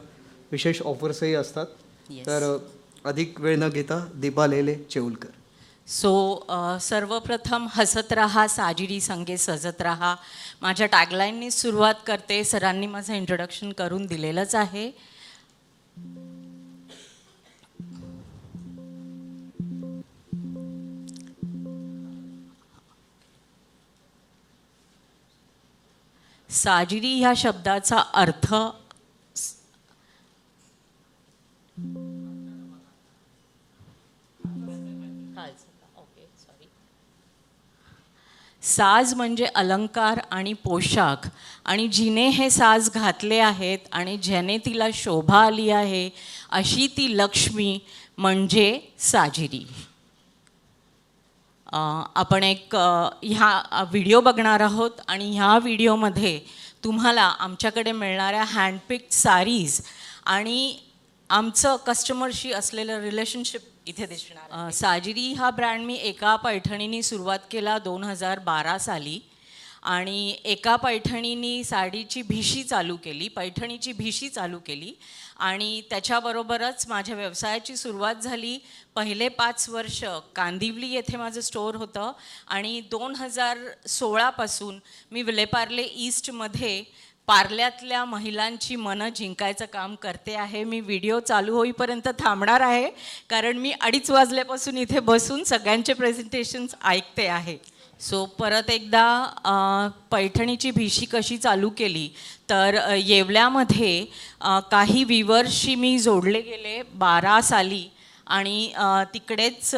[SPEAKER 1] विशेष ऑफर्सही असतात. तर अधिक वेळ न घेता दीपा लेले चेऊलकर.
[SPEAKER 16] सो सर्वप्रथम हसत रहा साजिरी संगे सजत रहा माझ्या टॅगलाईननी सुरुवात करते. सरांनी माझं इंट्रोडक्शन करून दिलेलंच आहे. साजिरी ह्या शब्दाचा अर्थ साज म्हणजे अलंकार आणि पोशाख, आणि जिने हे साज घातले आहेत आणि ज्याने तिला शोभा आली आहे अशी ती लक्ष्मी म्हणजे साजिरी. आपण एक ह्या व्हिडिओ बघणार आहोत आणि ह्या व्हिडिओमध्ये तुम्हाला आमच्याकडे मिळणाऱ्या हँडपिक्ड सारीज आणि आमचं कस्टमरशी असलेलं रिलेशनशिप इथे दिसणार. साजिरी हा ब्रँड मी एका पैठणीने सुरुवात केला 2012 साली, आणि एका पैठणीनी साडीची भिशी चालू केली, पैठणीची भिशी चालू केली, आणि त्याच्याबरोबरच माझ्या व्यवसायाची सुरुवात झाली. पहिले 5 वर्ष कांदिवली येथे माझं स्टोअर होतं, आणि 2016पासून मी विलेपार्ले ईस्टमध्ये पार्ल्यातल्या महिलांची मनं जिंकायचं काम करते आहे. मी व्हिडिओ चालू होईपर्यंत थांबणार आहे, कारण मी 2:30 वाजल्यापासून इथे बसून सगळ्यांचे प्रेझेंटेशन्स ऐकते आहे. सो परत एकदा पैठणीची भिशी कशी चालू केली, तर येवल्यामध्ये काही विवर्सशी मी जोडले गेले 12 साली, आणि तिकडेच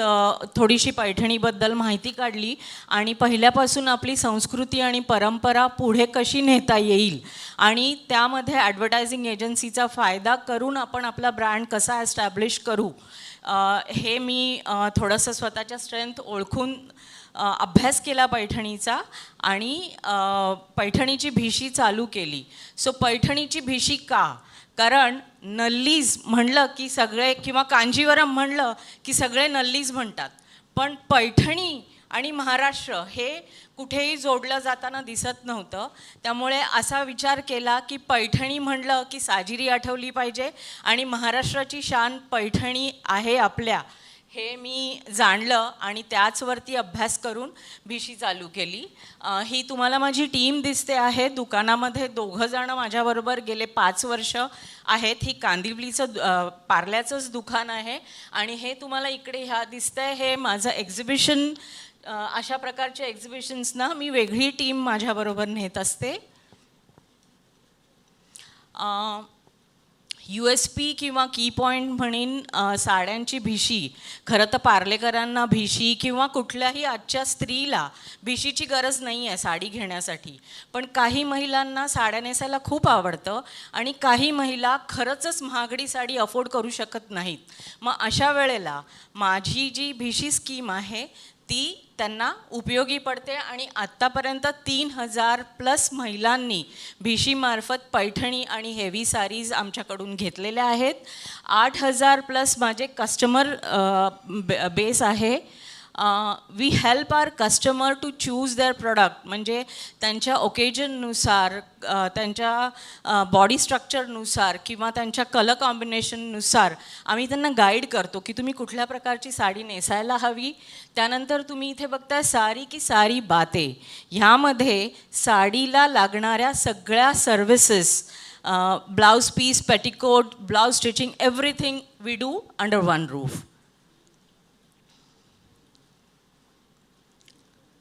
[SPEAKER 16] थोडीशी पैठणीबद्दल माहिती काढली, आणि पहिल्यापासून आपली संस्कृती आणि परंपरा पुढे कशी नेता येईल आणि त्यामध्ये ॲडव्हर्टायझिंग एजन्सीचा फायदा करून आपण आपला ब्रँड कसा ॲस्टॅब्लिश करू, हे मी थोडंसं स्वतःच्या स्ट्रेंथ ओळखून अभ्यास केला पैठणीचा, आणि पैठणीची भिशी चालू केली. सो पैठणीची भिशी का? कारण नल्लीज म्हणलं की सगळे, किंवा कांजीवरम म्हणलं की सगळे नल्लीज म्हणतात, पण पैठणी आणि महाराष्ट्र हे कुठेही जोडलं जाताना दिसत नव्हतं. त्यामुळे असा विचार केला की पैठणी म्हणलं की साजिरी आठवली पाहिजे, आणि महाराष्ट्राची शान पैठणी आहे आपल्या, हे मी जाणलं, आणि त्याचवरती अभ्यास करून भिशी चालू केली. ही तुम्हाला माझी टीम दिसते आहे. दुकानामध्ये 2 जण माझ्याबरोबर गेले 5 वर्ष आहेत. ही कांदिवलीचं पार्ल्याचंच दुकान आहे, आणि हे तुम्हाला इकडे ह्या दिसतंय हे माझं एक्झिबिशन. अशा प्रकारच्या एक्झिबिशन्सना मी वेगळी टीम माझ्याबरोबर नेत असते. USP किंवा की पॉईंट म्हणीन साड्यांची भिशी. खरं तर पार्लेकरांना भिशी किंवा कुठल्याही आजच्या स्त्रीला भिशीची गरज नाही आहे साडी घेण्यासाठी, पण काही महिलांना साड्या नेसायला खूप आवडतं, आणि काही महिला खरंच महागडी साडी अफोर्ड करू शकत नाहीत. मग अशा वेळेला माझी जी भिशी स्कीम आहे ती त्यांना उपयोगी पडते, आणि आत्तापर्यंत 3000+ महिलांनी भिशीमार्फत पैठणी आणि हेवी सारीज आमच्याकडून घेतलेल्या आहेत. 8000+ माझे कस्टमर बेस आहे. We help our customer to choose their product, म्हणजे त्यांच्या ओकेजननुसार, त्यांच्या बॉडी स्ट्रक्चरनुसार किंवा त्यांच्या कलर कॉम्बिनेशननुसार आम्ही त्यांना गाईड करतो की तुम्ही कुठल्या प्रकारची साडी नेसायला हवी. त्यानंतर तुम्ही इथे बघताय सारी की सारी बाते. ह्यामध्ये साडीला लागणाऱ्या सगळ्या services, blouse piece, petticoat, blouse stitching, everything we do under one roof.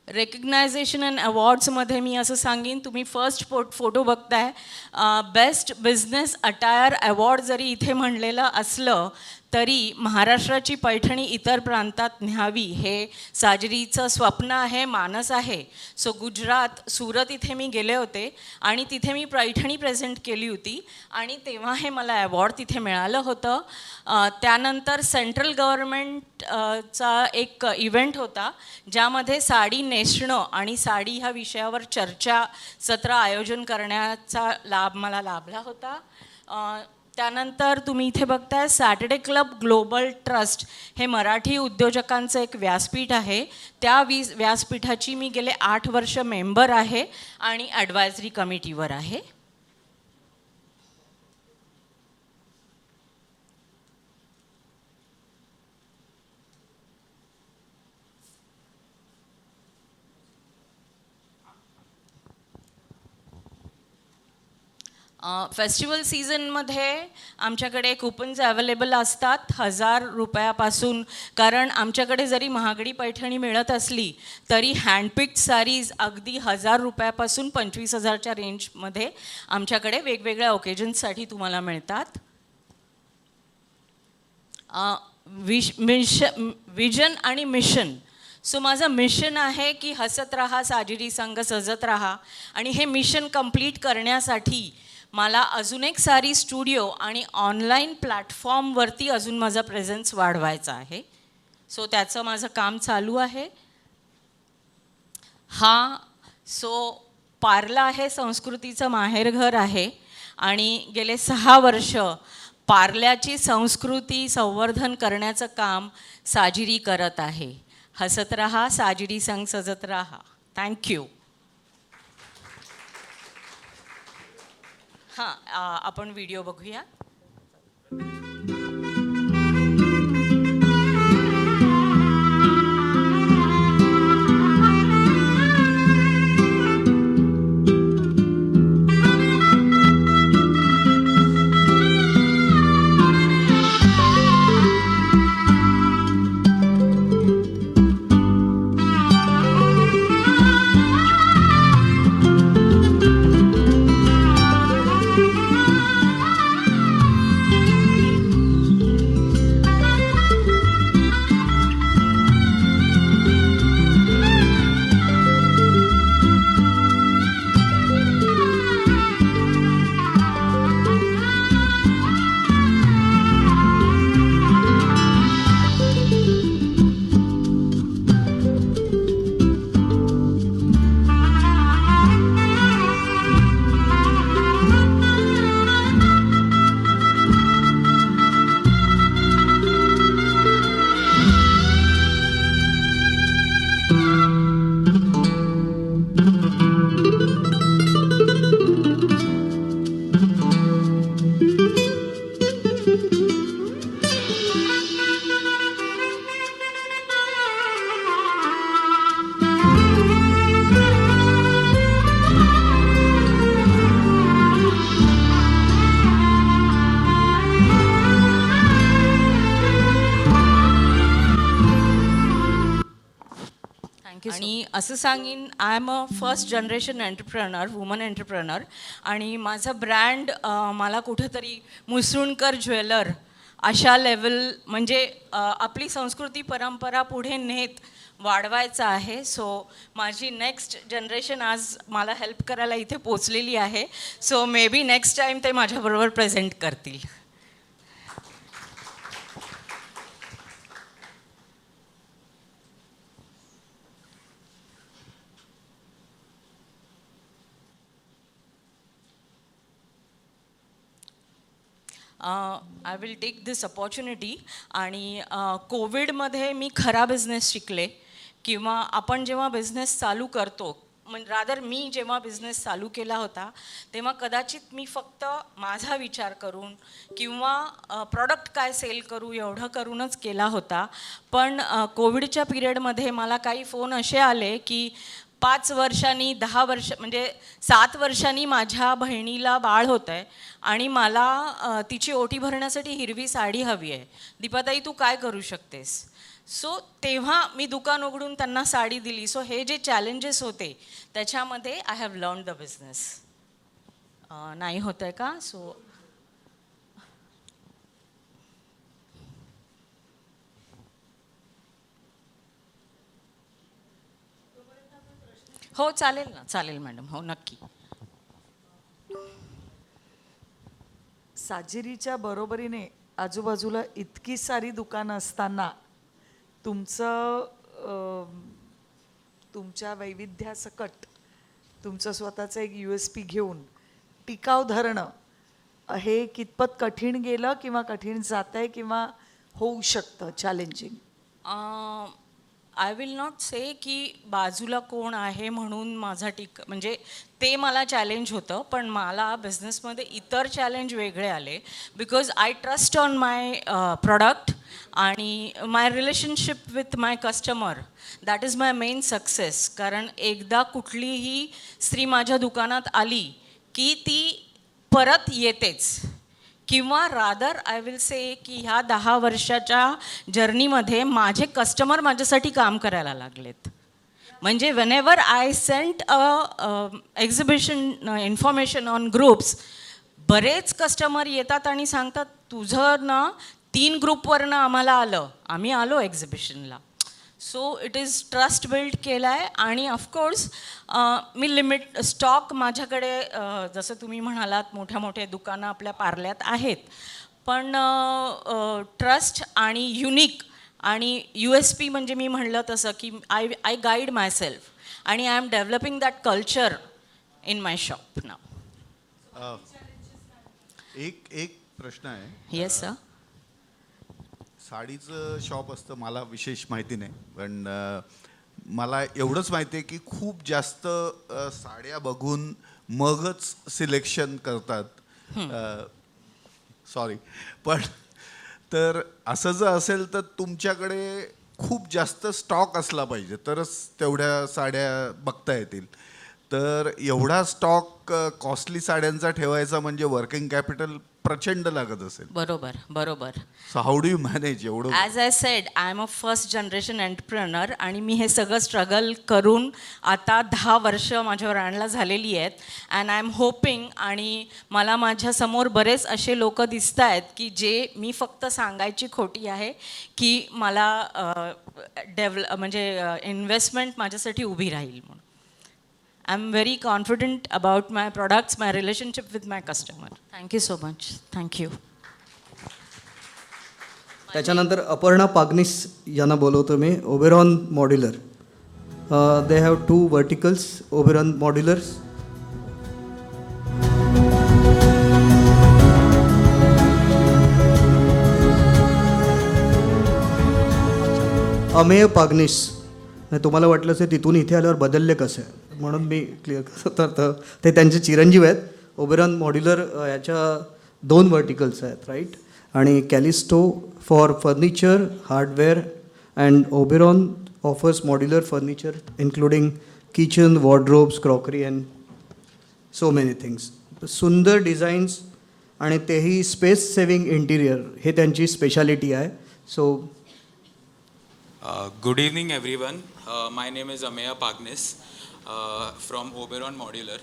[SPEAKER 16] Recognization and अवॉर्ड्समध्ये मी असं सांगेन, तुम्ही फर्स्ट फोटो बघताय, बेस्ट बिझनेस अटायर अवॉर्ड जरी इथे म्हणलेलं असलं तरी महाराष्ट्राची पैठणी इतर प्रांतात न्यावी हे साजिरीचं स्वप्न आहे, मानस आहे. सो गुजरात, सुरत इथे मी गेले होते आणि तिथे मी पैठणी प्रेझेंट केली होती, आणि तेव्हा हे मला अवॉर्ड तिथे मिळालं होतं. त्यानंतर सेंट्रल गव्हर्नमेंटचा एक इव्हेंट होता ज्यामध्ये साडी नेसणं आणि साडी ह्या विषयावर चर्चा सत्र आयोजन करण्याचा लाभ मला लाभला होता. त्यानंतर तुम्ही इथे बघताय सॅटर्डे क्लब ग्लोबल ट्रस्ट हे मराठी उद्योजकांचं एक व्यासपीठ आहे. त्या व्यासपीठाची मी गेले 8 वर्ष मेंबर आहे आणि ॲडवायझरी कमिटीवर आहे. फेस्टिवल सीझनमध्ये आमच्याकडे कुपन्स अवेलेबल असतात 1000 रुपयापासून, कारण आमच्याकडे जरी महागडी पैठणी मिळत असली तरी हँडपिक्ड साडीज अगदी 1000 रुपयापासून 25,000च्या रेंजमध्ये आमच्याकडे वेगवेगळ्या ओकेजन्ससाठी तुम्हाला मिळतात. विजन आणि मिशन. सो माझं मिशन आहे की हसत राहा, साजिरी संग सजत राहा, आणि हे मिशन कंप्लीट करण्यासाठी मला अजून एक सारी स्टुडिओ आणि ऑनलाईन प्लॅटफॉर्मवरती अजून माझा प्रेझेन्स वाढवायचा आहे. सो त्याचं माझं काम चालू आहे. पार्ला हे संस्कृतीचं माहेरघर आहे आणि गेले 6 वर्ष पार्ल्याची संस्कृती संवर्धन करण्याचं काम साजिरी करत आहे. हसत रहा, साजिरी संग सजत रहा. थँक्यू. आपण व्हिडिओ बघूया. आणि असं सांगीन, I am a first generation entrepreneur, woman entrepreneur, आणि माझा ब्रँड मला कुठेतरी मुसळुणकर ज्वेलर अशा लेवल, म्हणजे आपली संस्कृती परंपरा पुढे नेत वाढवायचा आहे. सो माझी नेक्स्ट जनरेशन आज मला हेल्प करायला इथे पोचलेली आहे. So maybe next time ते माझ्याबरोबर प्रेझेंट करतील. I will take this opportunity. आणि कोविडमध्ये मी खरा बिझनेस शिकले, किंवा आपण जेव्हा बिझनेस चालू करतो, रादर मी जेव्हा बिझनेस चालू केला होता तेव्हा कदाचित मी फक्त माझा विचार करून किंवा प्रॉडक्ट काय सेल करू एवढं करूनच केला होता. पण कोविडच्या पिरियडमध्ये मला काही फोन असे आले की 5 वर्षांनी 10 वर्ष, म्हणजे 7 वर्षांनी माझ्या बहिणीला बाळ होतं आहे आणि मला तिची ओटी भरण्यासाठी हिरवी साडी हवी आहे. दीपाताई, तू काय करू शकतेस? सो तेव्हा मी दुकान उघडून त्यांना साडी दिली. सो हे जे चॅलेंजेस होते त्याच्यामध्ये I have learn the business. नाही होत आहे का? सो हो, चालेल ना, चालेल मॅडम, हो नक्की.
[SPEAKER 4] साजिरीच्या बरोबरीने आजूबाजूला इतकी सारी दुकानं असताना तुमच्या वैविध्यासकट तुमचं स्वतःचं एक USP घेऊन टिकाव धरणं हे कितपत कठीण गेलं किंवा कठीण जात आहे किंवा होऊ शकतं चॅलेंजिंग?
[SPEAKER 16] आय विल नॉट से की बाजूला कोण आहे म्हणून माझा म्हणजे ते मला चॅलेंज होतं. पण मला बिझनेसमध्ये इतर चॅलेंज वेगळे आले, because I trust on my product आणि my relationship with my customer. That is my main success. कारण एकदा कुठलीही स्त्री माझ्या दुकानात आली की ती परत येतेच. किंवा रादर आय विल से की ह्या 10 वर्षाच्या जर्नीमध्ये माझे कस्टमर माझ्यासाठी काम करायला लागलेत. म्हणजे whenever I sent exhibition information on groups, बरेच कस्टमर येतात आणि सांगतात तुझं ना 3 ग्रुपवरनं आम्हाला आलं, आम्ही आलो एक्झिबिशनला. So it is trust build केला आहे. आणि ऑफकोर्स मी लिमिट स्टॉक माझ्याकडे जसं तुम्ही म्हणालात मोठ्या मोठ्या दुकानं आपल्या पार्ल्यात आहेत, पण ट्रस्ट आणि युनिक आणि USP म्हणजे मी म्हणलं तसं की आय गाईड माय सेल्फ आणि I am developing that culture in my shop now.
[SPEAKER 6] एक प्रश्न आहे.
[SPEAKER 16] Yes sir.
[SPEAKER 6] साडीचं शॉप असतं, मला विशेष माहिती नाही, पण मला एवढंच माहिती आहे की खूप जास्त साड्या बघून मगच सिलेक्शन करतात. सॉरी, पण तर असं जर असेल तर तुमच्याकडे खूप जास्त स्टॉक असला पाहिजे तरच तेवढ्या साड्या बघता येतील. तर एवढा स्टॉक कॉस्टली साड्यांचा ठेवायचा म्हणजे वर्किंग कॅपिटल प्रचंड लागत असेल.
[SPEAKER 16] बरोबर बरोबर.
[SPEAKER 6] सो हाऊ डू यू मॅनेज एवढं?
[SPEAKER 16] As I said, I am a first generation entrepreneur आणि मी हे सगळं स्ट्रगल करून आता 10 वर्ष माझ्या ब्रँडला झालेली आहेत. अँड आय एम होपिंग, आणि मला माझ्यासमोर बरेच असे लोक दिसत आहेत की जे मी फक्त सांगायची खोटी आहे की मला म्हणजे इन्व्हेस्टमेंट माझ्यासाठी उभी राहील म्हणून. I am very confident about my products, my relationship with my customer. Thank you so much. Thank you.
[SPEAKER 1] त्याच्यानंतर अपर्णा पागनीस यांना बोलवतो मी. Oberon modular, they have 2 verticals Oberon modulars. Amey Pagnis. तुम्हाला वाटलं असेल तिथून इथे आल्यावर बदलले कसे, म्हणून मी क्लिअर करतो. तर ते त्यांचे चिरंजीव आहेत. ओबेरॉन मॉड्युलर याच्या 2 वर्टिकल्स आहेत, राईट. आणि Callisto for furniture, hardware, and Oberon offers modular furniture including kitchen, wardrobes, crockery and so many things. सुंदर डिझाईन्स आणि तेही स्पेस सेविंग इंटिरियर हे त्यांची स्पेशालिटी आहे. सो
[SPEAKER 17] good evening everyone. My name is Ameya Pagnis from Oberon Modular.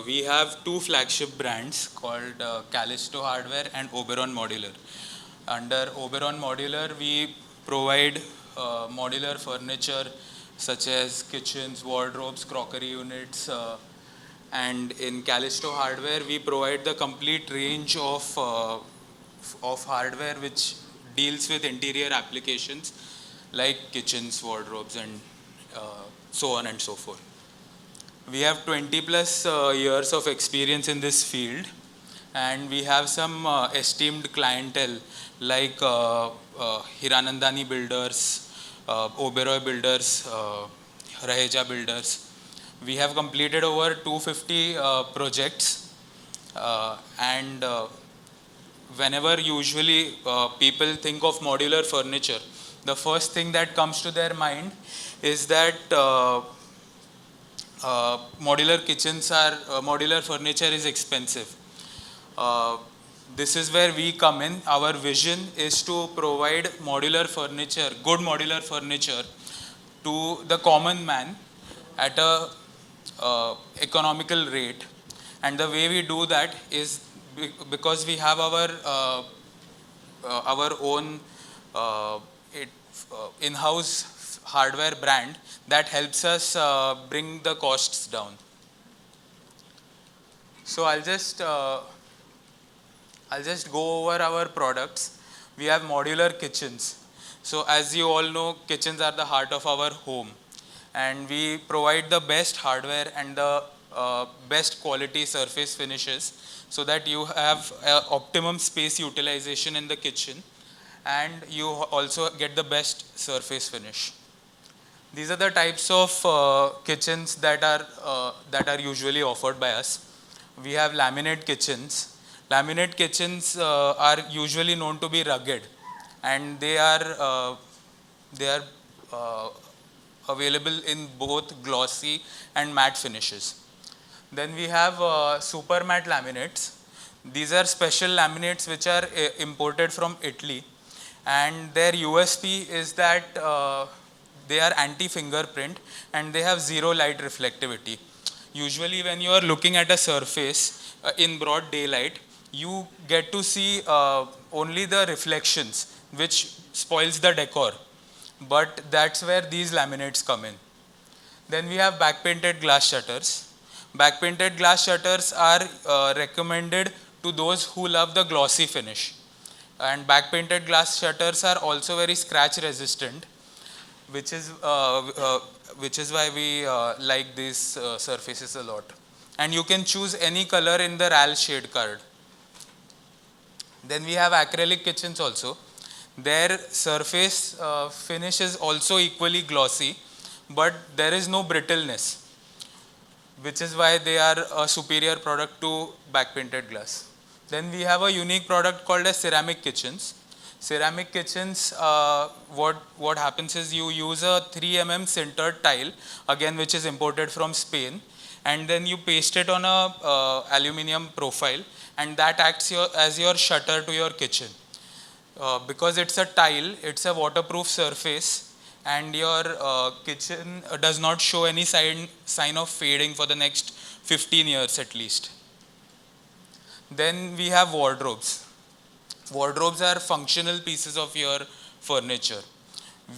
[SPEAKER 17] We have 2 flagship brands called Callisto Hardware and Oberon Modular. Under Oberon Modular we provide modular furniture such as kitchens, wardrobes, crockery units, and in Callisto Hardware we provide the complete range of hardware which deals with interior applications like kitchens, wardrobes, and so on and so forth. We have 20 plus years of experience in this field, and we have some esteemed clientele like Hiranandani Builders, Oberoi Builders, Raheja Builders. We have completed over 250 projects, and whenever usually people think of modular furniture, the first thing that comes to their mind is that modular kitchens are modular furniture is expensive. This is where we come in. Our vision is to provide modular furniture, good modular furniture, to the common man at a economical rate. And the way we do that is because we have our own in-house hardware brand that helps us bring the costs down. So I'll just go over our products. We have modular kitchens. So as you all know, kitchens are the heart of our home, and we provide the best hardware and the best quality surface finishes so that you have optimum space utilization in the kitchen, and you also get the best surface finish. These are the types of kitchens that are usually offered by us. We have laminate kitchens. Laminate kitchens are usually known to be rugged, and they are available in both glossy and matte finishes. Then we have super matte laminates. These are special laminates which are imported from Italy, and their USP is that they are anti-fingerprint and they have zero light reflectivity. Usually when you are looking at a surface in broad daylight, you get to see only the reflections, which spoils the decor. But that's where these laminates come in. Then we have back painted glass shutters. Back painted glass shutters are recommended to those who love the glossy finish. And back painted glass shutters are also very scratch resistant, which is why we like these surfaces a lot. And you can choose any color in the RAL shade card. Then we have acrylic kitchens also. Their surface finish is also equally glossy, but there is no brittleness, which is why they are a superior product to back painted glass. Then we have a unique product called as ceramic kitchens. Ceramic kitchens, what happens is you use a 3 mm sintered tile, again which is imported from Spain, and then you paste it on a aluminium profile, and that acts as your shutter to your kitchen. Because it's a tile, it's a waterproof surface, and your kitchen does not show any sign of fading for the next 15 years at least. Then we have wardrobes. Wardrobes are functional pieces of your furniture.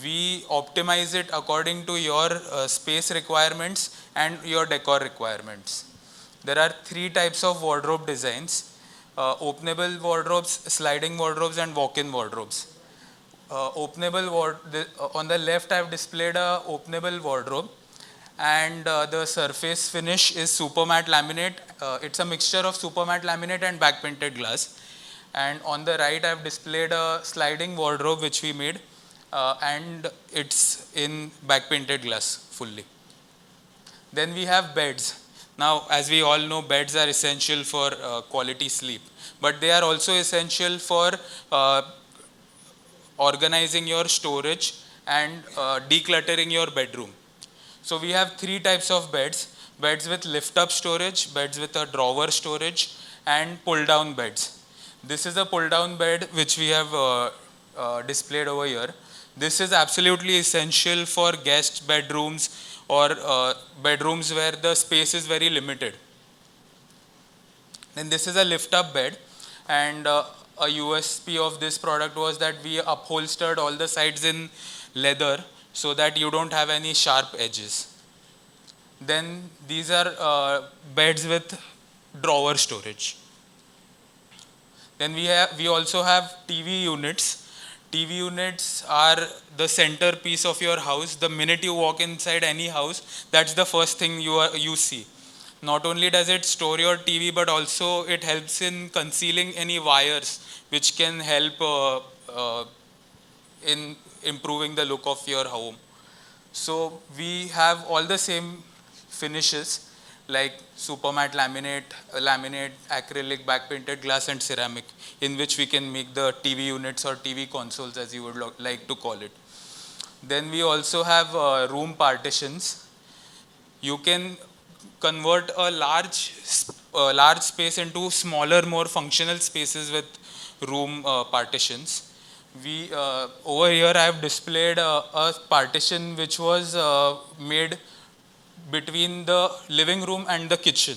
[SPEAKER 17] We optimize it according to your space requirements and your decor requirements. There are 3 types of wardrobe designs: openable wardrobes, sliding wardrobes, and walk-in wardrobes. On the left I have displayed a openable wardrobe, and the surface finish is super matte laminate. It's a mixture of super matte laminate and back painted glass. And on the right I have displayed a sliding wardrobe which we made, and it's in back painted glass fully. Then we have beds. Now, as we all know, beds are essential for quality sleep, but they are also essential for organizing your storage and decluttering your bedroom. So we have 3 types of beds: beds with lift up storage, beds with a drawer storage, and pull down beds. This is a pull down bed which we have displayed over here. This is absolutely essential for guest bedrooms or bedrooms where the space is very limited. And this is a lift up bed, and a USP of this product was that we upholstered all the sides in leather so that you don't have any sharp edges. Then these are beds with drawer storage. Then we also have TV units. TV units are the centerpiece of your house. The minute you walk inside any house, that's the first thing you see. Not only does it store your TV, but also it helps in concealing any wires, which can help in improving the look of your home. So we have all the same finishes like super matte laminate, acrylic, back painted glass, and ceramic, in which we can make the TV units or TV consoles, as you would like to call it. Then we also have room partitions. You can convert a large space into smaller, more functional spaces with room partitions. Over here I have displayed a partition which was made between the living room and the kitchen,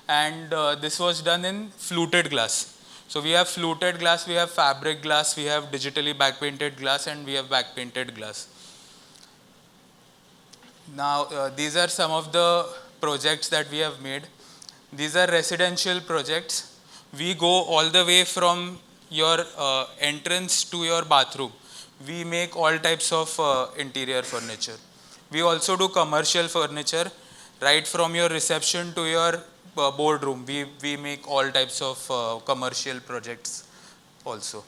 [SPEAKER 17] and this was done in fluted glass. So we have fluted glass, we have fabric glass, we have digitally back painted glass, and we have back painted glass. Now these are some of the projects that we have made. These are residential projects. We go all the way from your entrance to your bathroom. We make all types of interior furniture. We also do commercial furniture, right from your reception to your boardroom. We make all types of commercial projects also.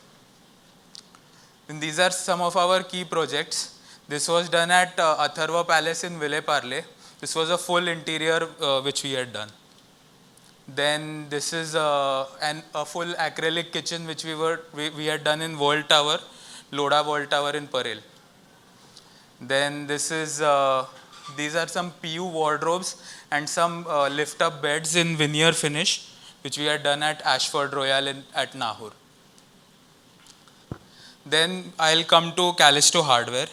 [SPEAKER 17] And these are some of our key projects. This was done at Atharva Palace in Ville Parle. This was a full interior which we had done. Then this is a full acrylic kitchen which we had done in World Tower, Lodha World Tower in Parel. Then these are some PU wardrobes and some lift-up beds in veneer finish, which we had done at Ashford Royal at Nahur. Then I'll come to Callisto Hardware.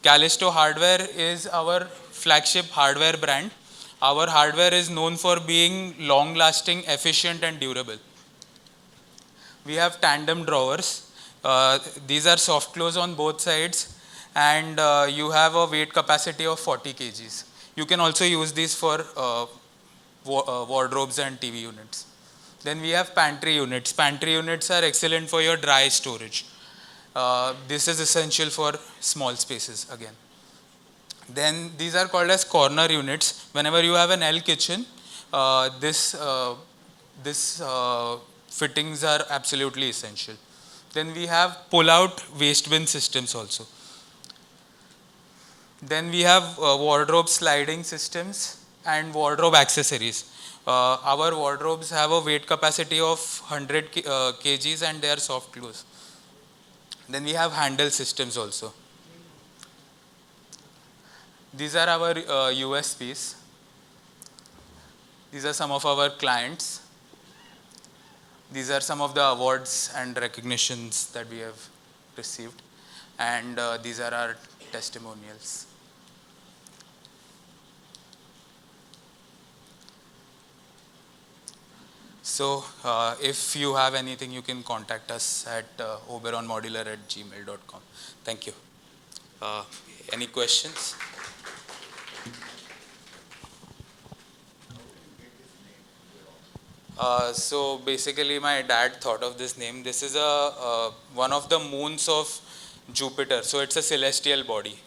[SPEAKER 17] Callisto Hardware is our flagship hardware brand. Our hardware is known for being long-lasting, efficient, and durable. We have tandem drawers. These are soft close on both sides, and you have a weight capacity of 40 kgs. You can also use these for wardrobes and TV units. Then we have pantry units. Pantry units are excellent for your dry storage. This is essential for small spaces again. Then these are called as corner units. Whenever you have an L kitchen, this fittings are absolutely essential. Then we have pull-out waste bin systems also. Then we have wardrobe sliding systems and wardrobe accessories. Our wardrobes have a weight capacity of 100 kgs and they are soft close. Then we have handle systems also. These are our USPs. These are some of our clients. These are some of the awards and recognitions that we have received. And these are our testimonials. So if you have anything, you can contact us at oberonmodular@gmail.com. Thank you. Any questions? So basically my dad thought of this name. This is one of the moons of Jupiter. So it's a celestial body.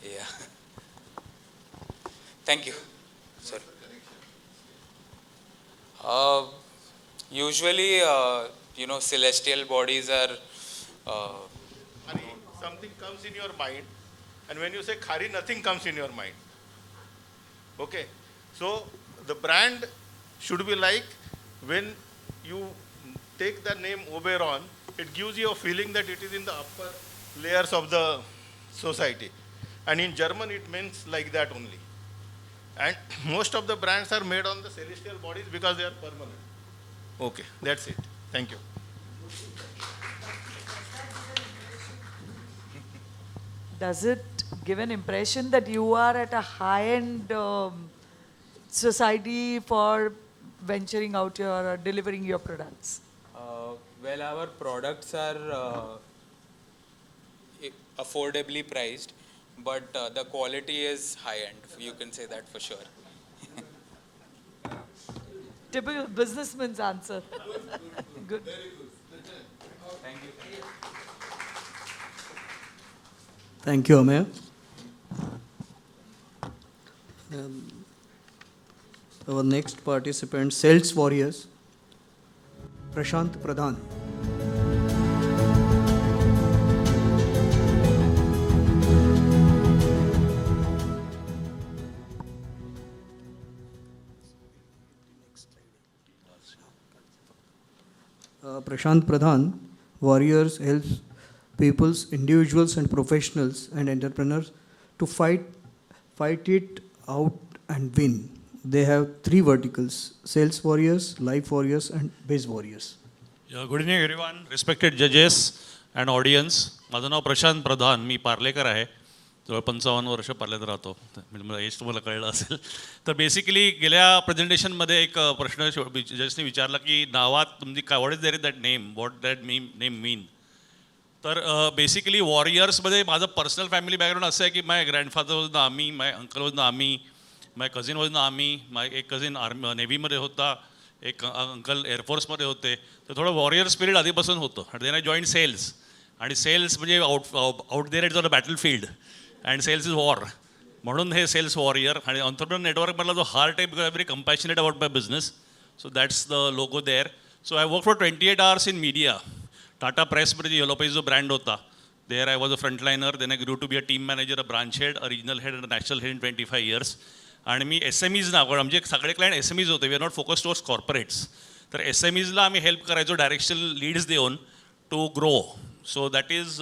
[SPEAKER 17] Yeah. Thank you. Sorry. Usually, celestial bodies are...
[SPEAKER 18] something comes in your mind, and when you say Khari, nothing comes in your mind. Okay? So, the brand should be like, when you take the name Oberon, it gives you a feeling that it is in the upper layers of the society. And in German, it means like that only. And most of the brands are made on the celestial bodies because they are permanent. Okay, that's it. Thank you.
[SPEAKER 4] Does it give an impression that you are at a high-end society for venturing out your delivering your products?
[SPEAKER 17] Well, our products are affordably priced, but the quality is high-end. You can say that for sure.
[SPEAKER 4] Typical businessman's answer. Good.
[SPEAKER 17] Thank you.
[SPEAKER 1] Thank you, Amey. Our next participant, Sales Warriors, Prashant Pradhan. Prashant Pradhan, Warriors helps peoples, individuals and professionals and entrepreneurs to fight it out and win. They have 3 verticals: Sales Warriors, Life Warriors and Bizz Warriors.
[SPEAKER 19] Yeah, good evening everyone, respected judges and audience. माझं नाव प्रशांत प्रधान, मी पार्लेकर आहे. जवळ 55 वर्ष पार्लेत राहतो, म्हणजे मला as तुम्हाला कळलं असेल. तर बेसिकली गेल्या प्रेझेंटेशनमध्ये एक प्रश्न जजने विचारला की नावात तुमची काय, what is there is that name, what that name mean. तर बेसिकली वॉरियर्समध्ये माझं पर्सनल फॅमिली बॅकग्राऊंड असं आहे की my grandfather was the army, my uncle was the army, my cousin was the army, my एक कझिन नेव्हीमध्ये होता, एक अंकल एअरफोर्समध्ये होते. तर थोडं वॉरियर स्पिरिट आधीपासून होतं. आणि देन आय जॉईन सेल्स. आणि सेल्स म्हणजे out there it's on a battle field and sales is war, म्हणून हे सेल्स वॉरियर. आणि एंटरप्रेन्योर नेटवर्कमधला जो हार्ट आहे, because I very compassionate about my business, so that's the logo there. So I work for 28 hours in media. Tata प्रेसमध्ये yellow page जो brand होता, there I was a frontliner. Then I grew to be a team manager, a branch head, a regional head, a national head in 25 years. आणि मी SMEs ना, आमचे सगळे client SMEs होते. We are not focused towards corporates. तर SMEsला आम्ही help करायचो डायरेक्शनल लीड्स देऊन to grow. So that is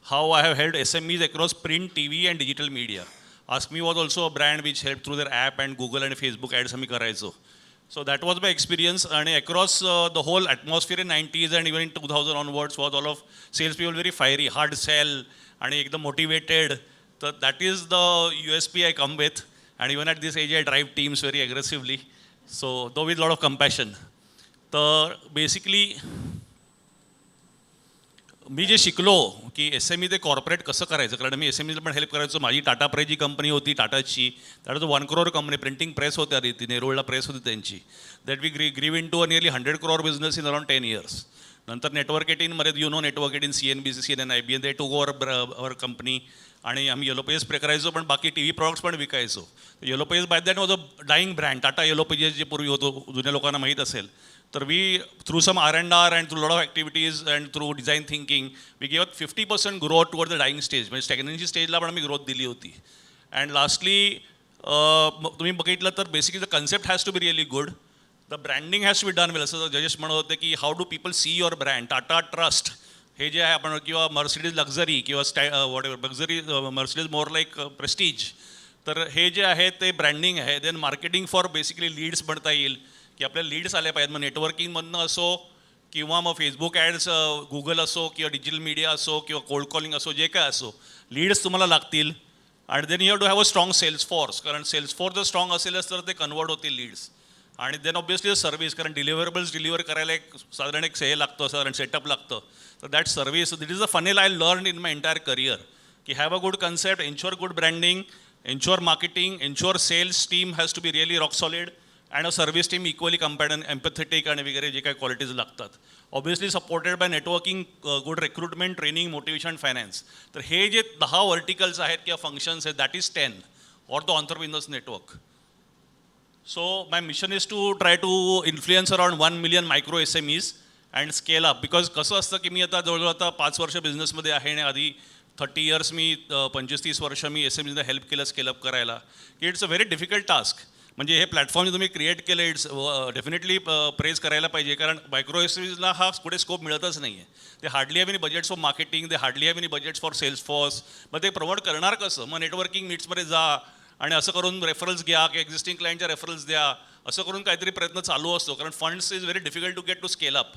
[SPEAKER 19] how I have helped SMEs across print, TV and digital media. Ask Me was also a brand which helped through their app and Google and Facebook ads आम्ही करायचो. So that was my experience, and across the whole atmosphere in 90s and even in 2000 onwards was all of salespeople very fiery, hard sell, and ekdam motivated. So that is the USP I come with, and even at this age I drive teams very aggressively. So though with a lot of compassion. So basically मी जे शिकलो की SME ते corporate कसं करायचं, कारण मी SMEला पण help करायचो. माझी Tata press जी company होती टाटाची, त्यात 1 crore कंपनी, प्रिंटिंग प्रेस होती आधी, ती नेरूळला प्रेस होती त्यांची. That we grew into a nearly 100 crore business in around 10 years. नंतर network 18 you know network 18 CNBC CNN IBM they took over company, आणि आम्ही येलो पेजेस प्रे करायचो, पण बाकी TV प्रॉडक्ट्स पण विकायचो. Yellow pages by that was a dying brand. Tata yellow pages जे पूर्वी होतो, जुन्या लोकांना माहीत असेल. तर we through some R&R and through lot of activities and through design thinking we gave 50% growth towards the dying stage. म्हणजे स्टॅग्नन्सी स्टेजला पण आम्ही ग्रोथ दिली होती. अँड लास्टली तुम्ही बघितलं तर basically the concept has to be really good. The branding has to be done well. असं जजेस म्हणत होते की how do people see your brand. Tata trust हे जे आहे आपण, किंवा मर्सिडीज लक्झरी किंवा whatever luxury, Mercedes more like prestige. तर हे जे आहे ते ब्रँडिंग आहे. Then marketing for basically leads म्हणता येईल, की आपल्याला लीड्स आले पाहिजेत. मग नेटवर्किंगमधनं असो किंवा मग फेसबुक ॲड्स, गुगल असो किंवा डिजिटल मीडिया असो किंवा कोल्ड कॉलिंग असो, जे काय असो, लीड्स तुम्हाला लागतील. आणि then you have to have a strong sales force, कारण सेल्स फोर्स जर स्ट्रॉंग असेलच तर ते कन्वर्ट होतील लीड्स. आणि देन ऑब्वियसली सर्व्हिस, कारण डिलिव्हरेबल्स डिलिव्हर करायला साधारण एक हे लागतं, साधारण सेटअप लागतं. तर that service, this is a funnel I learn in my entire career, की have a good concept, ensure good branding, ensure marketing, ensure sales team has to be really rock solid, and a service team equally competent, empathetic आणि वगैरे जे काही qualities लागतात. Obviously supported by networking, good recruitment, training, motivation, finance. तर हे जे 10 verticals आहेत किंवा फंक्शन्स आहेत, that is 10 or the entrepreneurs network. So my mission is to try to influence around 1 million micro SMEs and scale up. Because कसं असतं की मी आता जवळजवळ आता 5 वर्ष बिझनेसमध्ये आहे, आणि आधी 30 years मी 25-30 वर्ष मी SMEsना हेल्प केलं स्केलअप करायला. की it's a very difficult task. म्हणजे हे प्लॅटफॉर्म जे तुम्ही क्रिएट केलं, इट्स डेफिनेटली प्रेज करायला पाहिजे, कारण मायक्रो SMEsला हा कुठे स्कोप मिळतच नाही आहे. ते hardly have any budgets for marketing, they hardly have any budgets for sales force. मग ते प्रमोट करणार कसं? मग नेटवर्किंग मीट्समध्ये जा आणि असं करून रेफरल्स घ्या, की एक्झिस्टिंग क्लायंटच्या रेफरल्स द्या, असं करून काहीतरी प्रयत्न चालू असतो, कारण funds is very difficult to get to scale up.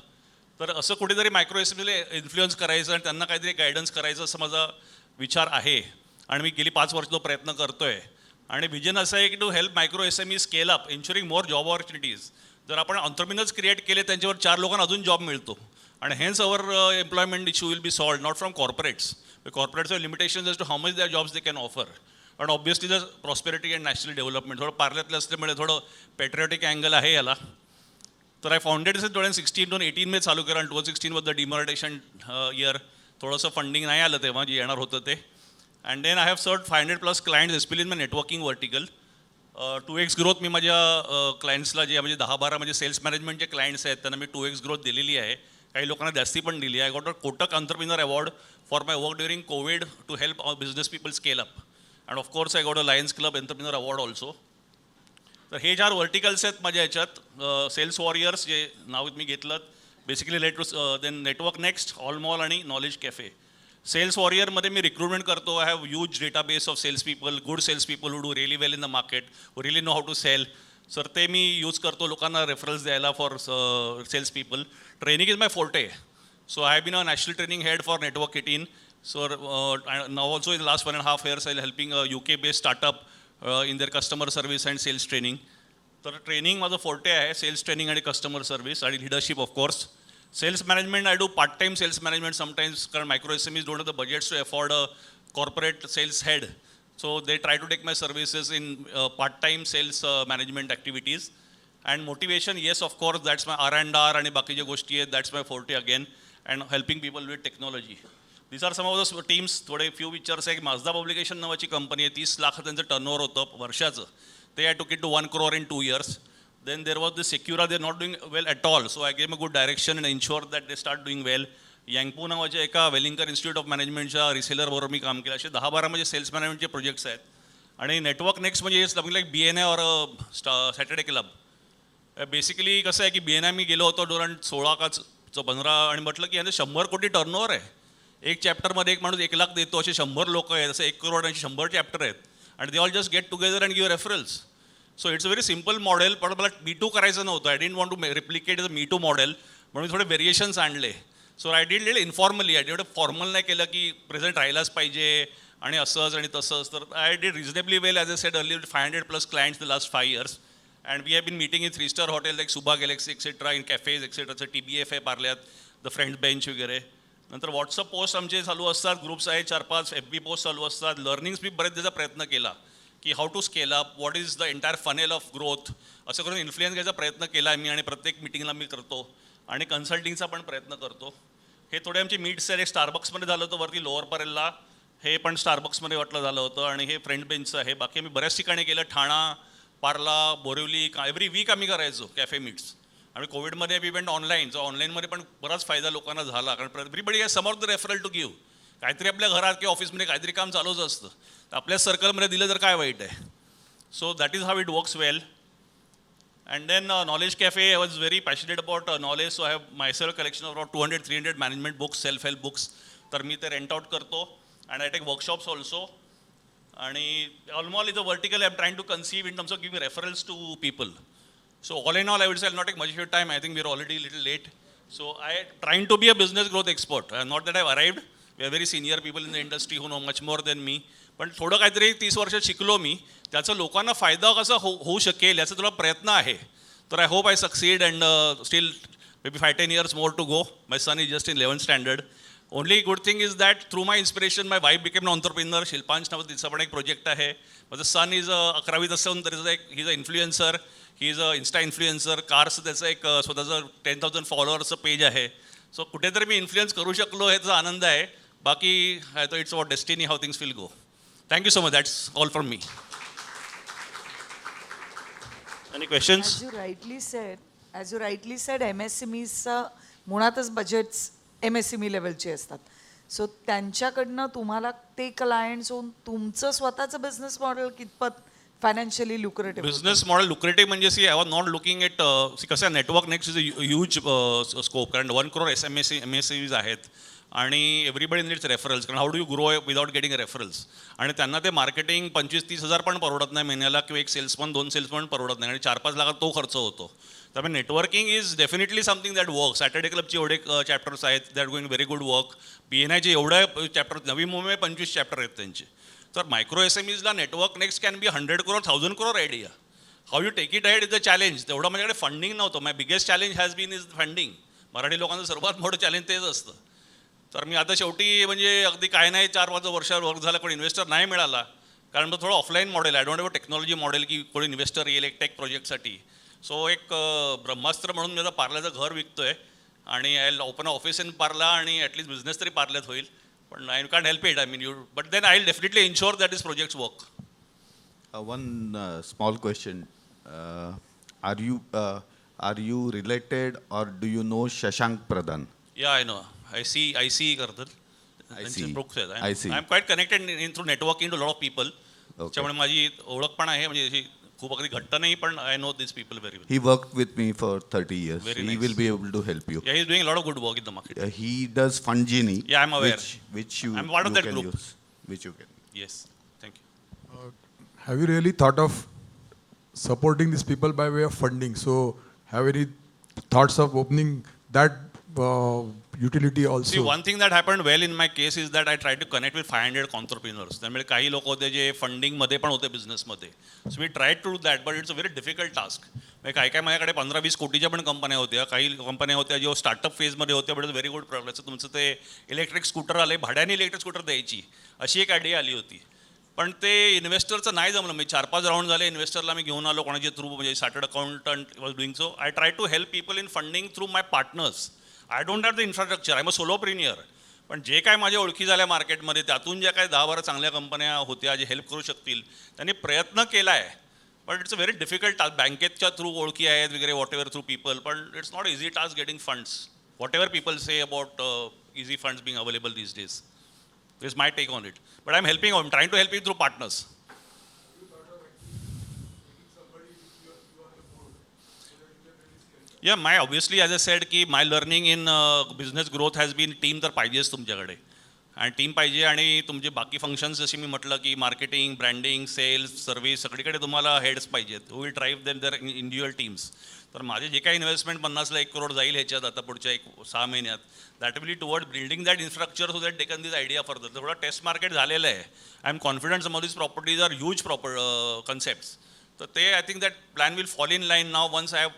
[SPEAKER 19] तर असं कुठेतरी मायक्रो SMEला इन्फ्लुएन्स करायचं आणि त्यांना काहीतरी गायडन्स करायचं, असं माझा विचार आहे. आणि मी गेली 5 वर्ष तो प्रयत्न करतो आहे. आणि विजन असं आहे की to help micro SME scale up, ensuring more job opportunities. जर आपण ऑन्टरप्रिनर्स क्रिएट केले, त्यांच्यावर 4 लोकांना अजून जॉब मिळतो, आणि hence our employment issue will be solve, not from corporates. Corporates limitations as to how much there jobs they can offer. आणि obviously जर प्रॉस्पेरिटी अँड नॅशनल डेव्हलपमेंट थोडं पार्ल्यातलं असल्यामुळे थोडं पेट्रियोटिक अँगल आहे याला. तर आय फाउंडेड दिस 2016-18 मध्ये चालू केलं, आणि 2016 वॉज द डिमॉनिटायझेशन इयर. थोडंसं फंडिंग नाही आलं तेव्हा, जे येणार होतं ते. And then I have served 500+ clients especially in my networking vertical. 2x growth मी माझ्या क्लायंट्सला, जे म्हणजे 10-12 म्हणजे सेल्स मॅनेजमेंटचे क्लायंट्स आहेत, त्यांना मी 2x ग्रोथ दिलेली आहे. काही लोकांना जास्ती पण दिली आहे. I got a Kotak entrepreneur award for my work during Covid to help business people scale up. And of course I got a Lions club entrepreneur award also. तर हे 4 वर्टिकल्स आहेत माझ्या ह्याच्यात. सेल्स वॉरियर्स जे नाव मी घेतलं, basically let to then network next, all mall आणि knowledge cafe. Sales वॉरियरमध्ये मी रिक्रुटमेंट करतो. I have huge database of sales people, good sales people who do really well in the market, who really know how to sell. Sir ते मी use करतो लोकांना reference द्यायला for sales people. Training is my forte. So I have been a national training head for network 18. So now also in last 1.5 years I helping UK based startup in their customer service and sales training. तर training माझं forte आहे, sales training आणि customer service आणि leadership of course. Sales management, I do part-time sales management sometimes, because micro SMEs don't have the budgets to afford a corporate sales head. So they try to take my services in part-time sales management activities. And motivation, yes, of course, that's my R&R आणि बाकीच्या गोष्टी आहेत, that's my forte again. And helping people with technology. These are some of the teams. थोडे few pictures आहे. माझदा publication नावाची company आहे, 30 लाख त्यांचं turnover होतं वर्षाचं. ते I took it to 1 crore in 2 years. Then there was the Secura, they're not doing well at all. So I gave them a good direction and ensured that they start doing well. Yangpu नावाच्या एका वेलिंकर institute of मॅनेजमेंटच्या रिसेलरबरोबर मी काम केलं. असे 10-12 म्हणजे sales मॅनेजमेंटचे projects आहेत. आणि network next म्हणजे something like BNI और सॅटर्डे क्लब. बेसिकली कसं आहे की BNI मी गेलो होतो 2016 का 15 आणि म्हटलं की यांचं 100 कोटी टर्नओव्हर आहे. एक चॅप्टरमध्ये एक माणूस 1,00,000 देतो, असे 100 लोक आहेत, असं 1 करोड आणि 100 चॅप्टर आहेत आणि they all just get together and give referrals. So it's a very simple model. पण मला मी टू करायचं नव्हतं. I didn't want to replicate the me too model, म्हणून मी थोडे व्हेरिएशन्स आणले. So I did it informally, I एवढं formal नाही केलं की प्रेझेंट राहिलाच पाहिजे आणि असंच आणि तसंच. तर I did reasonably well, as a said earlier, 500+ clients the last 5 years. And we have been meeting in 3-star hotels like Subha Galaxy, etc., in cafes, etc. So TBF आहे पार्ल्यात, द फ्रेंड बेंच वगैरे. नंतर WhatsApp post आमचे चालू असतात, groups आहेत 4-5, FB post चालू असतात. Learnings मी बरेच त्याचा प्रयत्न केला की how to scale up, what is the entire funnel of growth, असं करून इन्फ्लुएन्स घ्यायचा प्रयत्न केला आहे मी आणि प्रत्येक मिटिंगला मी करतो आणि कन्सल्टिंगचा पण प्रयत्न करतो. हे थोडे आमचे मीट्स आहेत. एक स्टारबक्समध्ये झालं होतं वरती लोअर परेलला, हे पण स्टारबक्समध्ये वाटलं झालं होतं आणि हे फ्रेंड बेंचचं आहे. बाकी आम्ही बऱ्याच ठिकाणी केलं, ठाणा, पार्ला, बोरिवली, एव्हरी वीक आम्ही करायचो कॅफे मीट्स. आम्ही कोविडमध्ये वी वेंट ऑनलाईन, जो ऑनलाईनमध्ये पण बराच फायदा लोकांना झाला, कारण everybody has some of the referral to give. काहीतरी आपल्या घरात किंवा ऑफिसमध्ये काहीतरी काम चालूच असतं, तर आपल्या सर्कलमध्ये दिलं तर काय वाईट आहे. So that is how it works well. And then knowledge cafe, I was very passionate about knowledge. So I have myself collection of about 200-300 management books, self help books. तर मी ते रेंट आउट करतो and I take workshops also. आणि almost is a vertical I am trying to conceive in terms of giving referrals to people. So all in all, I would say I'll not take much of your time. I think we're already a little late. So I'm trying to be a business growth expert. Not that I've arrived. We are very senior people in the industry who know much more than me. पण थोडं काहीतरी 30 वर्षात शिकलो मी, त्याचा लोकांना फायदा कसा होऊ शकेल याचा थोडा प्रयत्न आहे. तर I hope I succeed and still maybe 5-10 years more to go. My son is just in 11th standard. Only good thing is that through my inspiration, my wife became an entrepreneur. शिल्पांश नावाचा तिचा पण एक project आहे. माझं सन is 11वीत असून त्याचं एक he is a influencer, he is a Insta influencer. Cars त्याचं एक स्वतःचं 10,000 फॉलोअर्सचं पेज आहे. सो कुठेतरी मी इन्फ्लुएन्स करू शकलो ह्याचा आनंद आहे. बाकी it's about destiny, how things will go. Thank you so much. That's all from me. Any questions?
[SPEAKER 4] As you rightly said, MSMEचं मुळातच बजेट्स MSME लेवलचे असतात. सो त्यांच्याकडनं तुम्हाला ते क्लायंट्स होऊन तुमचं स्वतःचं बिझनेस मॉडेल कितपत financially lucrative?
[SPEAKER 19] Business model lucrative म्हणजे see I was not looking at कसं network next is a huge scope. कारण 1 crore MSMEs आहेत आणि एव्हरीबडी नीड्स रेफरल्स. कारण how do you grow without getting referrals. आणि त्यांना ते मार्केटिंग 25-30 हजार पण परवडत नाही महिन्याला, किंवा एक सेल्समन 2 सेल्समन परवडत नाही आणि 4-5 लाखात तो खर्च होतो. त्यामुळे networking is definitely something that work. Saturday क्लबचे एवढे चॅप्टर्स आहेत, that going very good work. BNIचे एवढे चॅप्टर, नवी मुंबई 25 चॅप्टर आहेत त्यांचे. तर मायक्रो SMEsला network next can be 100 crore, 1000 crore idea. How you take it ahead is the challenge. तेवढं माझ्याकडे फंडिंग नव्हतं. My biggest challenge has been is funding. Marathi लोकांचं सर्वात मोठं चॅलेंज तेच असतं. तर मी आता शेवटी म्हणजे अगदी काय नाही 4-5 वर्षावर वर्क झाला, कोणी इन्व्हेस्टर नाही मिळाला. कारण मग थोडं offline model, I don't have a technology model की कोणी इन्व्हेस्टर येईल एक टेक प्रोजेक्टसाठी. सो एक ब्रह्मास्त्र म्हणून मी आता पार्ल्याचं घर विकतोय आणि आय ओपन ऑफिस इन पार्ला आणि ॲटलीस्ट बिझनेस तरी पार्ल्यात होईल. पण I can't help it. I mean you, but then I will definitely ensure that is projects work.
[SPEAKER 6] One small question. Are you related or do you know Shashank Pradhan?
[SPEAKER 19] Yeah, I know. I see Karthal.
[SPEAKER 6] I see.
[SPEAKER 19] I'm quite connected through networking to a lot of people. त्यामुळे माझी ओळख पण आहे, म्हणजे अशी खूप अगदी घट्ट नाही, पण I know these people very well.
[SPEAKER 6] He worked with me for 30 years.
[SPEAKER 19] Very
[SPEAKER 6] He
[SPEAKER 19] nice.
[SPEAKER 6] will be able to help you.
[SPEAKER 19] Yeah, he's doing a lot of good work in the market.
[SPEAKER 6] He does Fungini.
[SPEAKER 19] Yeah, I'm aware.
[SPEAKER 6] Which you
[SPEAKER 19] I'm part of
[SPEAKER 6] you
[SPEAKER 19] that
[SPEAKER 6] can
[SPEAKER 19] group.
[SPEAKER 6] use. Which you can.
[SPEAKER 19] Yes, thank you.
[SPEAKER 20] Have you really thought of supporting these people by way of funding? So have any thoughts of opening that utility also?
[SPEAKER 19] See, one thing that happened well in my case is that I tried to connect with 500 entrepreneurs. त्यामुळे काही लोक होते जे फंडिंगमध्ये पण होते बिझनेसमध्ये. So we try to do that, but it's a very difficult task. म्हणजे काय माझ्याकडे 15-20 कोटीच्या पण कंपन्या होत्या. काही कंपन्या होत्या जो स्टार्टअप फेजमध्ये होत्या, but it's very good progress. तुमचं ते इलेक्ट्रिक स्कूटर आले, भाड्याने इलेक्ट्रिक स्कूटर द्यायची, अशी एक आयडिया आली होती. पण ते इन्व्हेस्टरचं नाही जमलं. मी 4-5 राऊंड झाले, इन्व्हेस्टरला मी घेऊन आलो कोणाच्या थ्रू, म्हणजे chartered accountant was doing. So I try to help people in funding through my partners. I don't have the infrastructure, I am a solopreneur. पण जे काय माझ्या ओळखी झाल्या मार्केटमध्ये, त्यातून ज्या काय 10-12 चांगल्या कंपन्या होत्या जे हेल्प करू शकतील, त्यांनी प्रयत्न केला आहे. But it's a very difficult task. बँकेच्या थ्रू ओळखी आहेत वगैरे, वॉट एव्हर थ्रू पीपल, पण it's not easy task getting funds. Whatever people say about easy funds being available these days. Is my take on it. But I am helping, I am trying to help you through partners. Obviously, as I said, की my learning in business growth has been team तर पाहिजेच तुमच्याकडे. आणि team पाहिजे आणि तुमचे बाकी functions जसे मी म्हटलं की मार्केटिंग, ब्रँडिंग, सेल्स, सर्व्हिस सगळीकडे तुम्हाला हेड्स पाहिजेत who will drive them their individual teams. तर माझे जे काही इन्व्हेस्टमेंट 50 1 करोड जाईल ह्याच्यात आता पुढच्या 6 महिन्यात, that will toward building that infrastructure so that taken this idea further. थोडा टेस्ट मार्केट झालेलं आहे. I am confident some of this properties are huge concepts. तर ते I think that plan will fall in line now once I have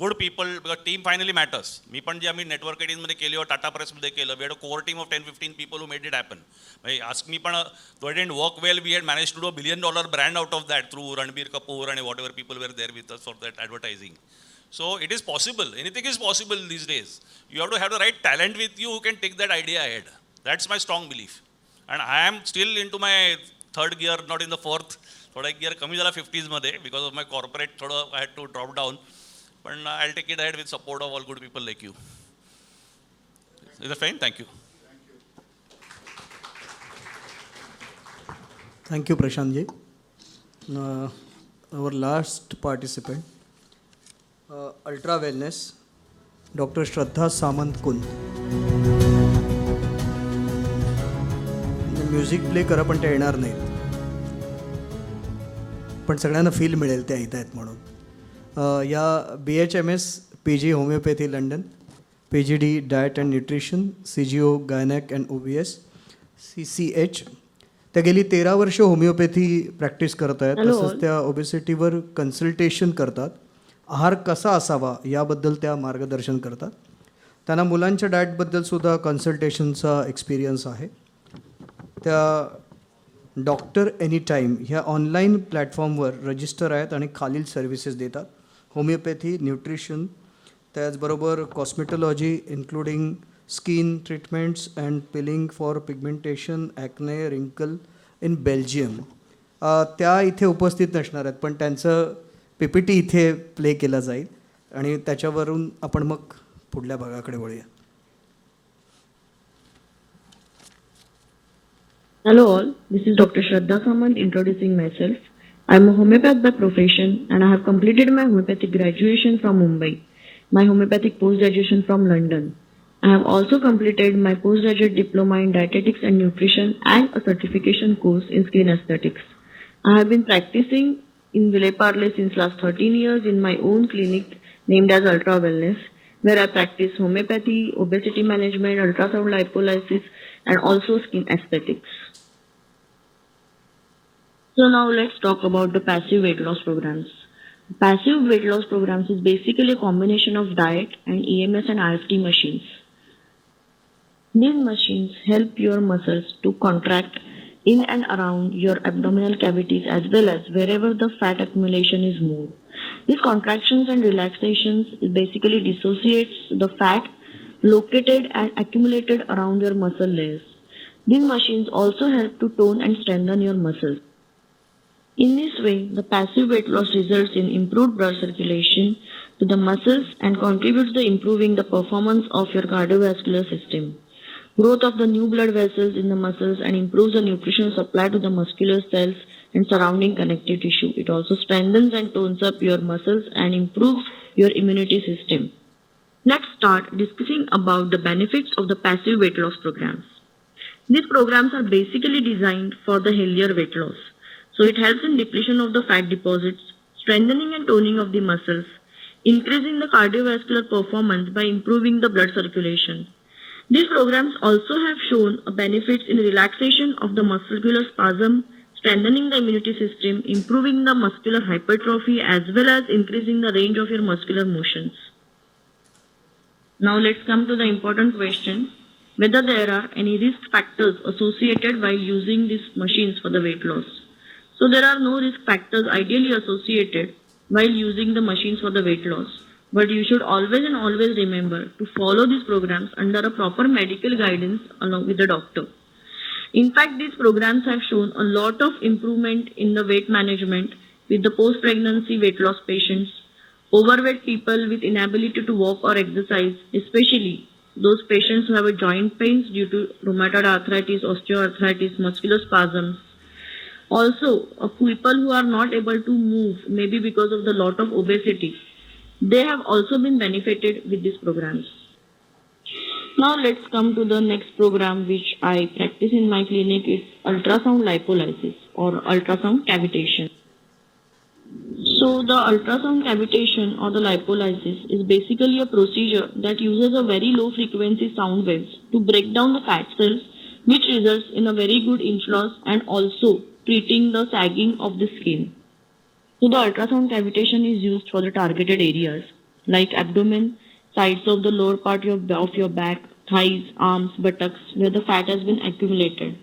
[SPEAKER 19] good people, because team finally matters. मी पण जे आम्ही network एडिंगमध्ये केली टाटा प्रेसमध्ये केलं, we had a core team of 10-15 people who made it happen. म्हणजे आज मी पण though it didn't work well, we had manage to do $1 billion brand out of that through Ranbir Kapoor आणि whatever people were there with us for that advertising. So it is possible. Anything is possible these days. You have to have the right talent with you who can take that idea ahead. That's my strong belief. And I am still into my 3rd gear, not in the 4th. थोडा एक gear कमी झाला 50s मध्ये because of my corporate थोडं I had to drop down. पण I take it ahead with support of all good people like you. Is that fine? Thank you.
[SPEAKER 1] Thank you, Prashant ji. Our last participant. Ultra wellness doctor Shraddha Samant Kund. Music play करा पण ते येणार नाहीत, पण सगळ्यांना feel मिळेल ते येत आहेत म्हणून. या BHMS PG homoeopathy London, PGD diet and nutrition, CGO gynaec and OBS, CCH. त्या गेली 13 वर्ष होमिओपॅथी प्रॅक्टिस करत आहेत. तसंच त्या ओबेसिटीवर कन्सल्टेशन करतात. आहार कसा असावा याबद्दल त्या मार्गदर्शन करतात. त्यांना मुलांच्या डाएटबद्दलसुद्धा कन्सल्टेशनचा एक्सपिरियन्स आहे. त्या डॉक्टर एनी टाईम ह्या ऑनलाईन प्लॅटफॉर्मवर रजिस्टर आहेत आणि खालील सर्व्हिसेस देतात: होमिओपॅथी, न्यूट्रिशन, त्याचबरोबर cosmetology including skin treatments and peeling for pigmentation, acne, wrinkle in Belgium. त्या इथे उपस्थित नसणार आहेत, पण त्यांचं PPT इथे प्ले केला जाईल आणि त्याच्यावरून आपण मग पुढल्या भागाकडे वळूया.
[SPEAKER 21] Hello all, this is Dr. Shraddha Samant introducing myself. I am a homeopath by profession and I have completed my homeopathic graduation from Mumbai, my homeopathic post-graduation from London. I have also completed my postgraduate diploma in dietetics and nutrition and a certification course in skin aesthetics. I have been practicing in Parle since last 13 years in my own clinic named as Ultra Wellness, where I practice homeopathy, obesity management, ultrasound lipolysis, and also skin aesthetics. So now let's talk about the passive weight loss programs. Passive weight loss programs is basically a combination of diet and EMS and IFT machines. These machines help your muscles to contract in and around your abdominal cavities as well as wherever the fat accumulation is more. These contractions and relaxations basically dissociates the fat located and accumulated around your muscle layers. These machines also help to tone and strengthen your muscles. In this way, the passive weight loss results in improved blood circulation to the muscles and contributes to improving the performance of your cardiovascular system, growth of the new blood vessels in the muscles, and improves the nutritional supply to the muscular cells and surrounding connective tissue. It also strengthens and tones up your muscles and improves your immunity system. Let's start discussing about the benefits of the passive weight loss programs. These programs are basically designed for the healthier weight loss. So it helps in depletion of the fat deposits, strengthening and toning of the muscles, increasing the cardiovascular performance by improving the blood circulation. These programs also have shown benefits in relaxation of the muscular spasm, strengthening the immunity system, improving the muscular hypertrophy, as well as increasing the range of your muscular motions. Now let's come to the important question, whether there are any risk factors associated while using these machines for the weight loss. So there are no risk factors ideally associated while using the machines for the weight loss. But you should always remember to follow these programs under a proper medical guidance along with the doctor. In fact, these programs have shown a lot of improvement in the weight management with the post-pregnancy weight loss patients, overweight people with inability to walk or exercise, especially those patients who have a joint pains due to rheumatoid arthritis, osteoarthritis, muscular spasms. Also, people who are not able to move, maybe because of the lot of obesity, they have also been benefited with these programs. Now let's come to the next program which I practice in my clinic. It's ultrasound lipolysis or ultrasound cavitation. So the ultrasound cavitation or the lipolysis is basically a procedure that uses a very low frequency sound waves to break down the fat cells, which results in a very good inch loss and also treating the sagging of the skin. So the ultrasound cavitation is used for the targeted areas like abdomen, sides of the lower part of your back, thighs, arms, buttocks, where the fat has been accumulated.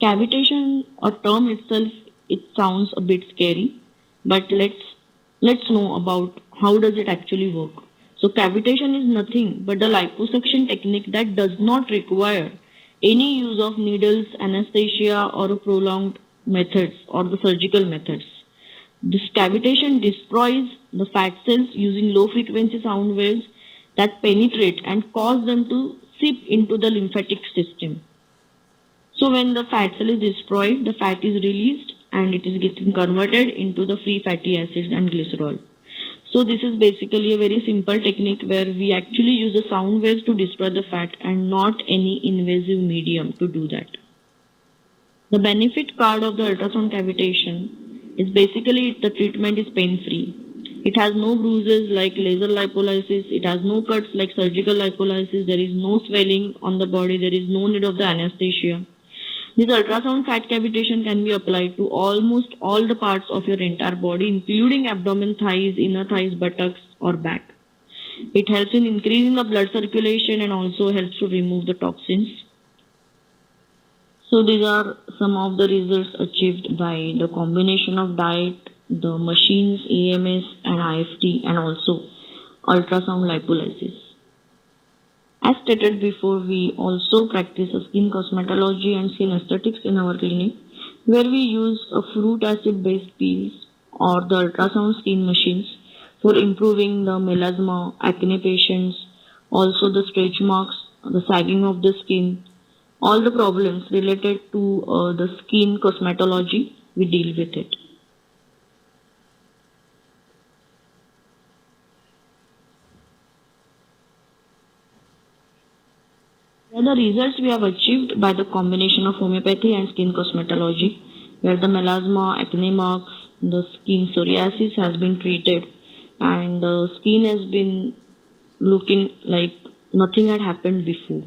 [SPEAKER 21] Cavitation, a term itself, it sounds a bit scary, but let's know about how does it actually work. So cavitation is nothing but the liposuction technique that does not require any use of needles, anesthesia, or prolonged methods or the surgical methods. This cavitation destroys the fat cells using low frequency sound waves that penetrate and cause them to seep into the lymphatic system. So when the fat cell is destroyed, the fat is released and it is getting converted into the free fatty acids and glycerol. So this is basically a very simple technique where we actually use the sound waves to destroy the fat and not any invasive medium to do that. The benefit card of the ultrasound cavitation is basically the treatment is pain-free. It has no bruises like laser lipolysis. It has no cuts like surgical lipolysis. There is no swelling on the body. There is no need of the anesthesia. This ultrasound fat cavitation can be applied to almost all the parts of your entire body, including abdomen, thighs, inner thighs, buttocks, or back. It helps in increasing the blood circulation and also helps to remove the toxins. So these are some of the results achieved by the combination of diet, the machines, EMS and IFT, and also ultrasound lipolysis. As stated before, we also practice a skin cosmetology and skin aesthetics in our clinic, where we use a fruit acid based peels or the ultrasound skin machines for improving the melasma, acne patients, also the stretch marks, the sagging of the skin, all the problems related to the skin cosmetology, we deal with it. The results we have achieved by the combination of homeopathy and skin cosmetology, where the melasma, acne marks, the skin psoriasis has been treated and the skin has been looking like nothing had happened before.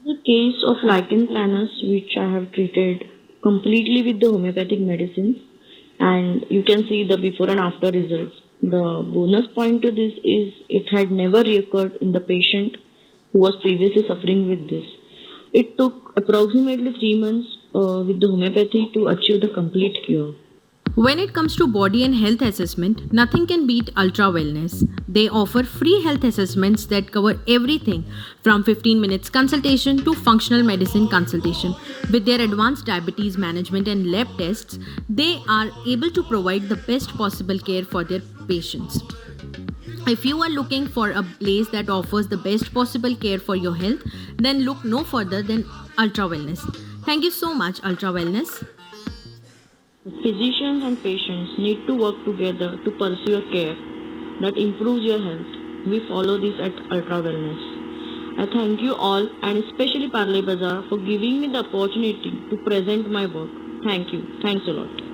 [SPEAKER 21] The case of lichen planus, which I have treated completely with the homeopathic medicines, and you can see the before and after results. The bonus point to this is it had never reoccurred in the patient who was previously suffering with this. It took approximately 3 months with the homeopathy to achieve the complete cure.
[SPEAKER 2] When it comes to body and health assessment, nothing can beat Ultra Wellness. They offer free health assessments that cover everything from 15 minutes consultation to functional medicine consultation. With their advanced diabetes management and lab tests, they are able to provide the best possible care for their patients. If you are looking for a place that offers the best possible care for your health, then look no further than Ultra Wellness. Thank you so much, Ultra Wellness.
[SPEAKER 21] Physicians and patients need to work together to pursue a care that improves your health. We follow this at Ultra Wellness. I thank you all and especially Parle Bazaar for giving me the opportunity to present my work. Thank you. Thanks a lot.